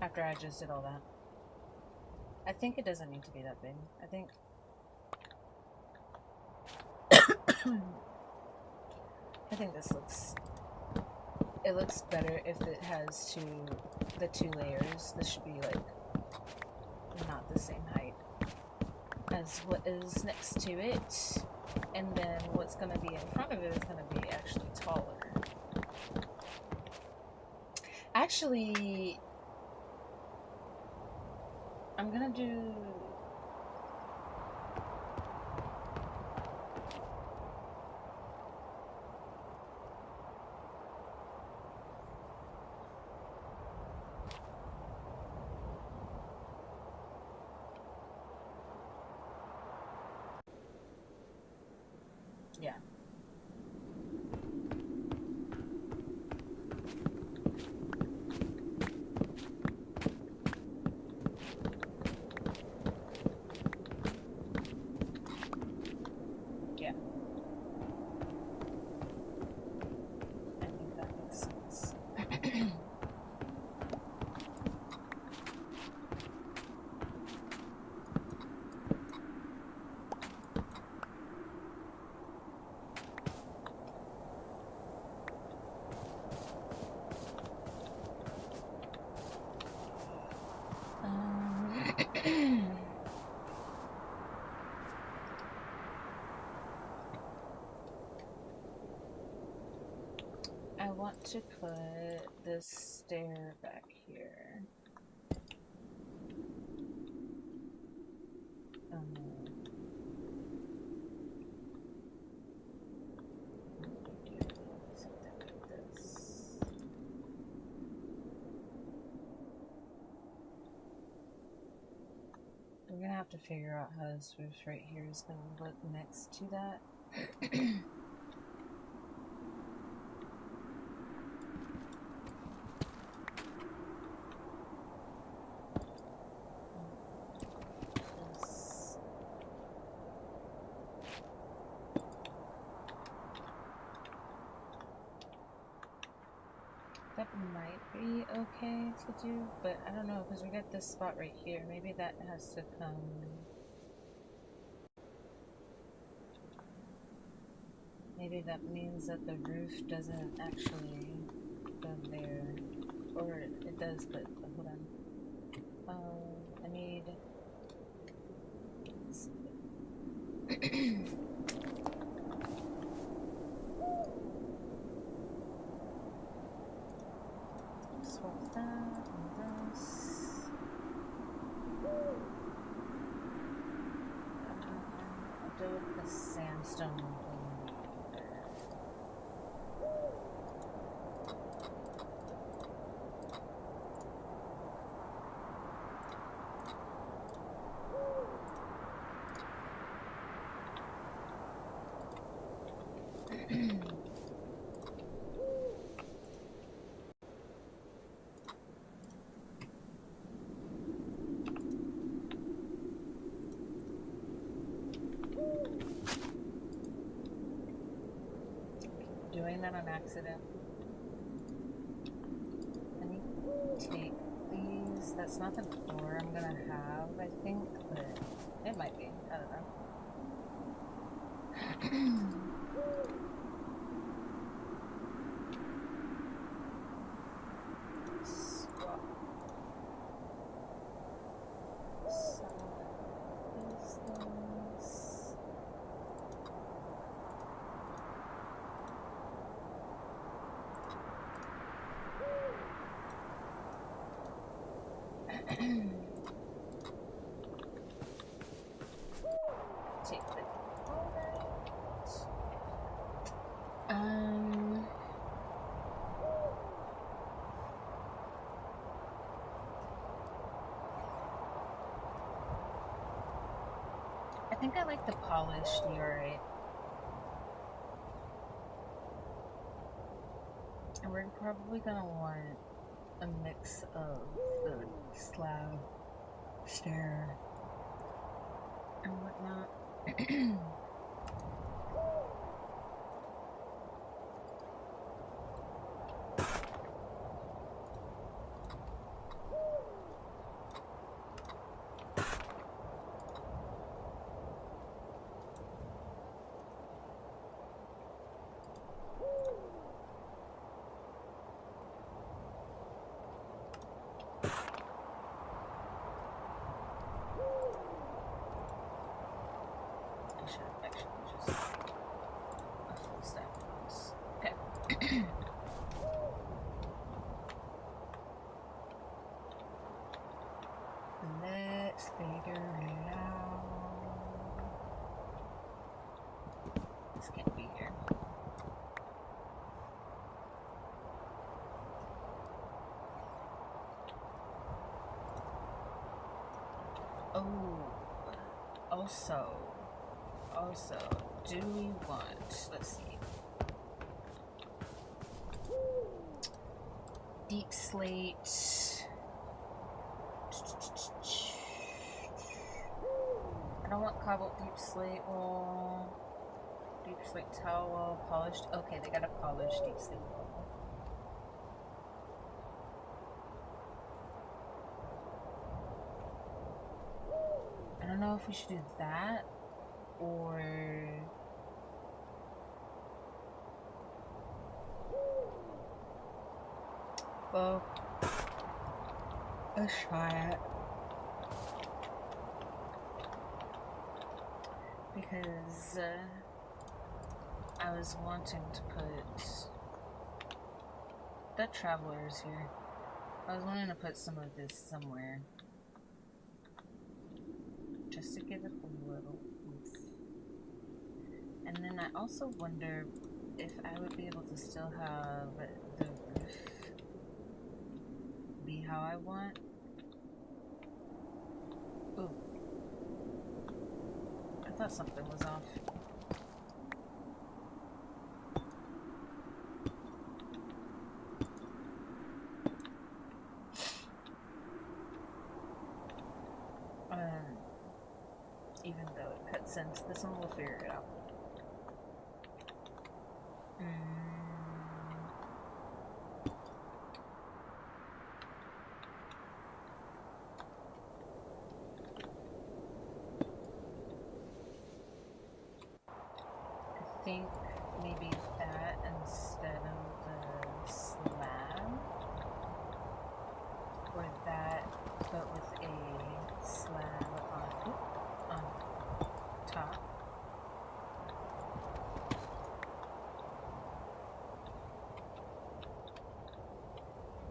Speaker 1: After I just did all that. I think it doesn't need to be that big. I think this looks, it looks better if it has the two layers. This should be like not the same height as what is next to it, and then what's gonna be in front of it is gonna be actually taller. Actually, I'm gonna do yeah. Yeah. I think that makes sense. I want to put this stair back here. Something like this. We're gonna have to figure out how this roof right here is gonna look next to that. That might be okay to do, but I don't know, because we got this spot right here. Maybe that has to come... Maybe that means that the roof doesn't actually go there. Or it does, but hold on. I need... swap that and this. I'll do with the sandstone one. Doing that on accident. Let me take these. That's not the door I'm gonna have, I think, but it might be. I don't know. Swap. So, these things. Take the I think I like the polished, you're right. And we're probably gonna want a mix of the slab, stair, and whatnot. Let's figure it out. This can't be here. Oh, also, do we want, let's see, deep slate. I don't want cobbled deep slate wall, deep slate tile wall, polished. Okay, they got a polished deep slate wall. I don't know if we should do that or well, let's try it because I was wanting to put that traveler's here. I was wanting to put some of this somewhere. just to give it a little oomph. And then I also wonder if I would be able to still have the roof be how I want. Ooh. I thought something was off. Even though it cuts into this one, we'll figure it out. I think maybe that instead of the slab, or that, but with a slab on top.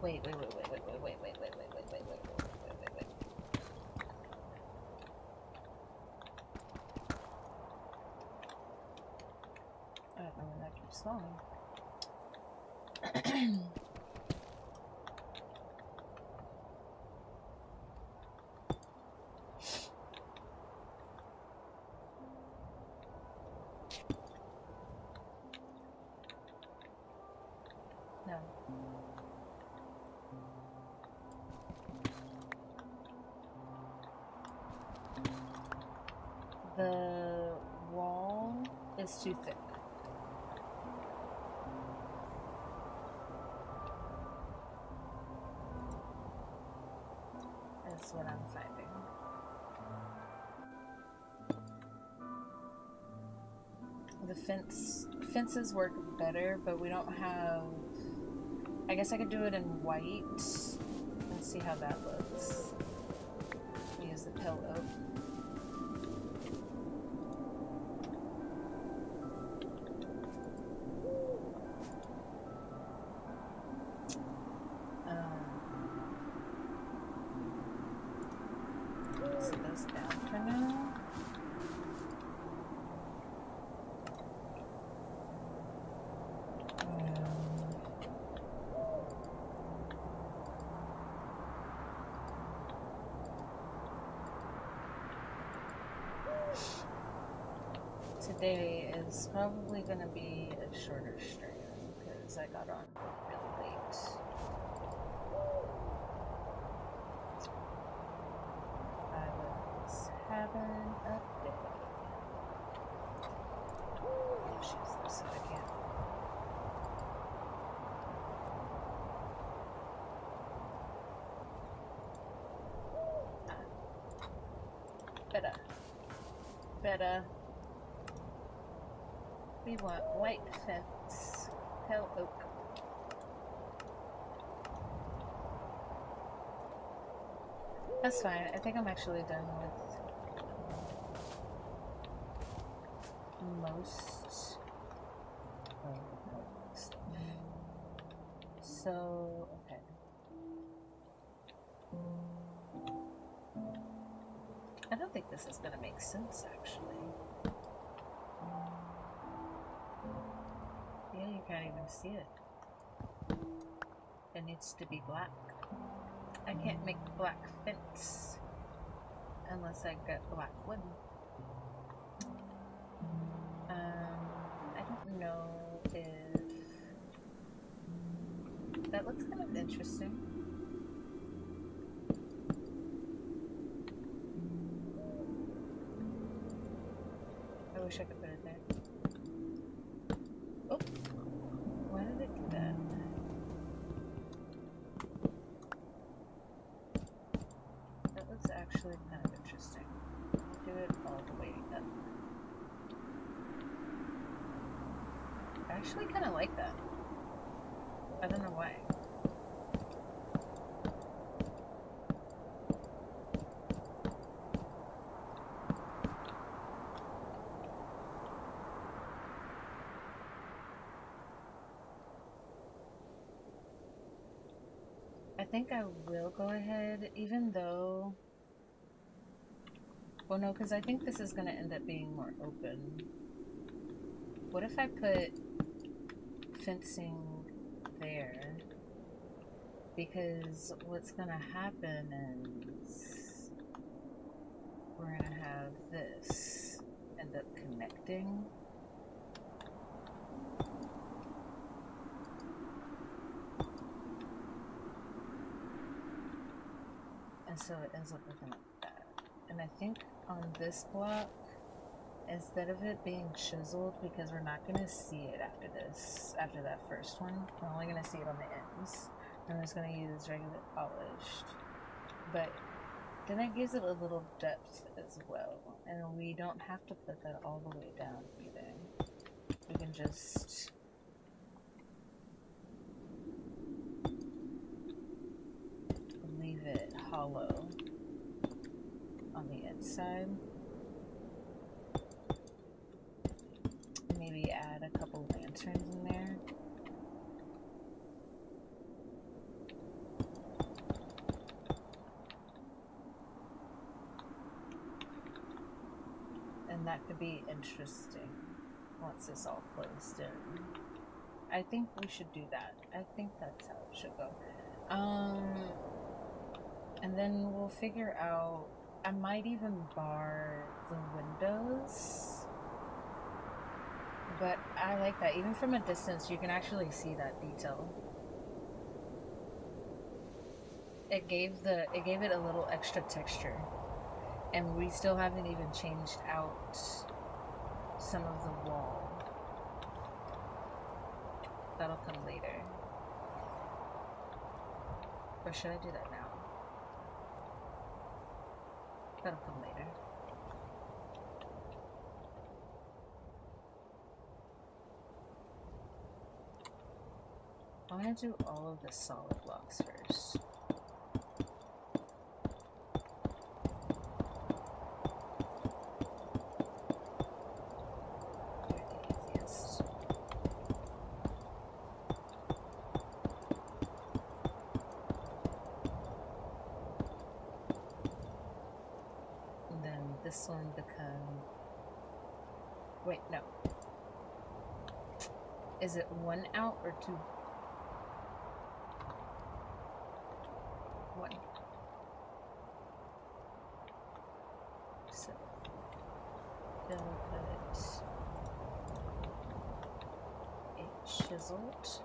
Speaker 1: Wait. I don't know when that keeps falling. No. The wall is too thick. That's what I'm finding. The fences work better, but we don't have... I guess I could do it in white and see how that looks. Use the pale oak. Sit those down for now. Today is probably going to be a shorter stream because I got on really late. I was having a day. Let's use this if I can. Better. We want white fence, pale oak. That's fine. I think I'm actually done with most stuff. So, okay. I don't think this is going to make sense, actually. Yeah, you can't even see it. It needs to be black. I can't make black fence unless I get black wood. I don't know if... That looks kind of interesting. I wish I could put it there. Oh! Why did it do that? That looks actually kind of interesting. Do it all the way up. I actually kind of like that. I don't know why. I think I will go ahead, even though Well, no, because I think this is going to end up being more open. What if I put fencing there? Because what's going to happen is we're going to have this end up connecting. And so it ends up looking like that. And I think on this block, instead of it being chiseled, because we're not going to see it after this, after that first one, we're only going to see it on the ends. I'm just going to use regular polished. But then it gives it a little depth as well. And we don't have to put that all the way down either. We can just leave it hollow on the inside. Maybe add a couple lanterns in there. And that could be interesting once it's all closed in. I think we should do that. I think that's how it should go. And then we'll figure out, I might even bar the windows. But I like that. Even from a distance, you can actually see that detail. It gave it a little extra texture. And we still haven't even changed out some of the wall. That'll come later. Or should I do that now? That'll come later. I'm gonna do all of the solid blocks first. This one become, wait, no, is it one out or two? One. So then we'll put it chiseled.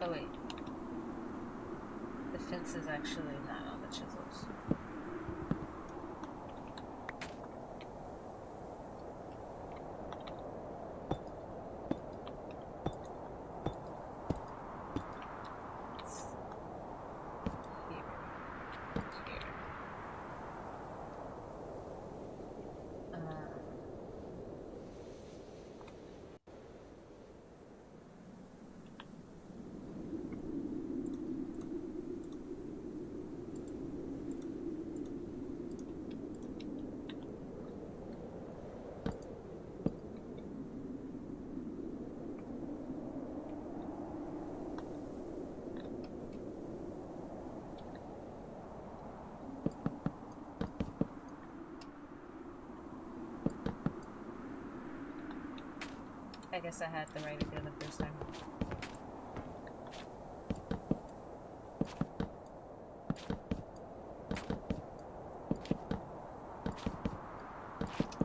Speaker 1: Oh wait, the fence is actually not on the chisels. I guess I had the right idea the first time.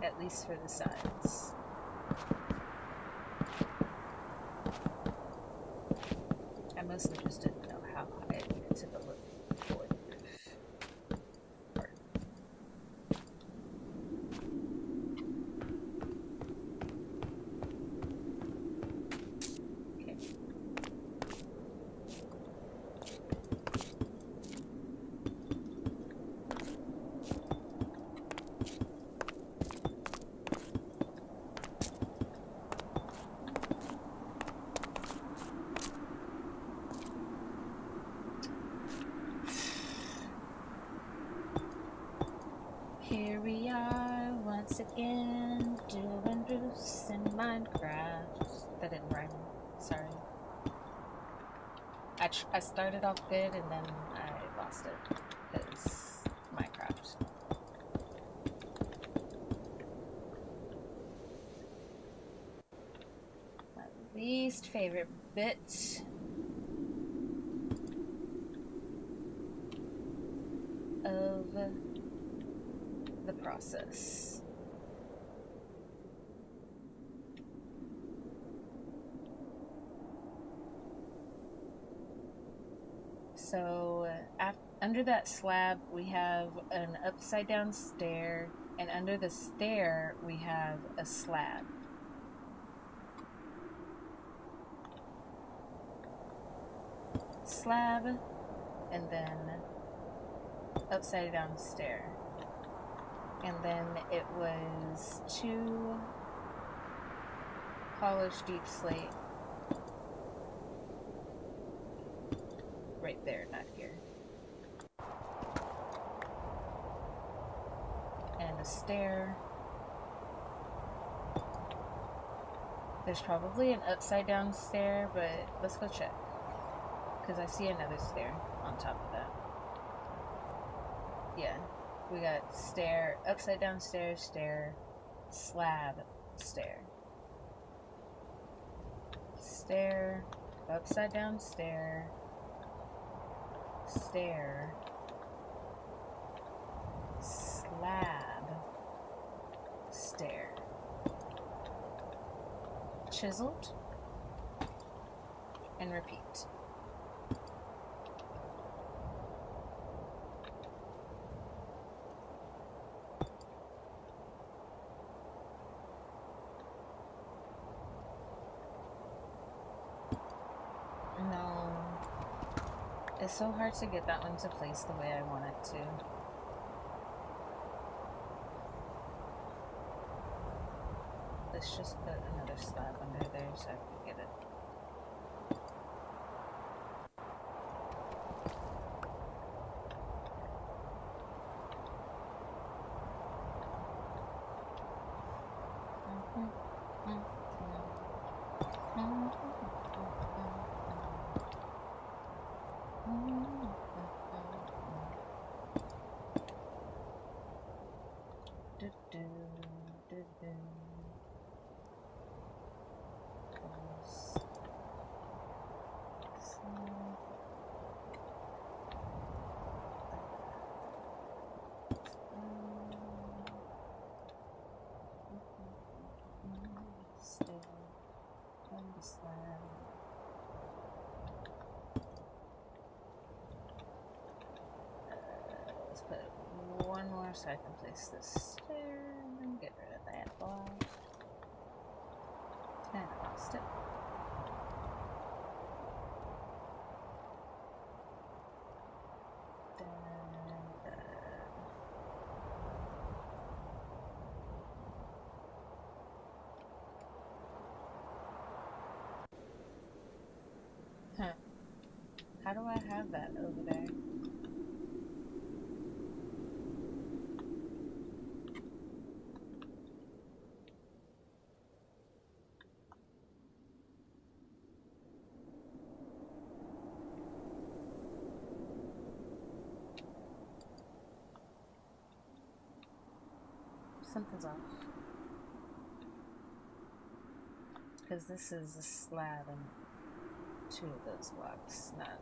Speaker 1: At least for the sides. I mostly just didn't know how high I needed to go for the roof part. Okay. Here we are once again doing Bruce in Minecraft. That didn't rhyme. Sorry. I started off good and then I lost it because Minecraft. My least favorite bit of the process. So under that slab we have an upside down stair, and under the stair we have a slab. Slab and then upside down stair. And then it was 2 polished deep slate right there, not here. And a stair. There's probably an upside down stair, but let's go check. Because I see another stair on top of that. Yeah. We got stair, upside down stair, stair, slab, stair. Stair, upside down stair, stair, slab, stair. Chiseled and repeat. No, it's so hard to get that one to place the way I want it to. Let's just put another slab under there so I can get it. Let's put one more so I can place this stair and then get rid of that block. And I lost it. Huh. How do I have that over there? Something's off. Because this is a slab and 2 of those blocks, not...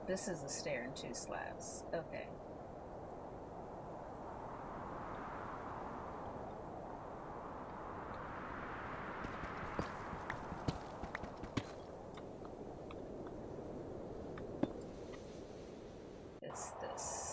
Speaker 1: This is a stair and 2 slabs. Okay. It's this.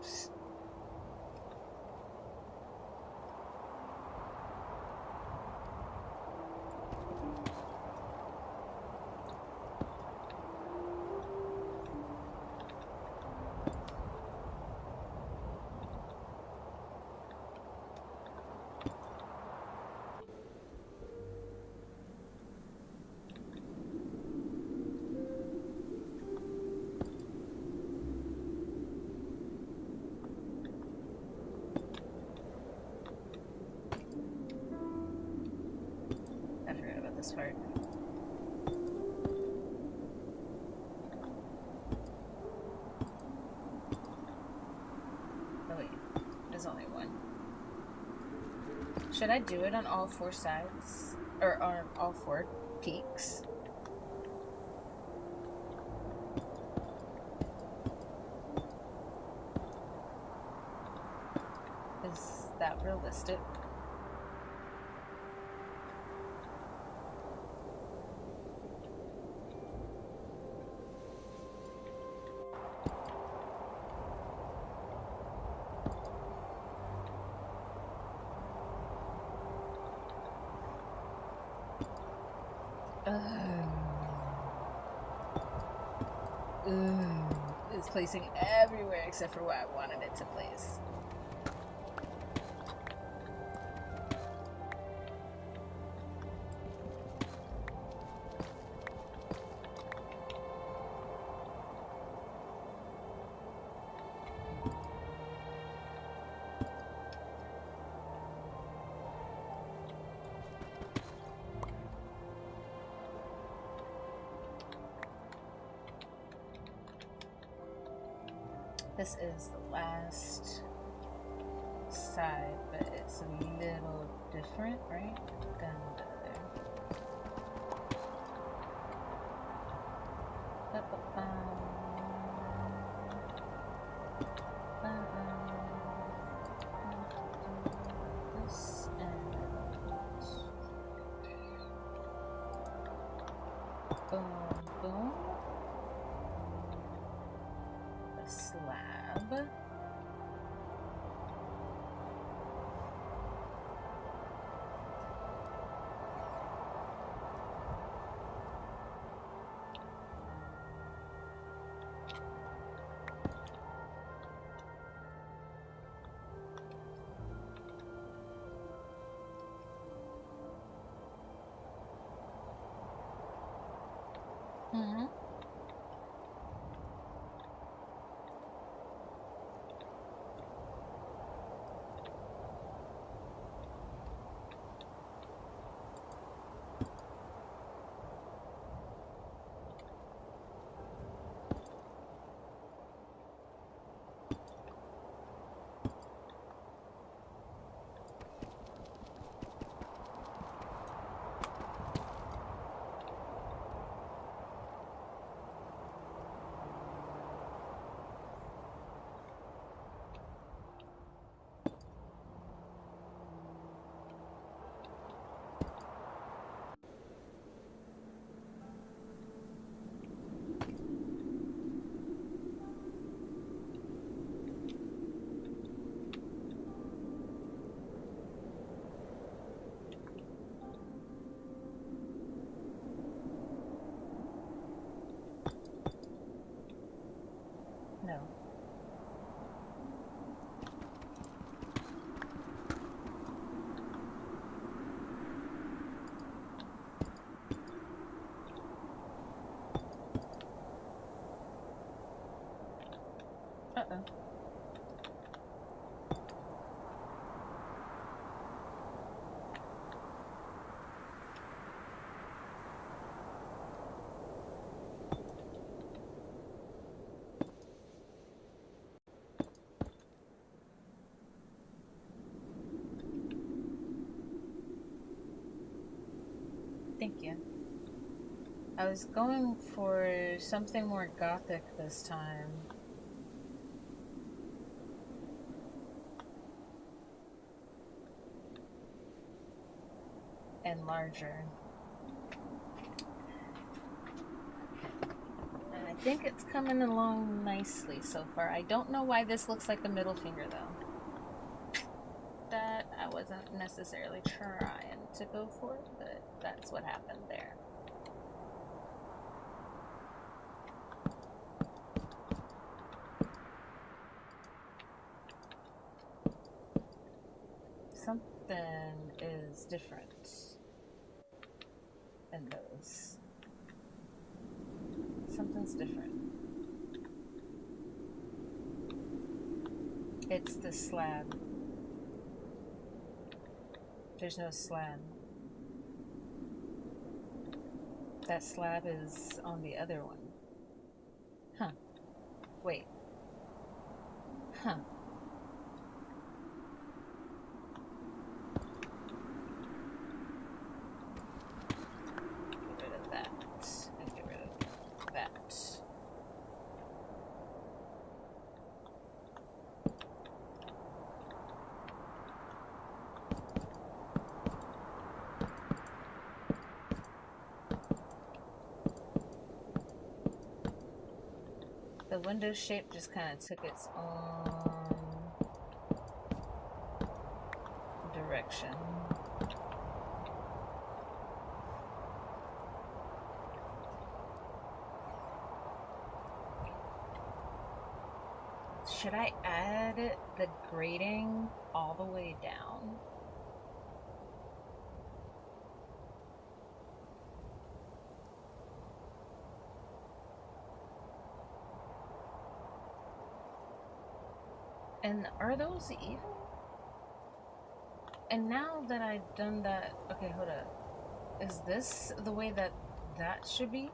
Speaker 1: Oops. I forgot about this part. Oh wait, there's only one. Should I do it on all four sides? Or on all four peaks? Is that realistic? It's placing everywhere except for where I wanted it to place. This is the last side, but it's a little different, right, than the other. This and boom, boom. A slab. Mm-hmm. No. Uh-oh. Thank you. I was going for something more gothic this time. And larger. And I think it's coming along nicely so far. I don't know why this looks like a middle finger though. That I wasn't necessarily trying to go for, but that's what happened there. Something is different in those. Something's different. It's the slab. There's no slab. That slab is on the other one. Huh. Wait. Huh. Get rid of that. And get rid of that. The window shape just kind of took its own direction. Should I add the grading all the way down? And are those even? And now that I've done that, okay, hold up. Is this the way that that should be?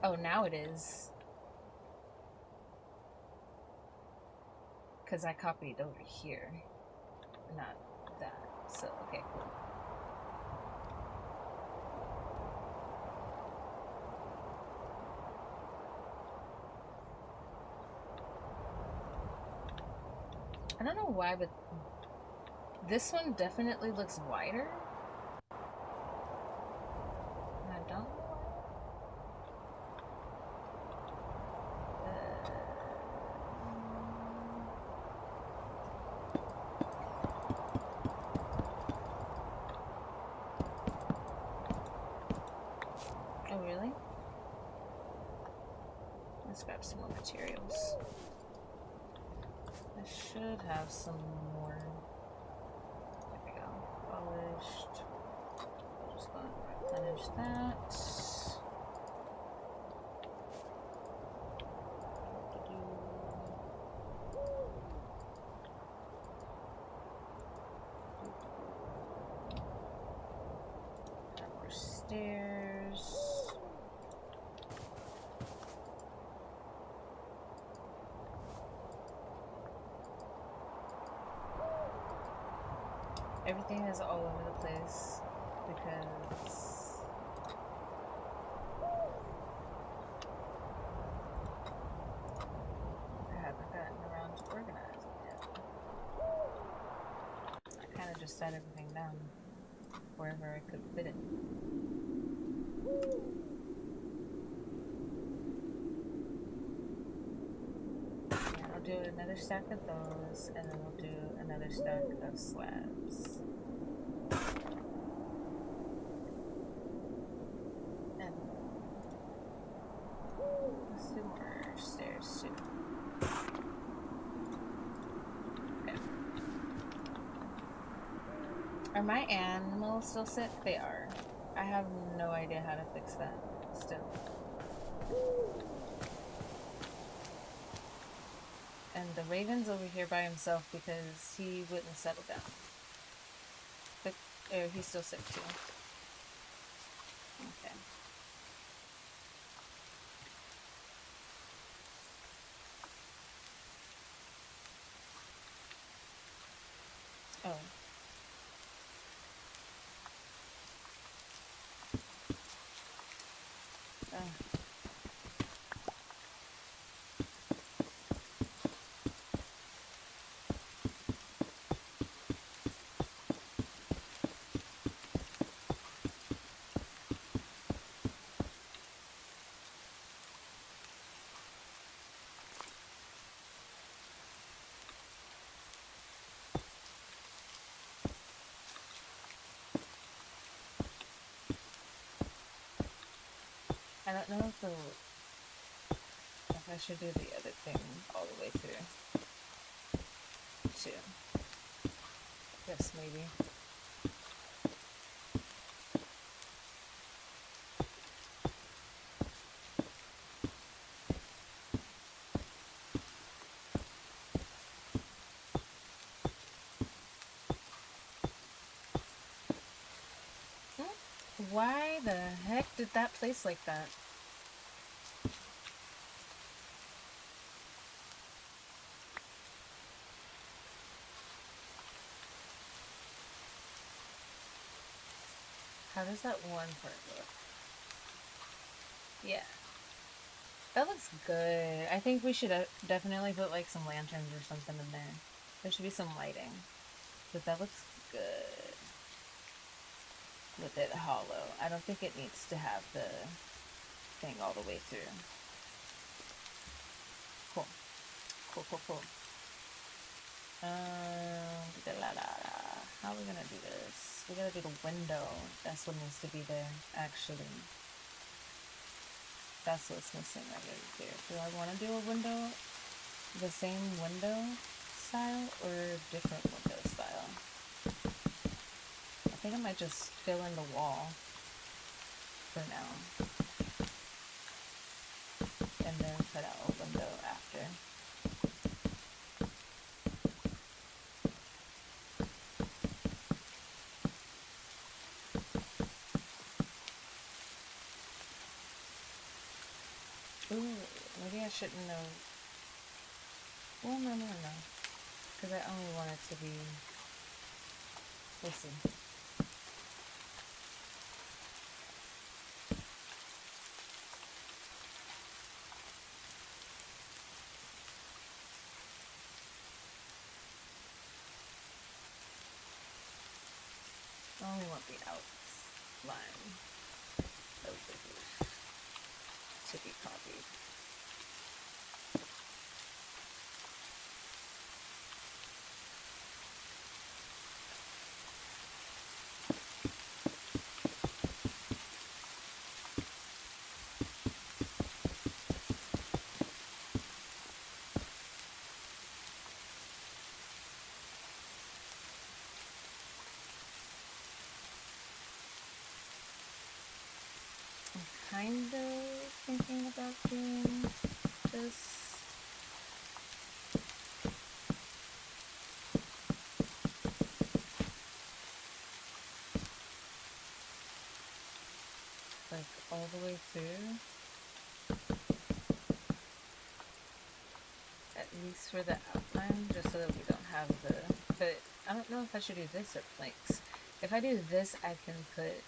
Speaker 1: Oh, now it is. Because I copied over here, not that. So, okay, cool. I don't know why, but this one definitely looks wider. And I don't know why. Oh, really? Let's grab some more materials. I should have some more. There we go. Polished. I'm just going to replenish that. Have more stairs. Everything is all over the place because I haven't gotten around to organizing yet. I kind of just set everything down wherever I could fit it. Yeah, I'll do another stack of those, and then we'll do another stack of slabs. And let's do more stairs too. Okay. Are my animals still sick? They are. I have no idea how to fix that still. And the Raven's over here by himself because he wouldn't settle down. But he's still sick too. Okay. Oh. I don't know if I should do the other thing all the way through too. Yes, maybe. Why the heck did that place like that? How does that one part look? Yeah. That looks good. I think we should definitely put like some lanterns or something in there. There should be some lighting. But that looks good. With it hollow. I don't think it needs to have the thing all the way through. Cool. Cool, cool, cool. How are we gonna do this? We gotta do the window. That's what needs to be there, actually. That's what's missing right here. Do I want to do a window, the same window style, or different window style? I think I might just fill in the wall for now. And then put out a window after. Ooh, maybe I shouldn't have. Well, no. Because I only want it to be. We'll see. I only want the outline of the roof to be copied. Kind of thinking about doing this. Like all the way through. At least for the outline, just so that we don't have the. But I don't know if I should do this or planks. If I do this, I can put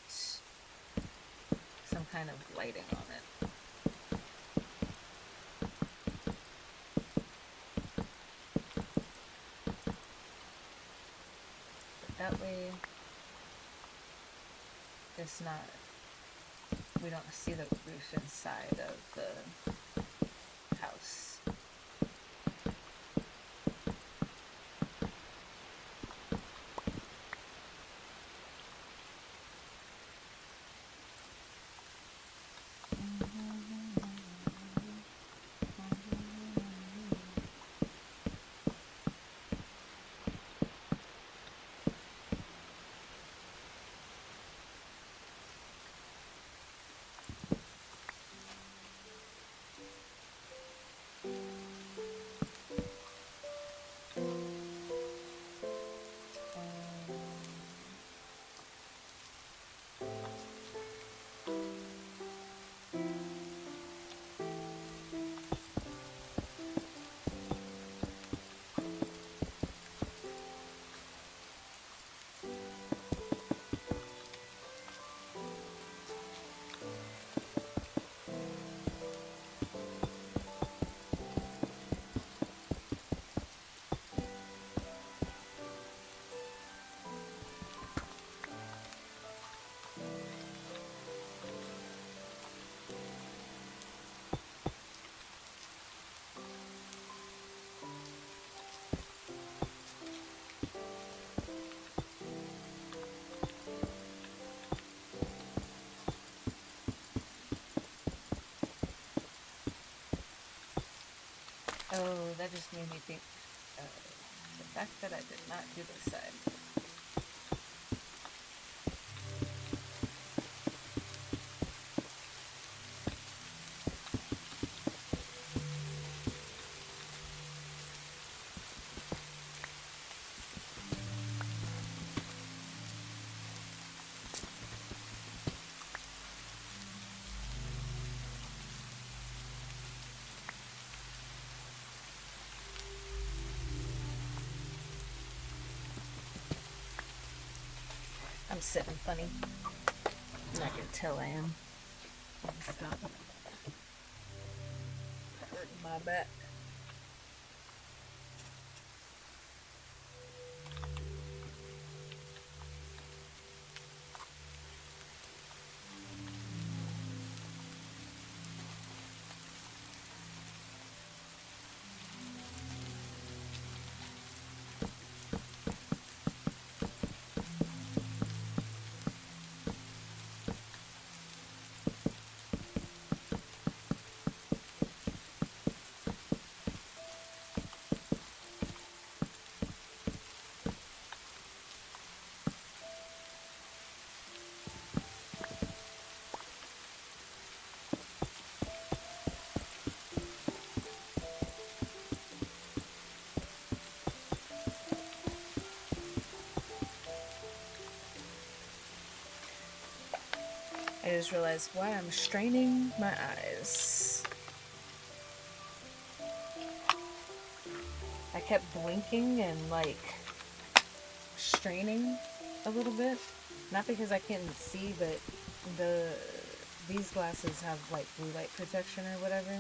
Speaker 1: some kind of lighting on it. But that way, it's not. We don't see the roof inside of the house. just made me think the fact that I did not do this side. I'm sitting funny. I can tell I am. Stop. Hurting my back. I just realized why I'm straining my eyes. I kept blinking and like straining a little bit. Not because I couldn't see, but these glasses have like blue light protection or whatever.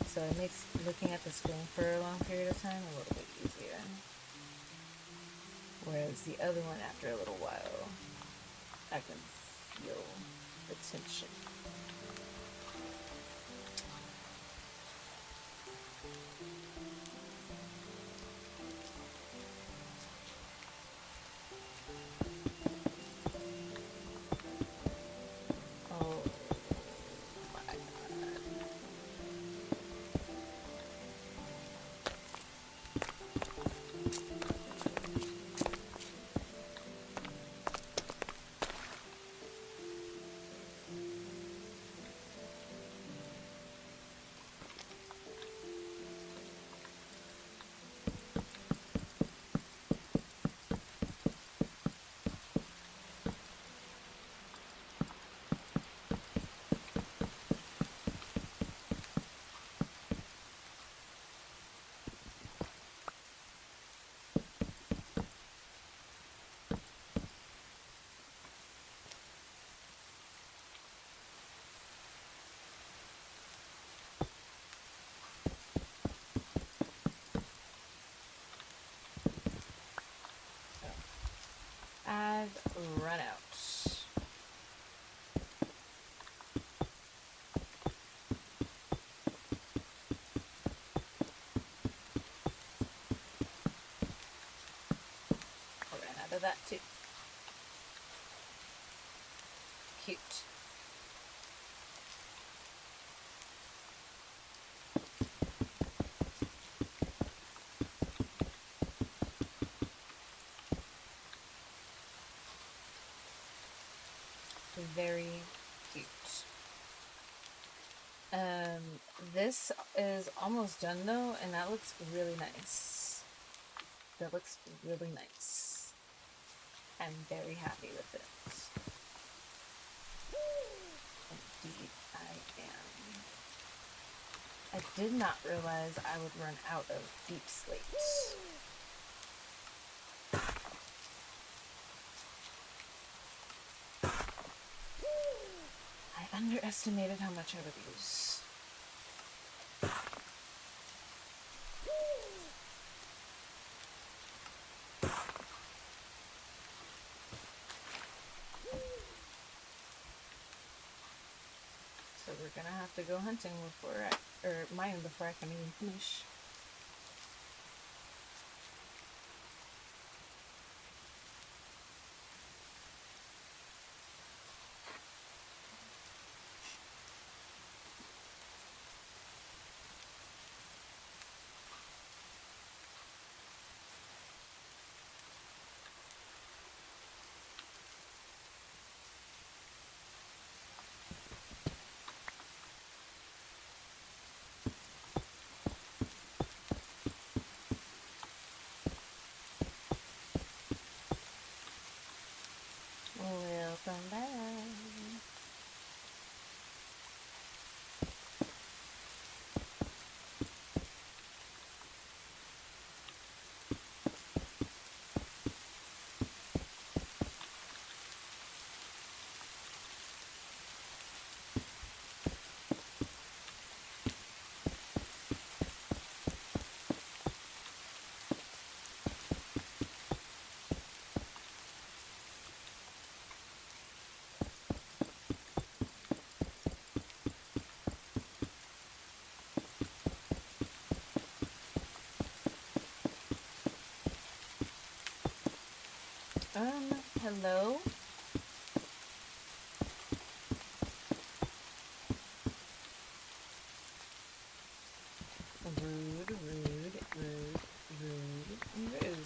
Speaker 1: So it makes looking at the screen for a long period of time a little bit easier. Whereas the other one, after a little while, I can feel the tension. Oh my god. I've run out. I ran out of that too. Cute. Very cute. This is almost done though, and that looks really nice. That looks really nice. I'm very happy with it. Indeed, I am. I did not realize I would run out of deep slates. I underestimated how much I would use. So we're gonna have to go hunting before mine before I can even finish. Hello? Rude, rude, rude, rude, rude. Rude.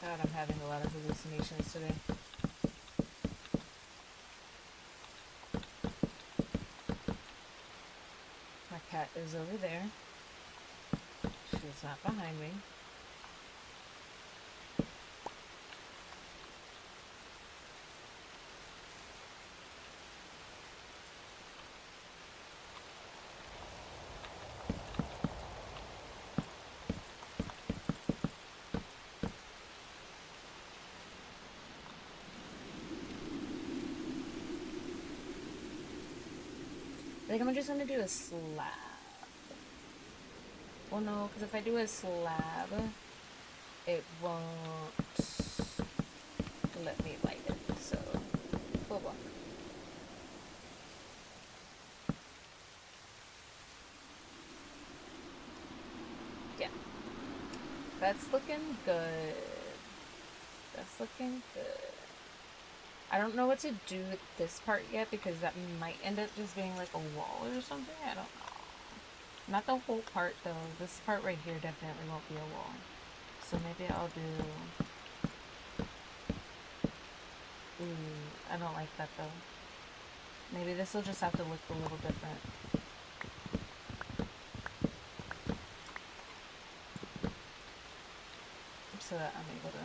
Speaker 1: God, I'm having a lot of hallucinations today. My cat is over there. She's not behind me. I think I'm just gonna do a slab. Well, no, because if I do a slab, it won't let me light it. So, hold on. Yeah, that's looking good. That's looking good. I don't know what to do with this part yet because that might end up just being like a wall or something. I don't know. Not the whole part though. This part right here definitely won't be a wall. So maybe I'll do... I don't like that though. Maybe this will just have to look a little different. So that I'm able to...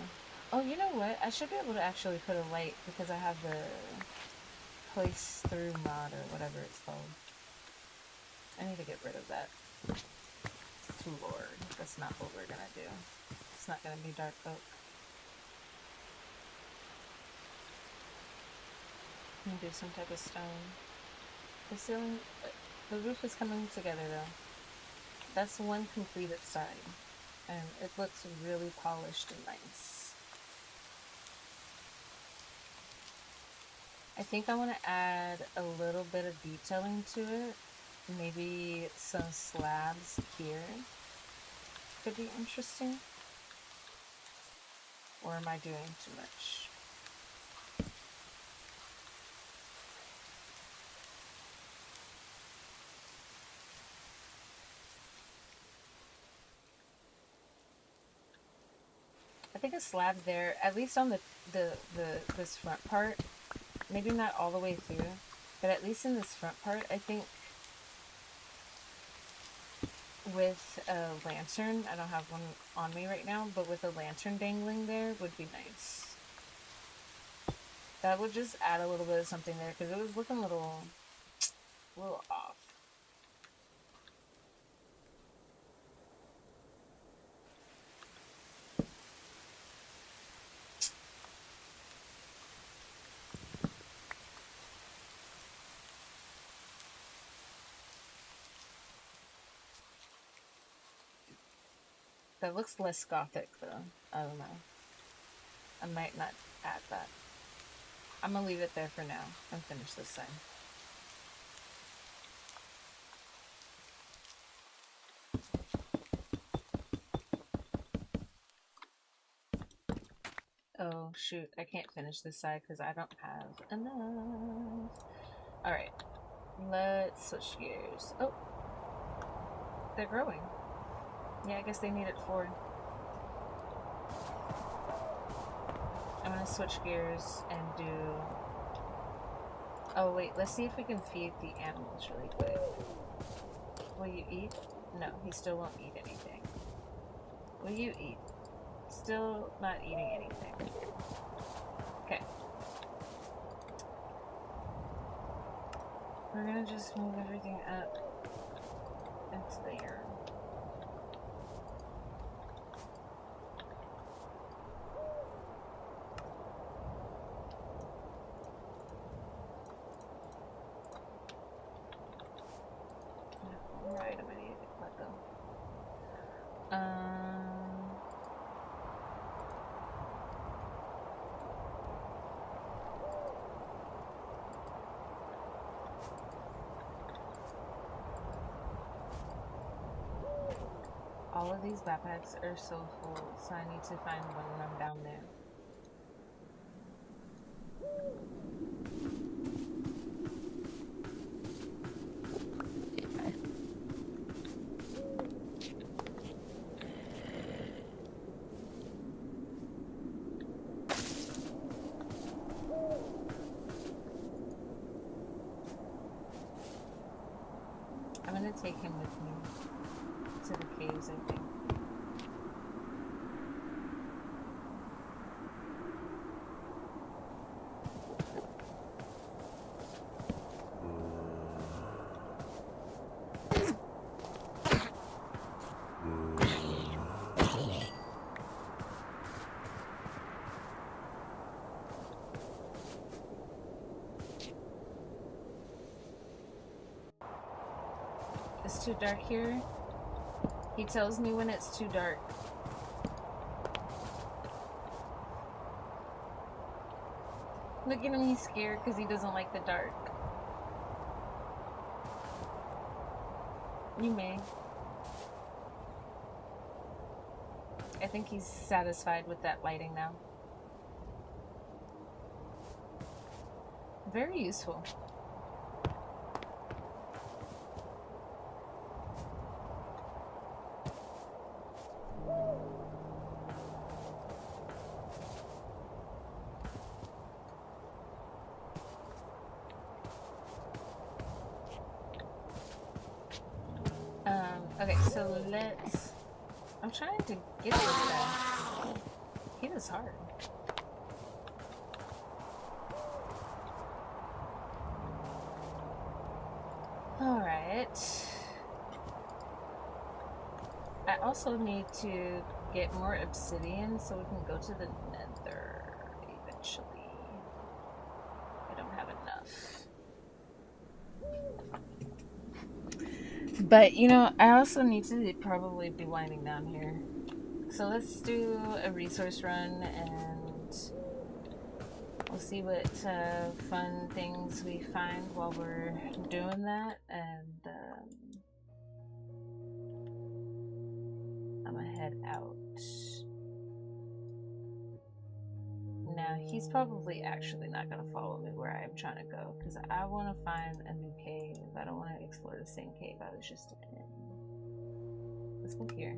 Speaker 1: Oh, you know what? I should be able to actually put a light because I have the place through mod or whatever it's called. I need to get rid of that. Lord, that's not what we're gonna do. It's not gonna be dark oak. I'm gonna do some type of stone. The ceiling, the roof is coming together though. That's one completed side, and it looks really polished and nice. I think I want to add a little bit of detailing to it. Maybe some slabs here could be interesting. Or am I doing too much? I think a slab there, at least on this front part, maybe not all the way through, but at least in this front part, I think with a lantern, I don't have one on me right now, but with a lantern dangling there would be nice. That would just add a little bit of something there because it was looking a little off. That looks less gothic though. I don't know. I might not add that. I'm gonna leave it there for now and finish this side. Oh, shoot. I can't finish this side because I don't have enough. Alright. Let's switch gears. Oh. They're growing. Yeah, I guess they need it for... I'm gonna switch gears and do... Oh, wait. Let's see if we can feed the animals really quick. Will you eat? No, he still won't eat anything. Will you eat? Still not eating anything. Okay. We're gonna just move everything up into there. Right, I'm gonna need to let go. All of these backpacks are so full, so I need to find one when I'm down there. I'm gonna take him with me to the caves, I think. It's too dark here. He tells me when it's too dark. Look at him, he's scared because he doesn't like the dark. You may. I think he's satisfied with that lighting now. Very useful. Okay, so let's... I'm trying to get this guy. He is hard. Alright. I also need to get more obsidian so we can go to the nether eventually. I don't have enough. But, you know, I also need to probably be winding down here. So let's do a resource run and we'll see what fun things we find while we're doing that. And I'm gonna head out. Now, he's probably actually not gonna follow me where I'm trying to go because I want to find a new cave. I don't want to explore the same cave I was just in. Let's go here.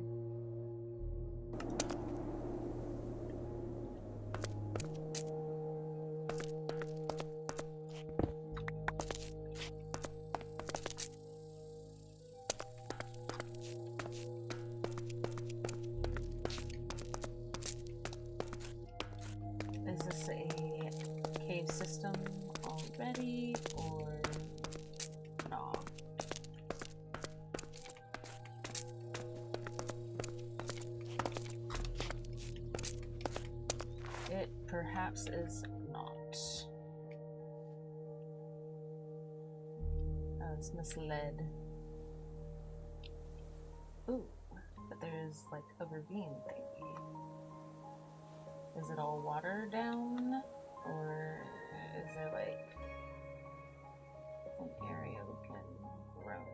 Speaker 1: Is this a cave system already or no? It perhaps is not. I was misled. Ooh, but there's like a ravine thingy. Is it all water down? Or is there like an area we can roam?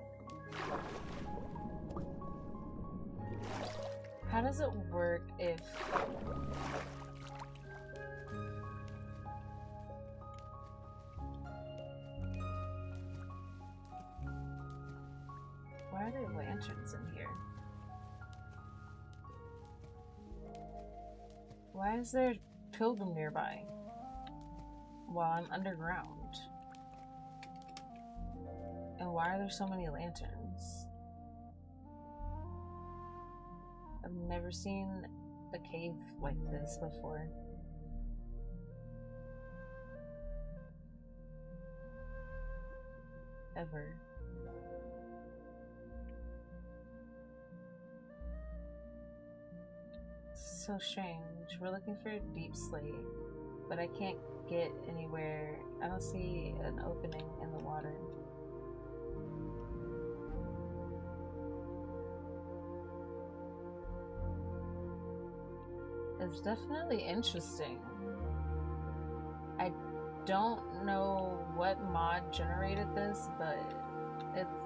Speaker 1: How does it work if Why are there lanterns in here? Why is there a pilgrim nearby while I'm underground? And why are there so many lanterns? I've never seen a cave like this before. Ever. So strange. We're looking for a deep slate, but I can't get anywhere. I don't see an opening in the water. It's definitely interesting. I don't know what mod generated this, but it's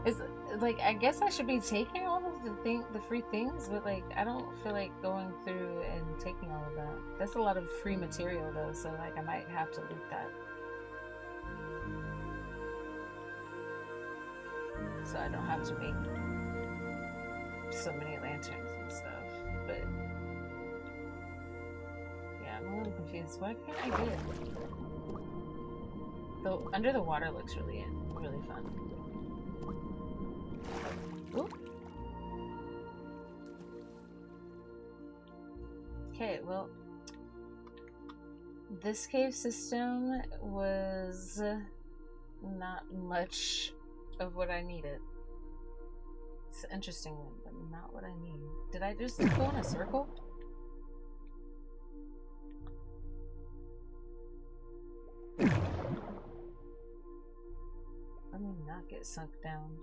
Speaker 1: it's like, I guess I should be taking all of the free things, but like I don't feel like going through and taking all of that. That's a lot of free material though, so like I might have to loot that. So I don't have to make so many lanterns and stuff. But yeah, I'm a little confused. What can I get? Though under the water looks really fun. Ooh. Okay, well, this cave system was not much of what I needed. It's an interesting one, but not what I need. Did I just go in a circle? Let me not get sunk down.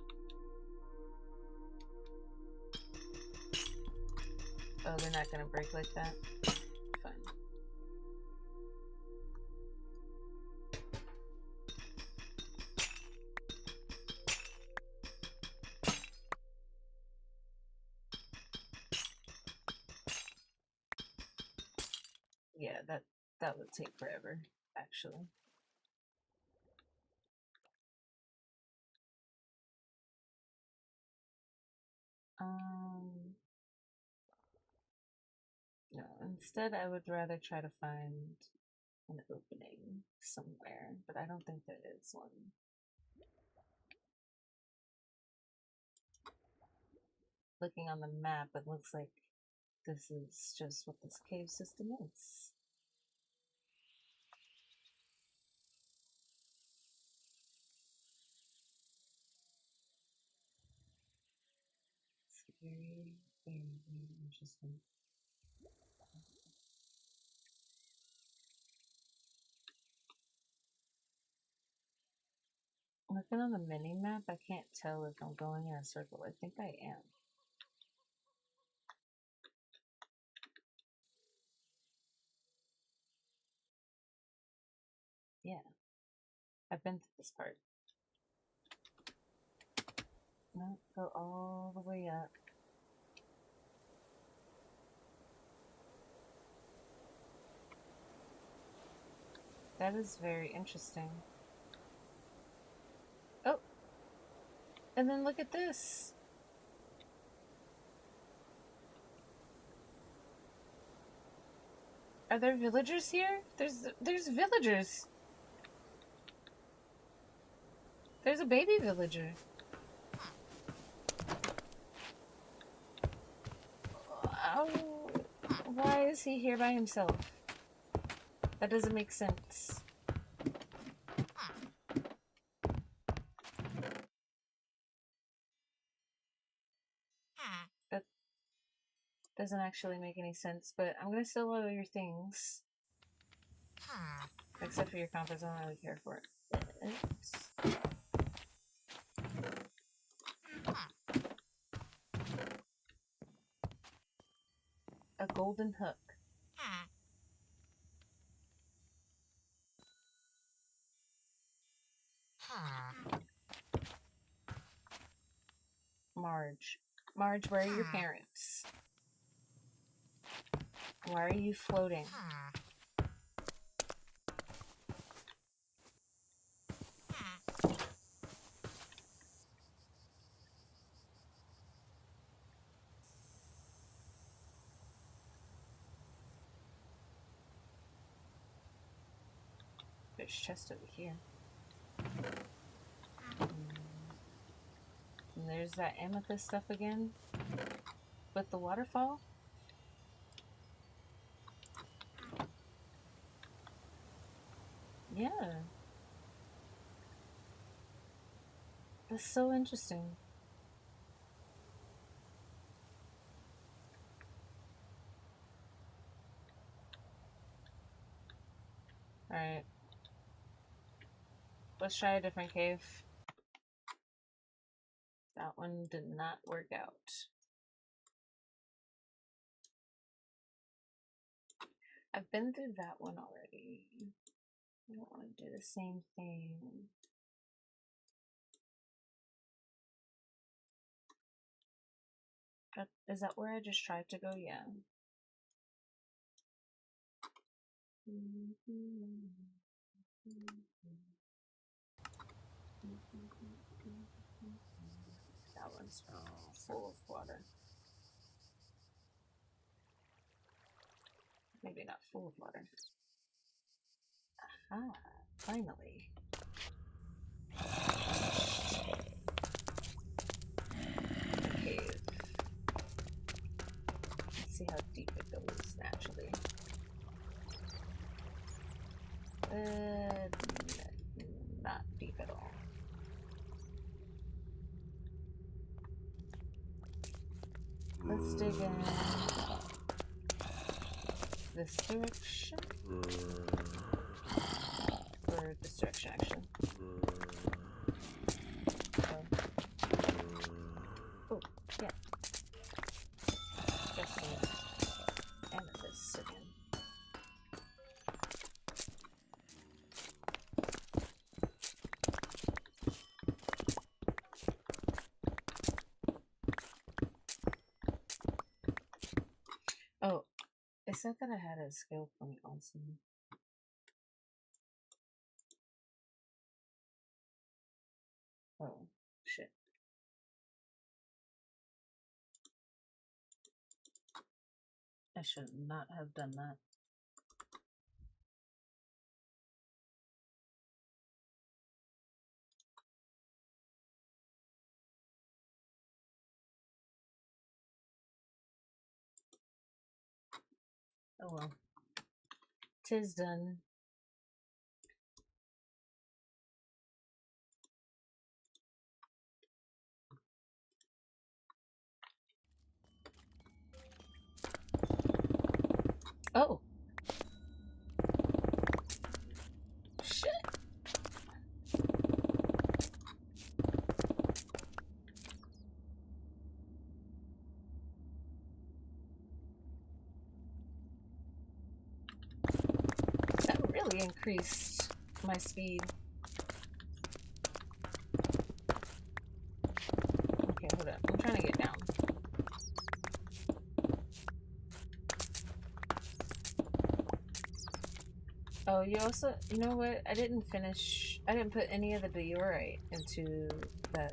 Speaker 1: Oh, they're not gonna break like that? Fine. Yeah, that would take forever, actually. No, instead I would rather try to find an opening somewhere, but I don't think there is one. Looking on the map, it looks like this is just what this cave system is. It's very, very, very interesting. Looking on the mini map, I can't tell if I'm going in a circle. I think I am. Yeah. I've been to this part. No, go all the way up. That is very interesting. Oh! And then look at this! Are there villagers here? There's villagers! There's a baby villager. Oh, why is he here by himself? That doesn't make sense. That doesn't actually make any sense, but I'm gonna steal all your things. Except for your compass, I don't really care for it. Oops. A golden hook. Marge. Marge, where are your parents? Why are you floating? there's chest over here. And there's that amethyst stuff again. With the waterfall. Yeah. That's so interesting. Alright. Let's try a different cave. That one did not work out. I've been through that one already. I don't want to do the same thing. Is that where I just tried to go? Yeah. That one's full of water. Maybe not full of water. Aha, finally. Cave. Let's see how deep it goes naturally. Not deep at all. Let's dig in this direction. Or this direction, actually. Oh, yeah. Just amethyst again. Oh, it said that I had a skill point also. Oh, shit. I should not have done that. Oh well. 'Tis done. Oh! Shit! That really increased my speed. Okay, hold up. I'm trying to get down. Oh, you also, you know what? I didn't put any of the diorite into the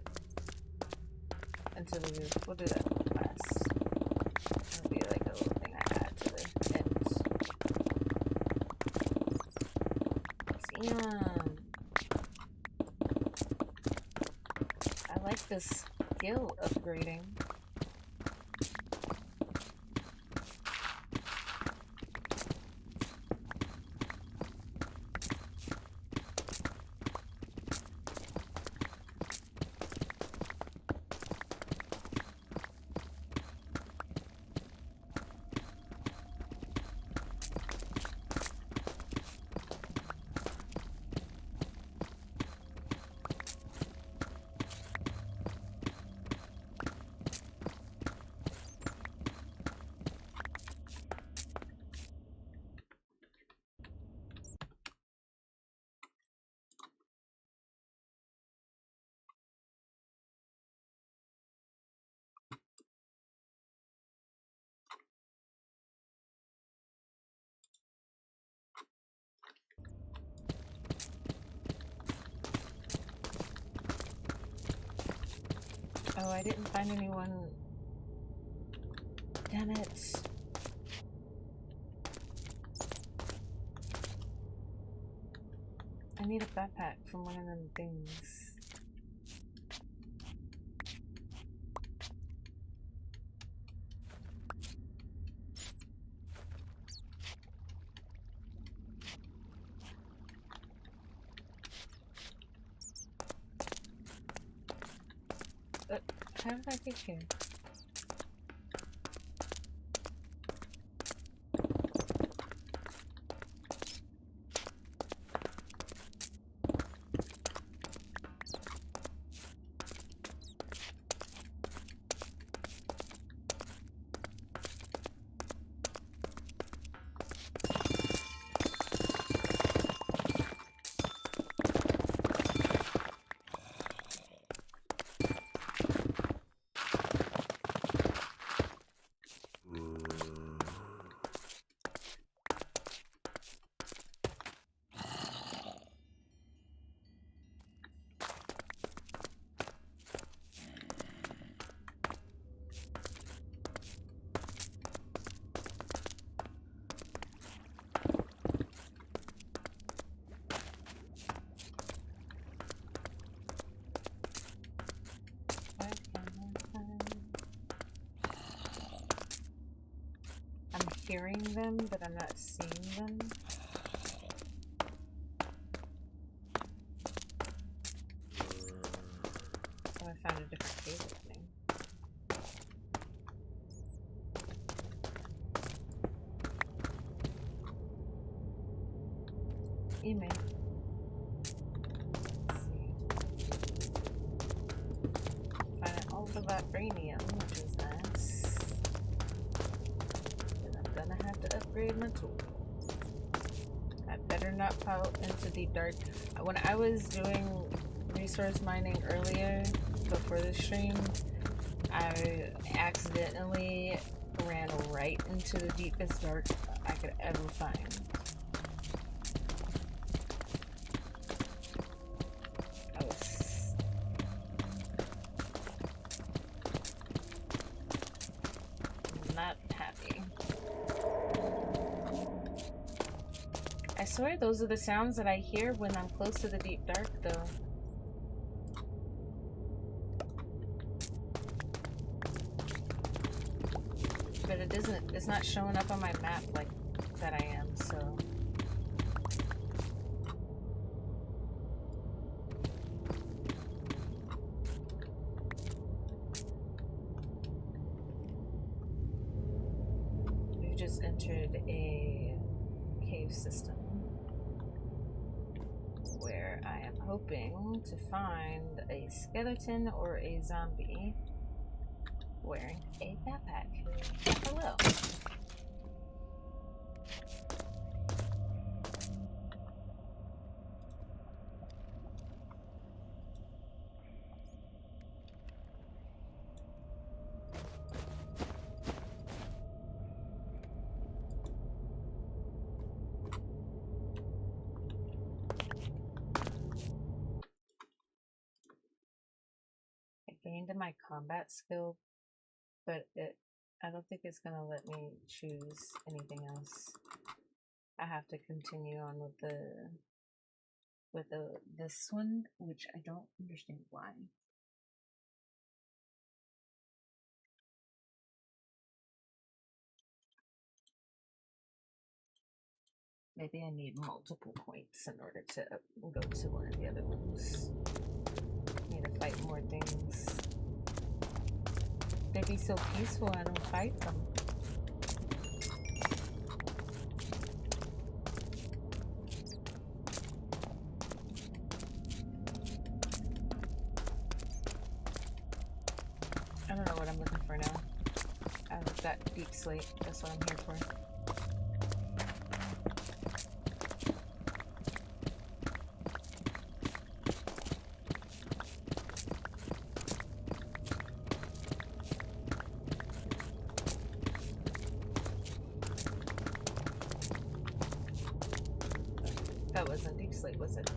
Speaker 1: roof. We'll do that last. It'll be like a little thing I add to the end. Damn. I like this skill upgrading. Oh, I didn't find anyone. Damn it. I need a backpack from one of them things. How did I get here? I'm hearing them, but I'm not seeing them. So I found a different cave opening. Email. Finding all the vibranium, which is nice. And I'm gonna have to upgrade my tool. I better not fall into the dark. When I was doing resource mining earlier, before the stream, I accidentally ran right into the deepest dark I could ever find. I was not happy. I swear those are the sounds that I hear when I'm close to the deep dark, though. But it isn't, it's not showing up on my map like that I am, so. We've just entered a cave system where I am hoping to find a skeleton or a zombie wearing a backpack. Hello. I gained my combat skill, but I don't think it's gonna let me choose anything else. I have to continue on with this one, which I don't understand why. Maybe I need multiple points in order to go to one of the other ones. Need to fight more things. They'd be so peaceful, I don't fight them. I don't know what I'm looking for now. I've got deep slate, that's what I'm here for. That wasn't deep slate, was it?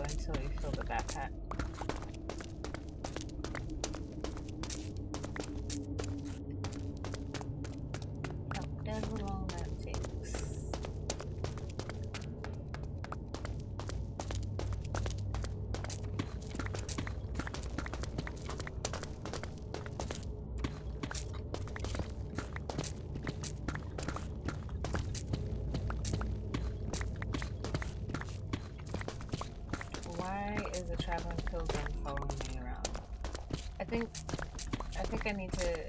Speaker 1: until you fill the backpack. However long that takes. Why is a traveling pilgrim following me around? I think I need to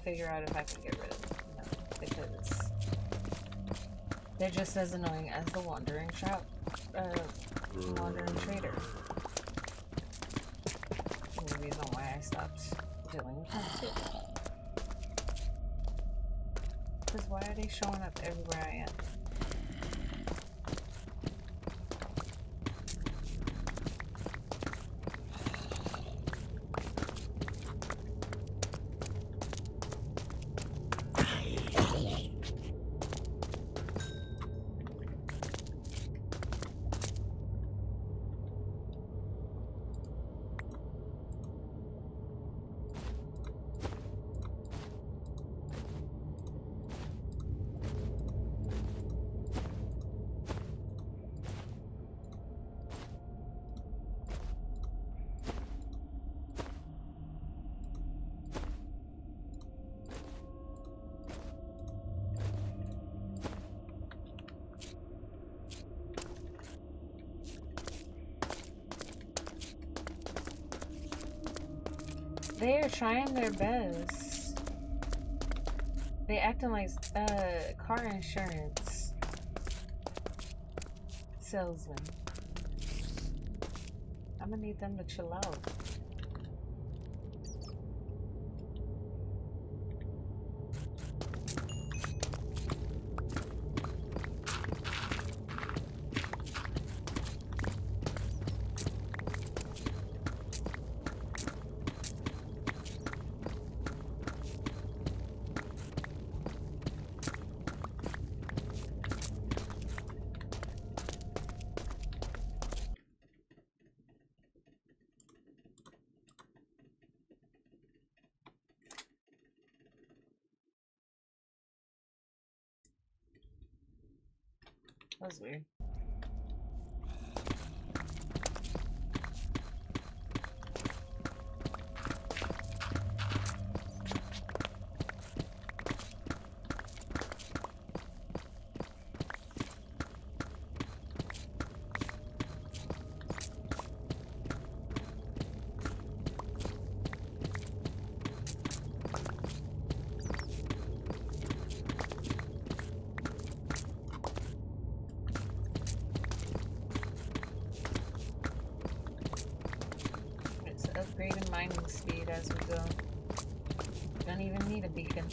Speaker 1: figure out if I can get rid of them, because they're just as annoying as the wandering trader. And the reason why I stopped dealing with them too. Because why are they showing up everywhere I am? They are trying their best. They acting like car insurance salesmen. I'm gonna need them to chill out. That was weird. Upgrading mining speed as we go. Don't even need a beacon.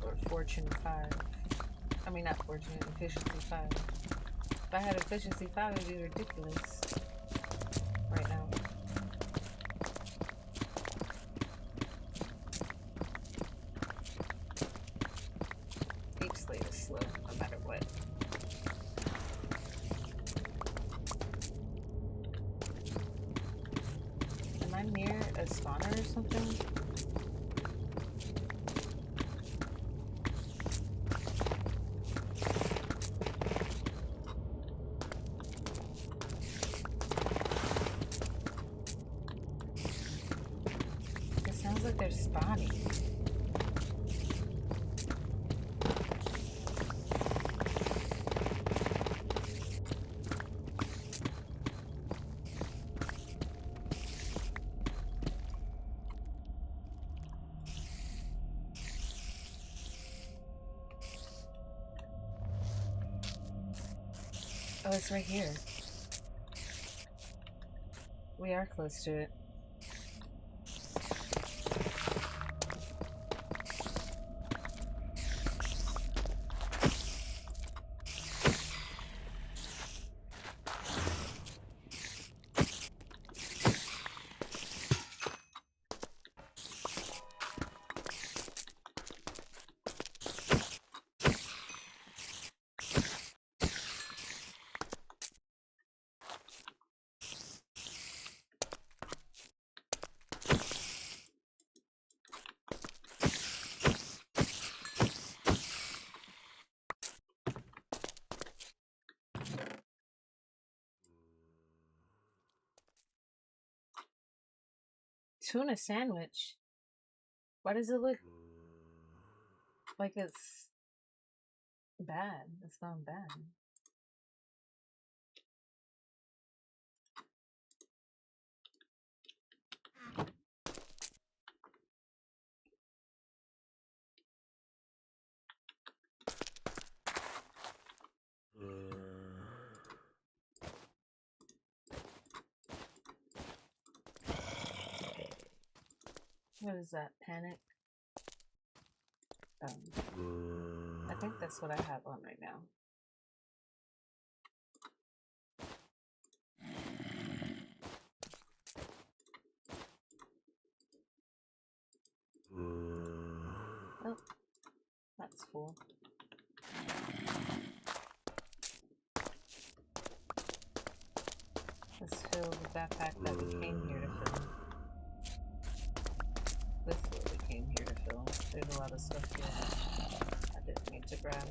Speaker 1: Or Fortune 5. I mean, not Fortune, Efficiency 5. If I had Efficiency 5, it would be ridiculous right now. Slate is slow, no matter what. Am I near a spawner or something? It sounds like they're spawning. Oh, it's right here. We are close to it. tuna sandwich. Why does it look like it's bad? It's gone bad. What is that? Panic? I think that's what I have on right now. Oh, that's full. Let's fill the backpack that we came here to fill. With what we came here to fill. There's a lot of stuff here that I didn't need to grab.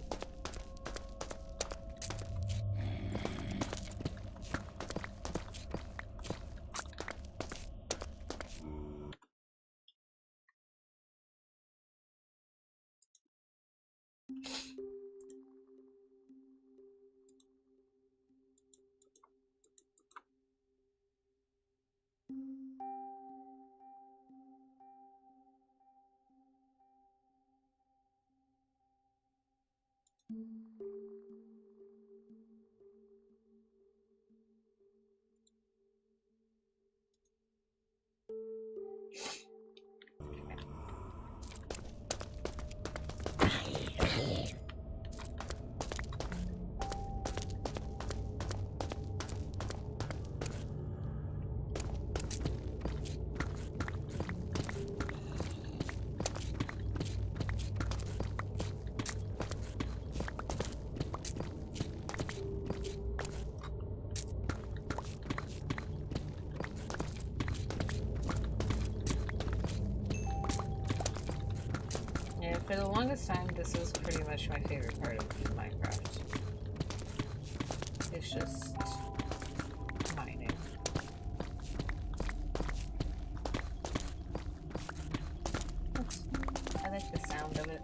Speaker 1: For the longest time, this was pretty much my favorite part of Minecraft. It's just mining. I like the sound of it.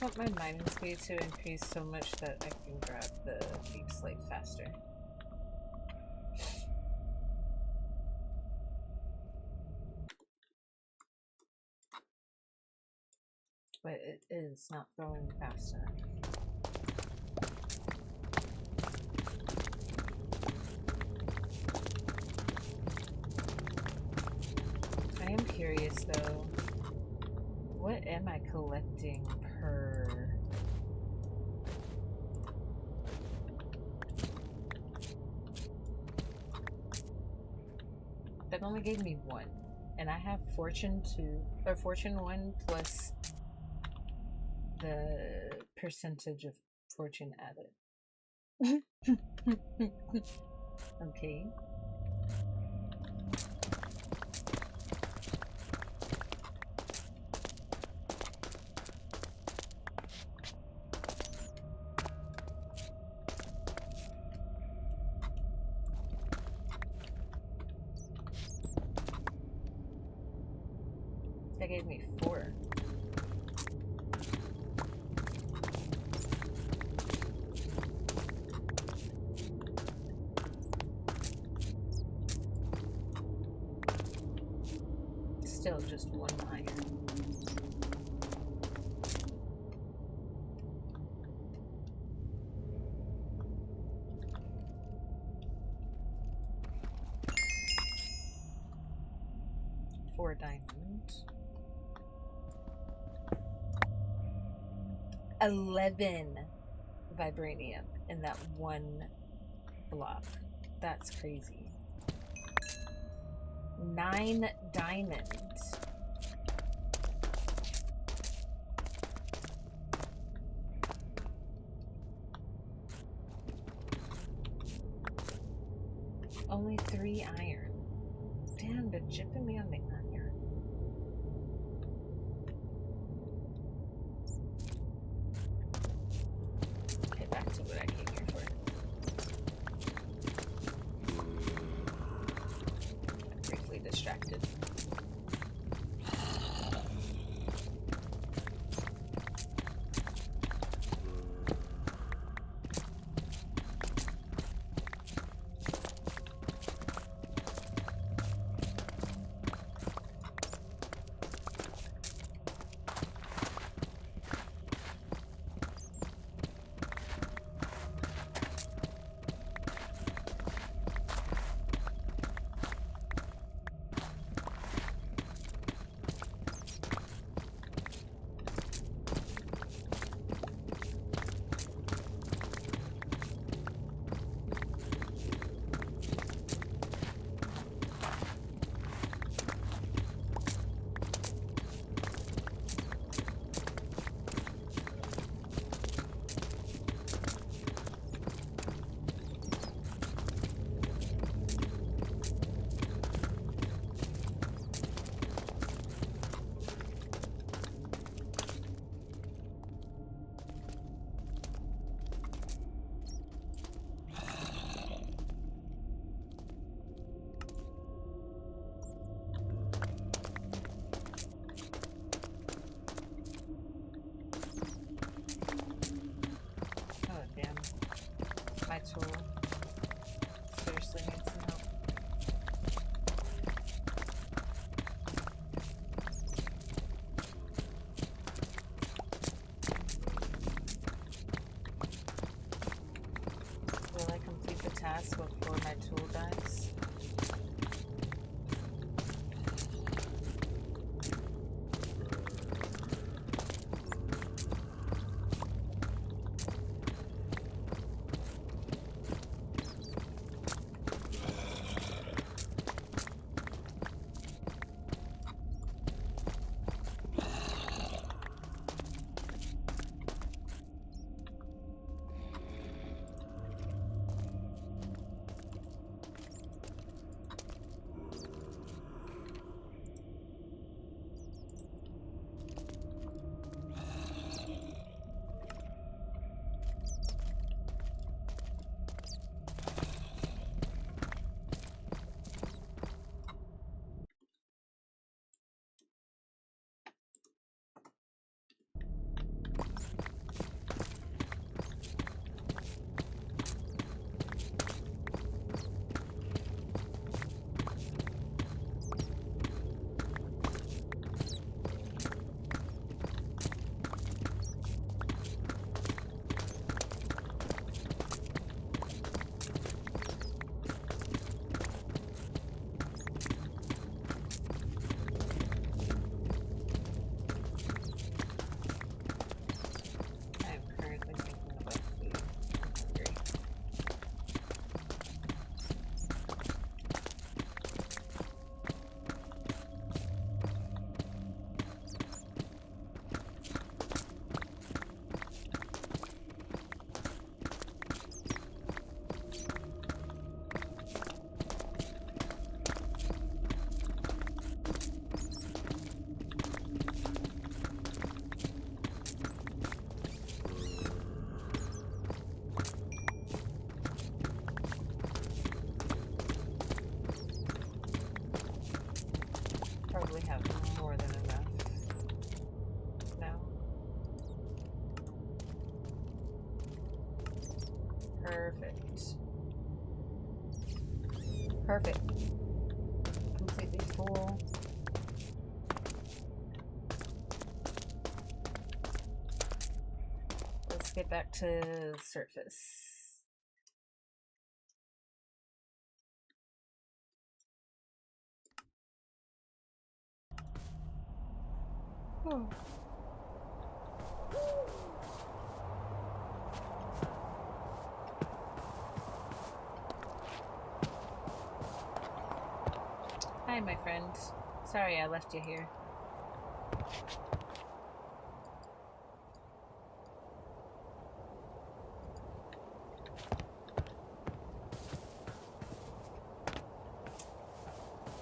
Speaker 1: just want my mining speed to increase so much that I can grab the deep slate faster. But it is not going fast enough. I am curious though, what am I collecting per... That only gave me 1. And I have Fortune 2, or Fortune 1 plus the percentage of Fortune added. Okay. That gave me 4. Still just 1 iron. Four diamonds. 11 vibranium in that 1 block. That's crazy. 9 diamonds. Only 3 iron. Damn, they're jipping me on the iron. Okay, back to what I came here for. I'm briefly distracted. probably have more than enough now. Perfect. Perfect. Completely full. Let's get back to the surface. Oh. Hi, my friend. Sorry I left you here.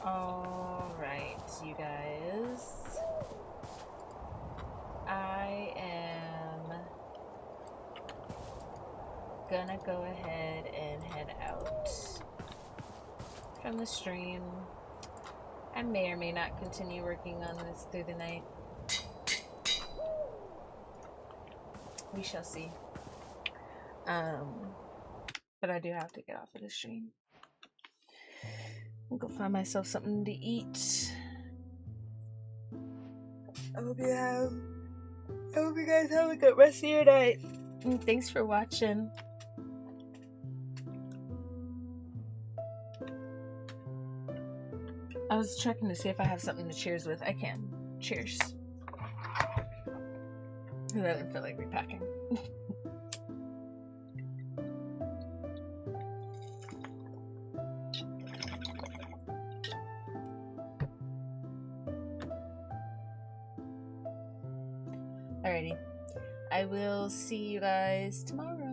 Speaker 1: Alright, you guys. I am gonna go ahead and head out from the stream. I may or may not continue working on this through the night. We shall see. But I do have to get off of the stream. I'll go find myself something to eat. I hope you guys have a good rest of your night. And thanks for watching. I was checking to see if I have something to cheers with. I can. Cheers. I didn't feel like repacking. Alrighty. I will see you guys tomorrow.